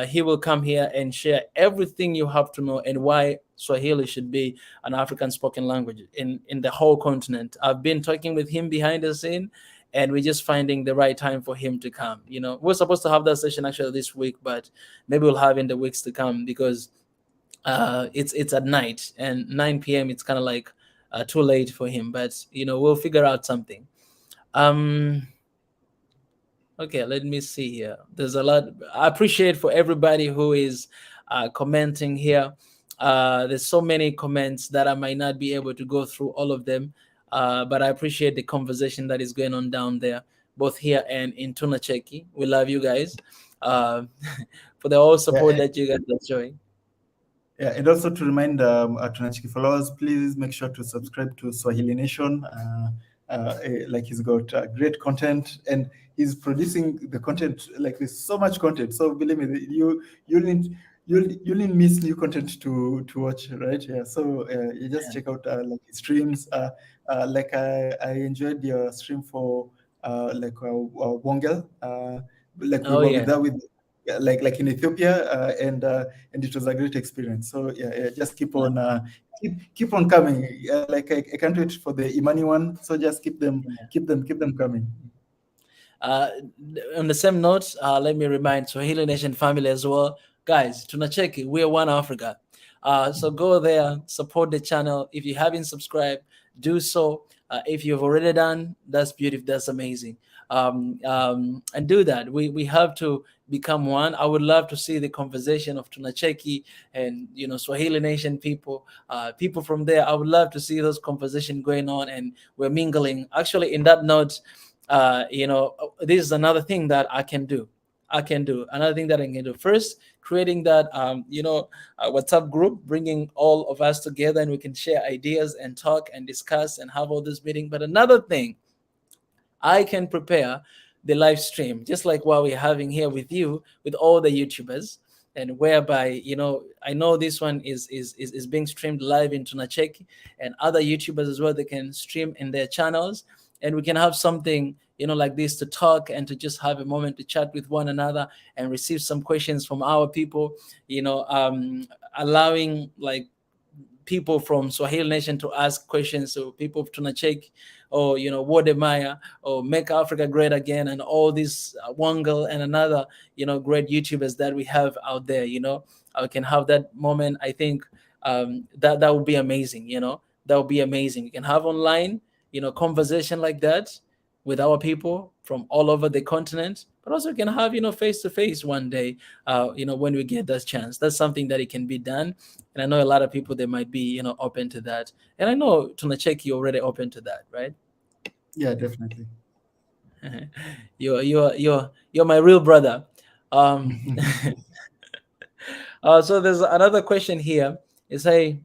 he will come here and share everything you have to know and why Swahili should be an African spoken language in the whole continent. I've been talking with him behind the scene, and we're just finding the right time for him to come. We're supposed to have that session actually this week, but maybe we'll have in the weeks to come because it's at night, and 9 p.m. it's kind of like too late for him. But we'll figure out something. Um, Okay, let me see here. There's a lot. I appreciate for everybody who is commenting here. There's so many comments that I might not be able to go through all of them, but I appreciate the conversation that is going on down there, both here and in tunacheki. We love you guys uh, for the all support Yeah, that you guys are showing. yeah, and also to remind our Tunachiki followers, please make sure to subscribe to Swahili Nation. Like he's got great content, and he's producing the content. Like there's so much content. So believe me, you need you need miss new content to watch, right? Yeah. So you just check out like his streams. Like I enjoyed your stream for like Wongel. Like we Oh were with yeah, that with. Yeah, like in Ethiopia, and it was a great experience. So yeah, just keep yeah, on keep on coming. Like I can't wait for the Imani one. So just yeah. keep them coming. Uh, on the same note, let me remind Swahili Nation family as well, guys. Tunacheki, we're one Africa. So go there, support the channel. If you haven't subscribed, do so. If you've already done, that's beautiful. That's amazing. and do that. We have to become one. I would love to see the conversation of Tunacheki and Swahili Nation people, people from there. I would love to see those conversations going on, and we're mingling. Actually, in that note, this is another thing that I can do. Another thing that I can do. First, creating that WhatsApp group, bringing all of us together, and we can share ideas and talk and discuss and have all this meeting. But another thing, I can prepare the live stream, just like what we're having here with you, with all the YouTubers, and whereby I know this one is being streamed live into Nacheki, and other YouTubers as well. They can stream in their channels, and we can have something like this to talk and to just have a moment to chat with one another and receive some questions from our people. Allowing like people from Swahili Nation to ask questions, so people of Tunachek, or Wode Maya, or Make Africa Great Again, and all these Wangle and another great YouTubers that we have out there. I can have that moment. I think that would be amazing. That would be amazing. You can have online conversation like that with our people from all over the continent, but also can have face to face one day, when we get that chance. That's something that it can be done, and I know a lot of people, they might be open to that, and I know Tunacheki already open to that, right? Yeah, definitely. You're my real brother. um so there's another question here. Is hey,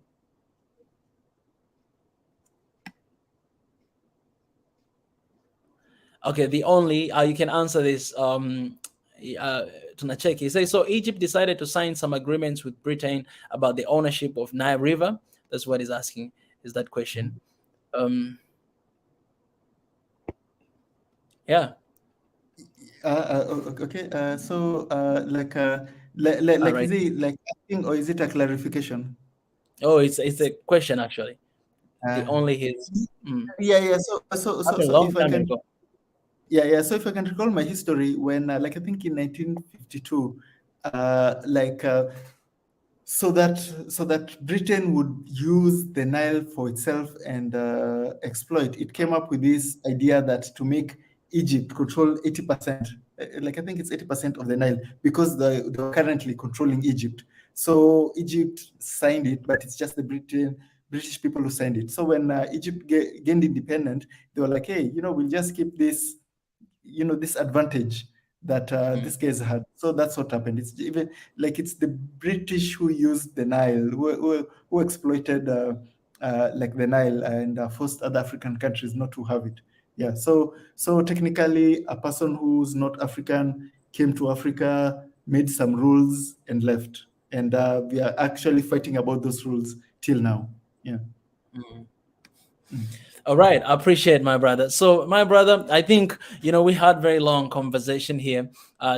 okay, the only you can answer this. Tunacheki say, so Egypt decided to sign some agreements with Britain about the ownership of Nile River. That's what he's asking. Is that question? Yeah. Okay. So, All like, right. is it like asking or is it a clarification? Oh, it's a question actually. The Uh, only his. yeah, yeah. So Happened a long if I time can, ago. yeah, yeah. So if I can recall my history, when, like, I think in 1952, like, so that Britain would use the Nile for itself and exploit. It came up with this idea that to make Egypt control 80%, like I think it's 80% of the Nile, because they were currently controlling Egypt. So Egypt signed it, but it's just the British people who signed it. So when Egypt gained independent, they were like, hey, we'll just keep this, this advantage that these guys had. So that's what happened. It's even like it's the British who used the Nile, who exploited like the Nile, and forced other African countries not to have it. Yeah. So technically, a person who's not African came to Africa, made some rules, and left. And we are actually fighting about those rules till now. Yeah. All right, I appreciate my brother. So, my brother, I think we had very long conversation here,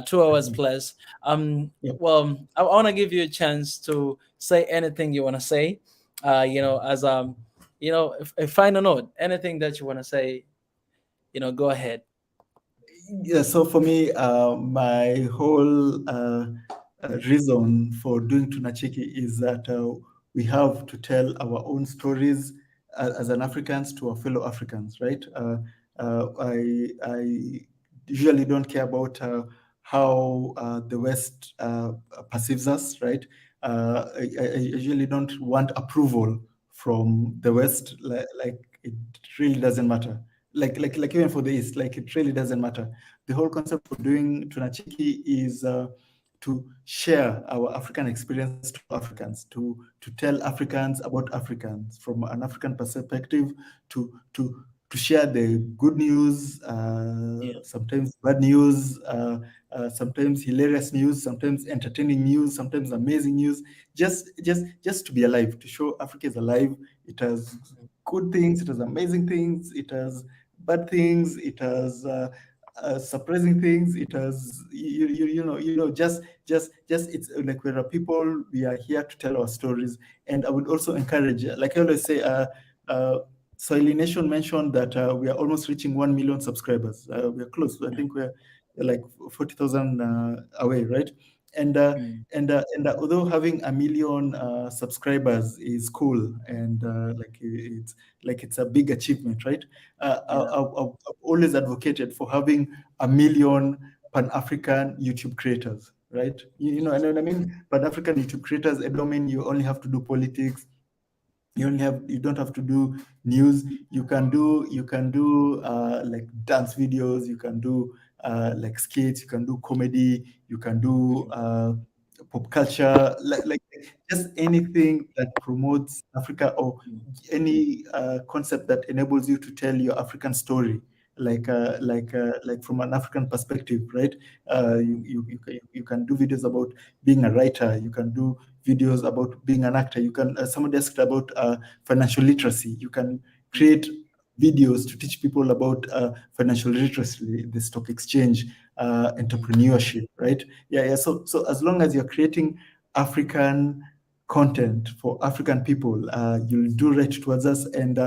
2 hours plus. Yeah. Well, I want to give you a chance to say anything you want to say. As a final note, anything that you want to say, go ahead. Yeah, so for me, my whole reason for doing tunacheki is that we have to tell our own stories as an Africans to our fellow Africans, right? I usually don't care about how the West perceives us, right? I usually don't want approval from the West, like it really doesn't matter. Like even for the East, like it really doesn't matter. The whole concept of doing tunacheki is to share our African experiences to Africans, to tell Africans about Africans from an African perspective, to to to share the good news, Yeah. sometimes bad news, sometimes hilarious news, sometimes entertaining news, sometimes amazing news. Just to be alive, to show Africa is alive. It has good things, it has amazing things, it has bad things, it has surprising things, it has just it's like we're a people, we are here to tell our stories. And I would also encourage, like I always say, Swahili Nation mentioned that we are almost reaching 1 million subscribers. We are close. I think we're like 40,000 away, right? and mm, although having a million subscribers is cool, and it's a big achievement, right? yeah. I've always advocated for having a million Pan-African YouTube creators, right? And when I mean Pan-African YouTube creators, I don't mean you only have to do politics. You don't have to do news. You can do like dance videos. You can do like skits. You can do comedy. You can do Mm, pop culture, like just anything that promotes Africa, or mm, any concept that enables you to tell your African story, like from an African perspective, right? mm, You can do videos about being a writer. You can do videos about being an actor. You can somebody asked about financial literacy. You can mm, create videos to teach people about financial literacy, the stock exchange, mm, entrepreneurship, right? Yeah. So as long as you're creating African content for African people, you'll do right towards us. And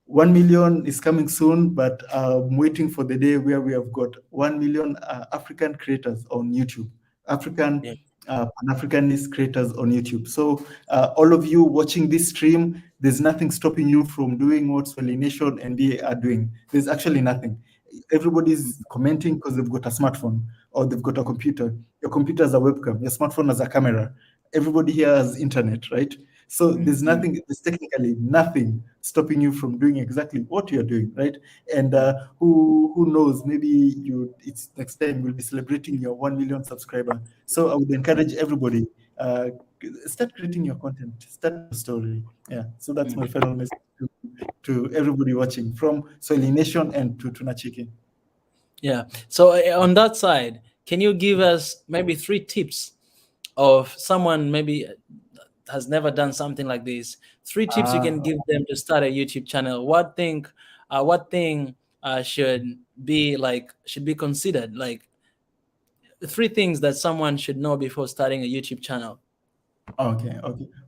1 million is coming soon, but I'm waiting for the day where we have got 1 million African creators on YouTube, yeah. African Pan-Africanist creators on YouTube. So all of you watching this stream, there's nothing stopping you from doing what Swahili Nation and they are doing. There's actually nothing. Mm, Everybody's commenting because they've got a smartphone or they've got a mm, computer. Your computer has a webcam, your smartphone has a camera. Everybody here has internet, right? So mm, there's technically nothing stopping you from doing exactly what you're doing, right? And mm, who knows? Maybe it's next time we'll be celebrating your 1 million subscriber. So I would encourage everybody, uh, start creating your content, start your story. Yeah. So that's my mm. final message to everybody watching from Swahili Nation and to Tunacheki. Yeah. So on that side, can you give us maybe 3 tips of someone maybe has never done something like this? 3 tips you can Uh, give them to start a YouTube channel. What thing should be considered? Like 3 things that someone should know before starting a YouTube channel. Okay.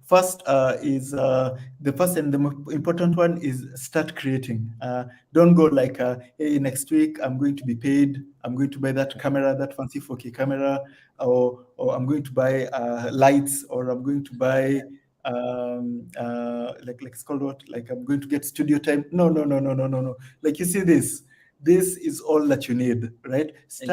First is the first and the most important one is start creating. Don't go like, hey, next week I'm going to be paid. I'm going to buy that camera, that fancy 4K camera, or I'm going to buy lights, or I'm going to buy like it's called what? Like I'm going to get studio time. No. Like you see this. This is all that you need, right? Exactly.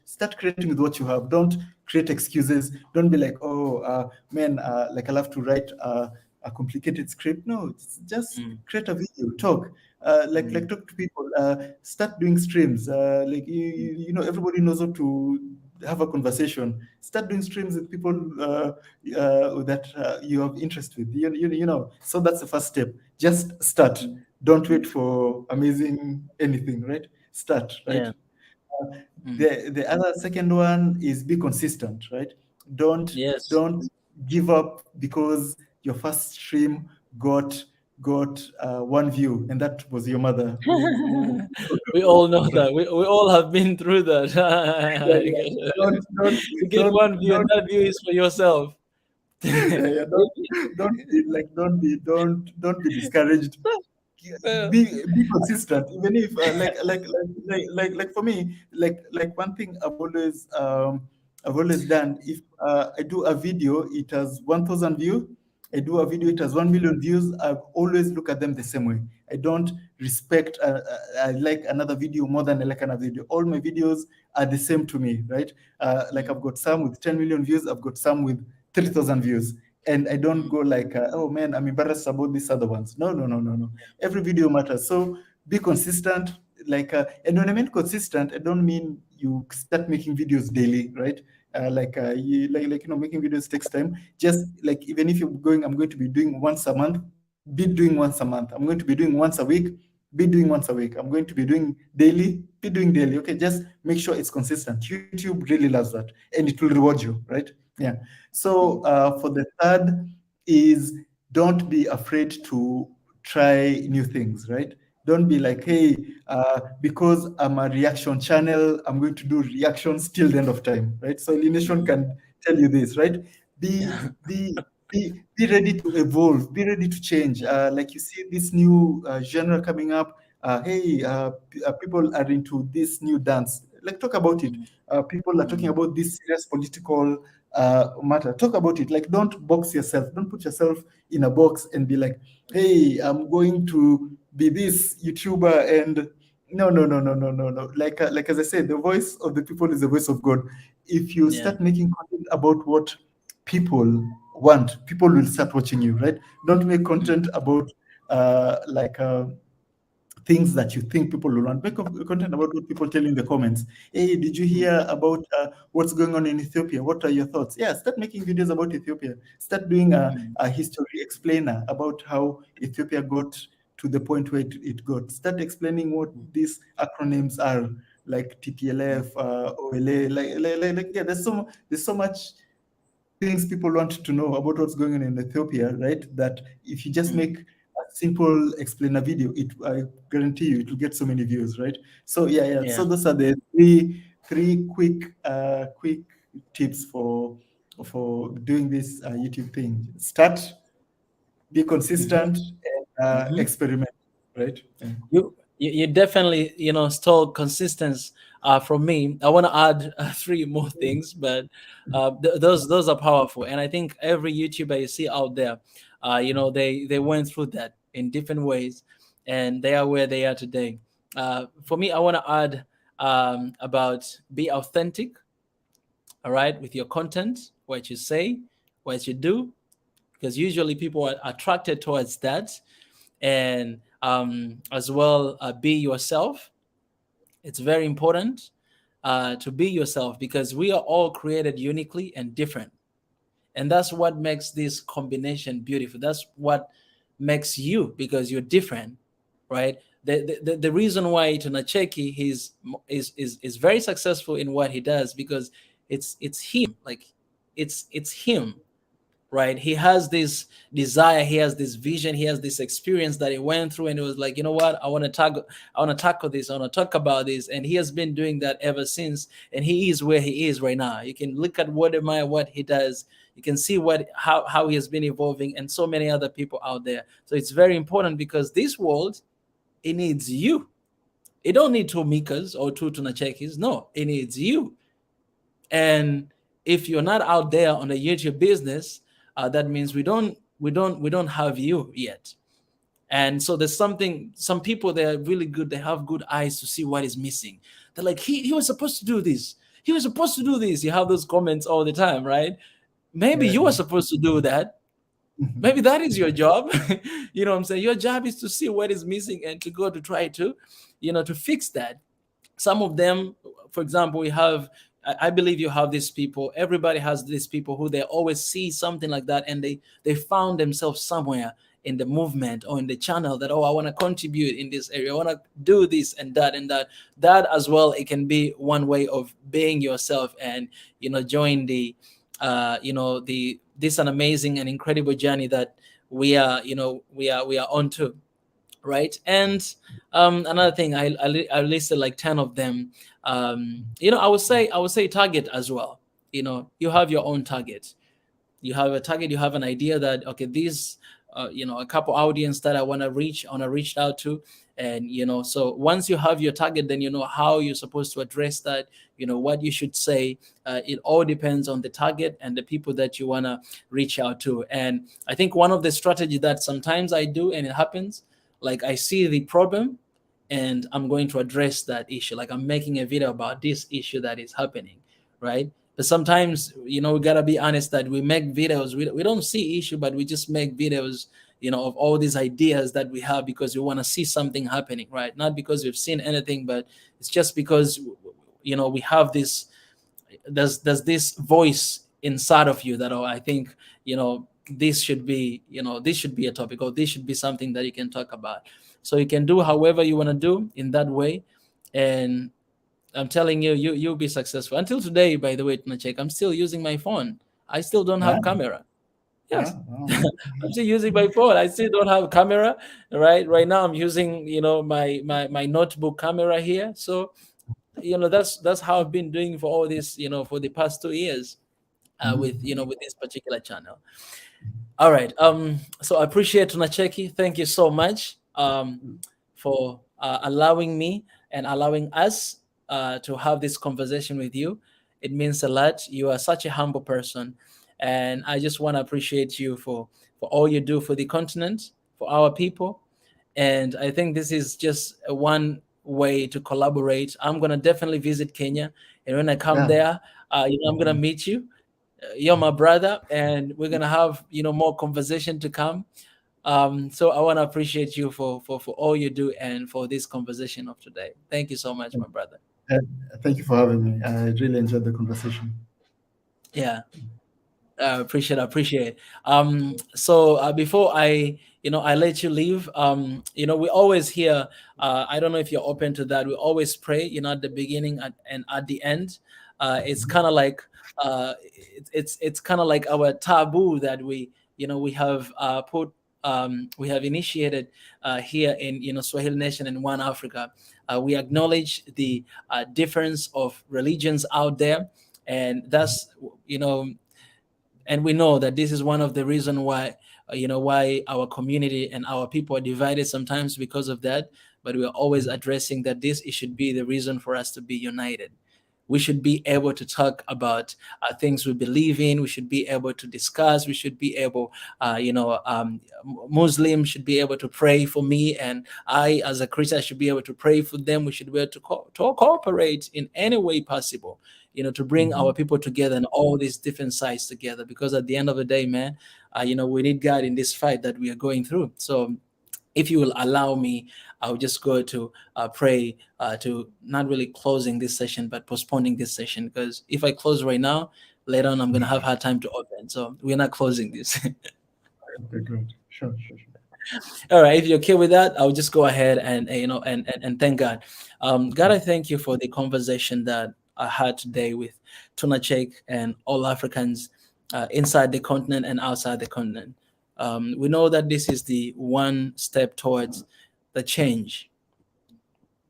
Start creating with what you have. Don't create excuses. Don't be like, oh man, like I'll have to write a complicated script. No, just Mm, create a video, talk. Like mm, talk to people. Start doing streams. Like mm, everybody knows how to have a conversation. Start doing streams with people that you have interest with. So that's the first step. Just start. mm. Don't wait for amazing anything, right? Start, right? Yeah. Uh, Mm. the other second one is be consistent, right? Don't Yes. don't give up because your first stream got one view, and that was your mother who We all know that. We all have been through that. yeah. Don't don't You get don't one view, and don't that view is for yourself. yeah, don't be discouraged. Be consistent, even if like for me, like one thing I've always done. If I do a video, it has 1,000 views. I do a video, it has 1 million views. I always look at them the same way. I don't respect I like another video more than I like another video. All my videos are the same to me, right? Like Mm, I've got some with 10 million views, I've got some with 3,000 views, and I don't mm, go like, oh man, I'm embarrassed about these other ones. No. Every video matters. So be consistent. And when I mean consistent, I don't mean you start making videos daily, right? Making videos takes time. Just like, even if I'm going to be doing once a month, be doing once a month. I'm going to be doing once a week, be doing once a week. I'm going to be doing daily, be doing daily. Okay, just make sure it's consistent. YouTube really loves that, and it will reward you, right? Yeah. So mm. for the third is, don't be afraid to try new things, right? Don't be like, hey, because I'm a reaction channel, I'm going to do reactions till the end of time, right? So Nation Mm. can tell you this, right? Be be be ready to evolve, be ready to change. Like you see this new genre coming up. Hey, people are into this new dance. Like talk about it. People are talking mm, about this serious political matter. Talk about it. Like don't box yourself. Don't put yourself in a box and be like, hey, I'm going to be this YouTuber and no, no, no, no, no, no, no. Like as I said, the voice of the people is the voice of God. If you yeah. start making content about what people want, people will start watching you, right? Don't make Mm, content about like things that you think people will want. Make content about what people tell you in the comments. Hey, did you mm, hear about what's going on in Ethiopia? What are your thoughts? Yeah, start making videos about Ethiopia. Start doing mm, a history explainer about how Ethiopia got to the point where it got. Start explaining what mm, these acronyms are, like mm, TPLF, OLA. Like yeah, there's so much things people want to know about what's going on in Ethiopia, right? That if you just mm. make a simple explainer video, I guarantee you it will get so many views, right? So yeah, yeah. Yeah. So those are the three quick tips for doing this YouTube thing. Start, be Hmm. consistent, and Hmm. experiment, right? Yeah. You definitely stole consistency from me. I want to add three more things, but those are powerful, and I think every YouTuber you see out there, they went through that in different ways, and they are where they are today. For me, I want to add about be authentic, all right, with your content, what you say, what you do, because usually people are attracted towards that, and as well, be yourself. It's very important to be yourself because we are all created uniquely and different, and that's what makes this combination beautiful. That's what makes you, because you're different, right? The reason why tunacheki is very successful in what he does, because it's him, like it's him, right? He has this desire, he has this vision, he has this experience that he went through, and it was like, you know what, I want to tackle this, I want to talk about this, and he has been doing that ever since, and he is where he is right now. You can look at what he does, you can see how he has been evolving, and so many other people out there. So it's very important, because this world, it needs you. It don't need two Mikas or two tunachekis. No, it needs you. And if you're not out there on the YouTube business, that means we don't have you yet. And so there's some people, they're really good, they have good eyes to see what is missing. They're like, he was supposed to do this, he was supposed to do this. You have those comments all the time, right? Maybe Yeah. you were supposed to do that. Maybe that is your job. You know what I'm saying? Your job is to see what is missing and to go to try to fix that. Some of them, for example, we have, I believe you have these people, everybody has these people who they always see something like that, and they found themselves somewhere in the movement or in the channel that, oh, I want to contribute in this area, I want to do this and that and that. That as well, it can be one way of being yourself, and join the the this an amazing and incredible journey that we are on to, right? And another thing, I listed like 10 of them. I would say target as well. You have your own target. You have a target, you have an idea that, okay, these a couple audience that I want to reach out to. And so once you have your target, then you know how you're supposed to address that, what you should say. It all depends on the target and the people that you want to reach out to. And I think one of the strategy that sometimes I do, and it happens, like I see the problem and I'm going to address that issue, like I'm making a video about this issue that is happening, right? But sometimes, we gotta be honest that we make videos. We don't see issue, but we just make videos, of all these ideas that we have because we want to see something happening, right? Not because we've seen anything, but it's just because, we have this. There's this voice inside of you that, oh, I think, this should be a topic, or this should be something that you can talk about. So you can do however you want to do in that way, and I'm telling you, you'll be successful. Until today, by the way, check. I'm still using my phone. I still don't Yeah. have camera. Yeah. Yes, I'm still using my phone. I still don't have camera. Right now, I'm using my notebook camera here. So that's how I've been doing for all this, for the past 2 years, with Mhm. with this particular channel. All right. So I appreciate Tunacheki. Thank you so much for allowing me and allowing us to have this conversation with you. It means a lot. You are such a humble person, and I just want to appreciate you for all you do for the continent, for our people. And I think this is just one way to collaborate. I'm gonna definitely visit Kenya, and when I come Yeah. there, I'm gonna meet you. You're my brother, and we're gonna have more conversation to come. So I want to appreciate you for all you do and for this conversation of today. Thank you so much, my brother. Uh, Thank you for having me. I really enjoyed the conversation. Yeah. Appreciate. So before I let you leave, we always hear. I don't know if you're open to that. We always pray, at the beginning and at the end. It's kind of like it's kind of like our taboo that we have we have initiated here in Swahili Nation and One Africa. We acknowledge the difference of religions out there, and that's you know and we know that this is one of the reason why why our community and our people are divided sometimes because of that, but we are always addressing that this it should be the reason for us to be united. We should be able to talk about things we believe in. We should be able to discuss. We should be able Muslims should be able to pray for me, and I as a Christian should be able to pray for them. We should be able to cooperate in any way possible, to bring our Mhm. people together and all these different sides together. Because at the end of the day, man, we need God in this fight that we are going through. So if you will allow me, I'll just go to pray to not really closing this session, but postponing this session. Because if I close right now, later on, I'm going to have hard time to open. So we're not closing this. Okay, good. Sure, sure, sure. All right, if you're okay with that, I'll just go ahead and and thank God. God, I thank you for the conversation that I had today with tunacheki and all Africans inside the continent and outside the continent. We know that this is the one step towards the change,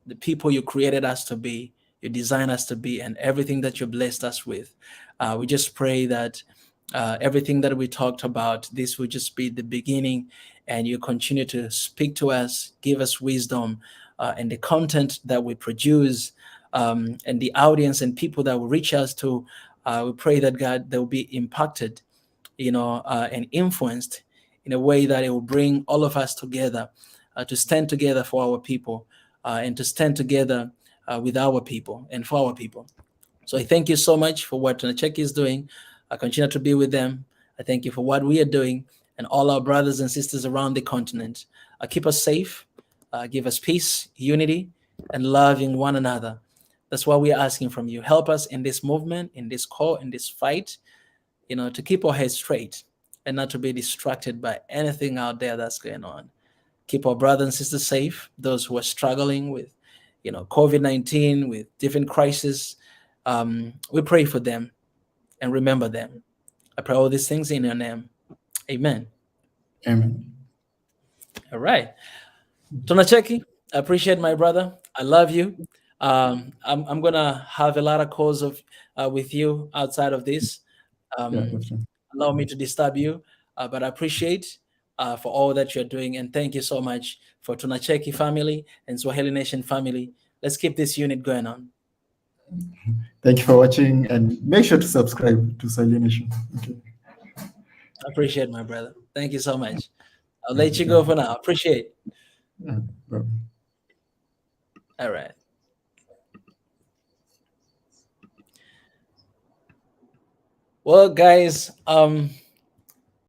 the people you created us to be, you designed us to be, and everything that you blessed us with. We just pray that everything that we talked about, this will just be the beginning, and you continue to speak to us, give us wisdom, and the content that we produce, and the audience and people that will reach us to. We pray that God, they will be impacted, and influenced in a way that it will bring all of us together to stand together for our people and to stand together with our people and for our people. So I thank you so much for what tunacheki is doing. I continue to be with them. I thank you for what we are doing and all our brothers and sisters around the continent. Keep us safe, give us peace, unity, and loving one another. That's what we are asking from you. Help us in this movement, in this call, in this fight, to keep our heads straight and not to be distracted by anything out there that's going on. Keep our brothers and sisters safe, those who are struggling with, COVID-19, with different crises. We pray for them and remember them. I pray all these things in your name. Amen. Amen. All right. Tunacheki, I appreciate my brother. I love you. I'm gonna have a lot of calls of with you outside of this. Yeah, Um, definitely. Allow me to disturb you, but I appreciate for all that you're doing, and thank you so much for Tunacheki family and Swahili Nation family. Let's keep this unit going on. Thank you for watching, and make sure to subscribe to Swahili Nation. Okay. I appreciate my brother. Thank you so much. I'll let Okay, you thank go for now. Appreciate. you. Bye. All right. Well, guys,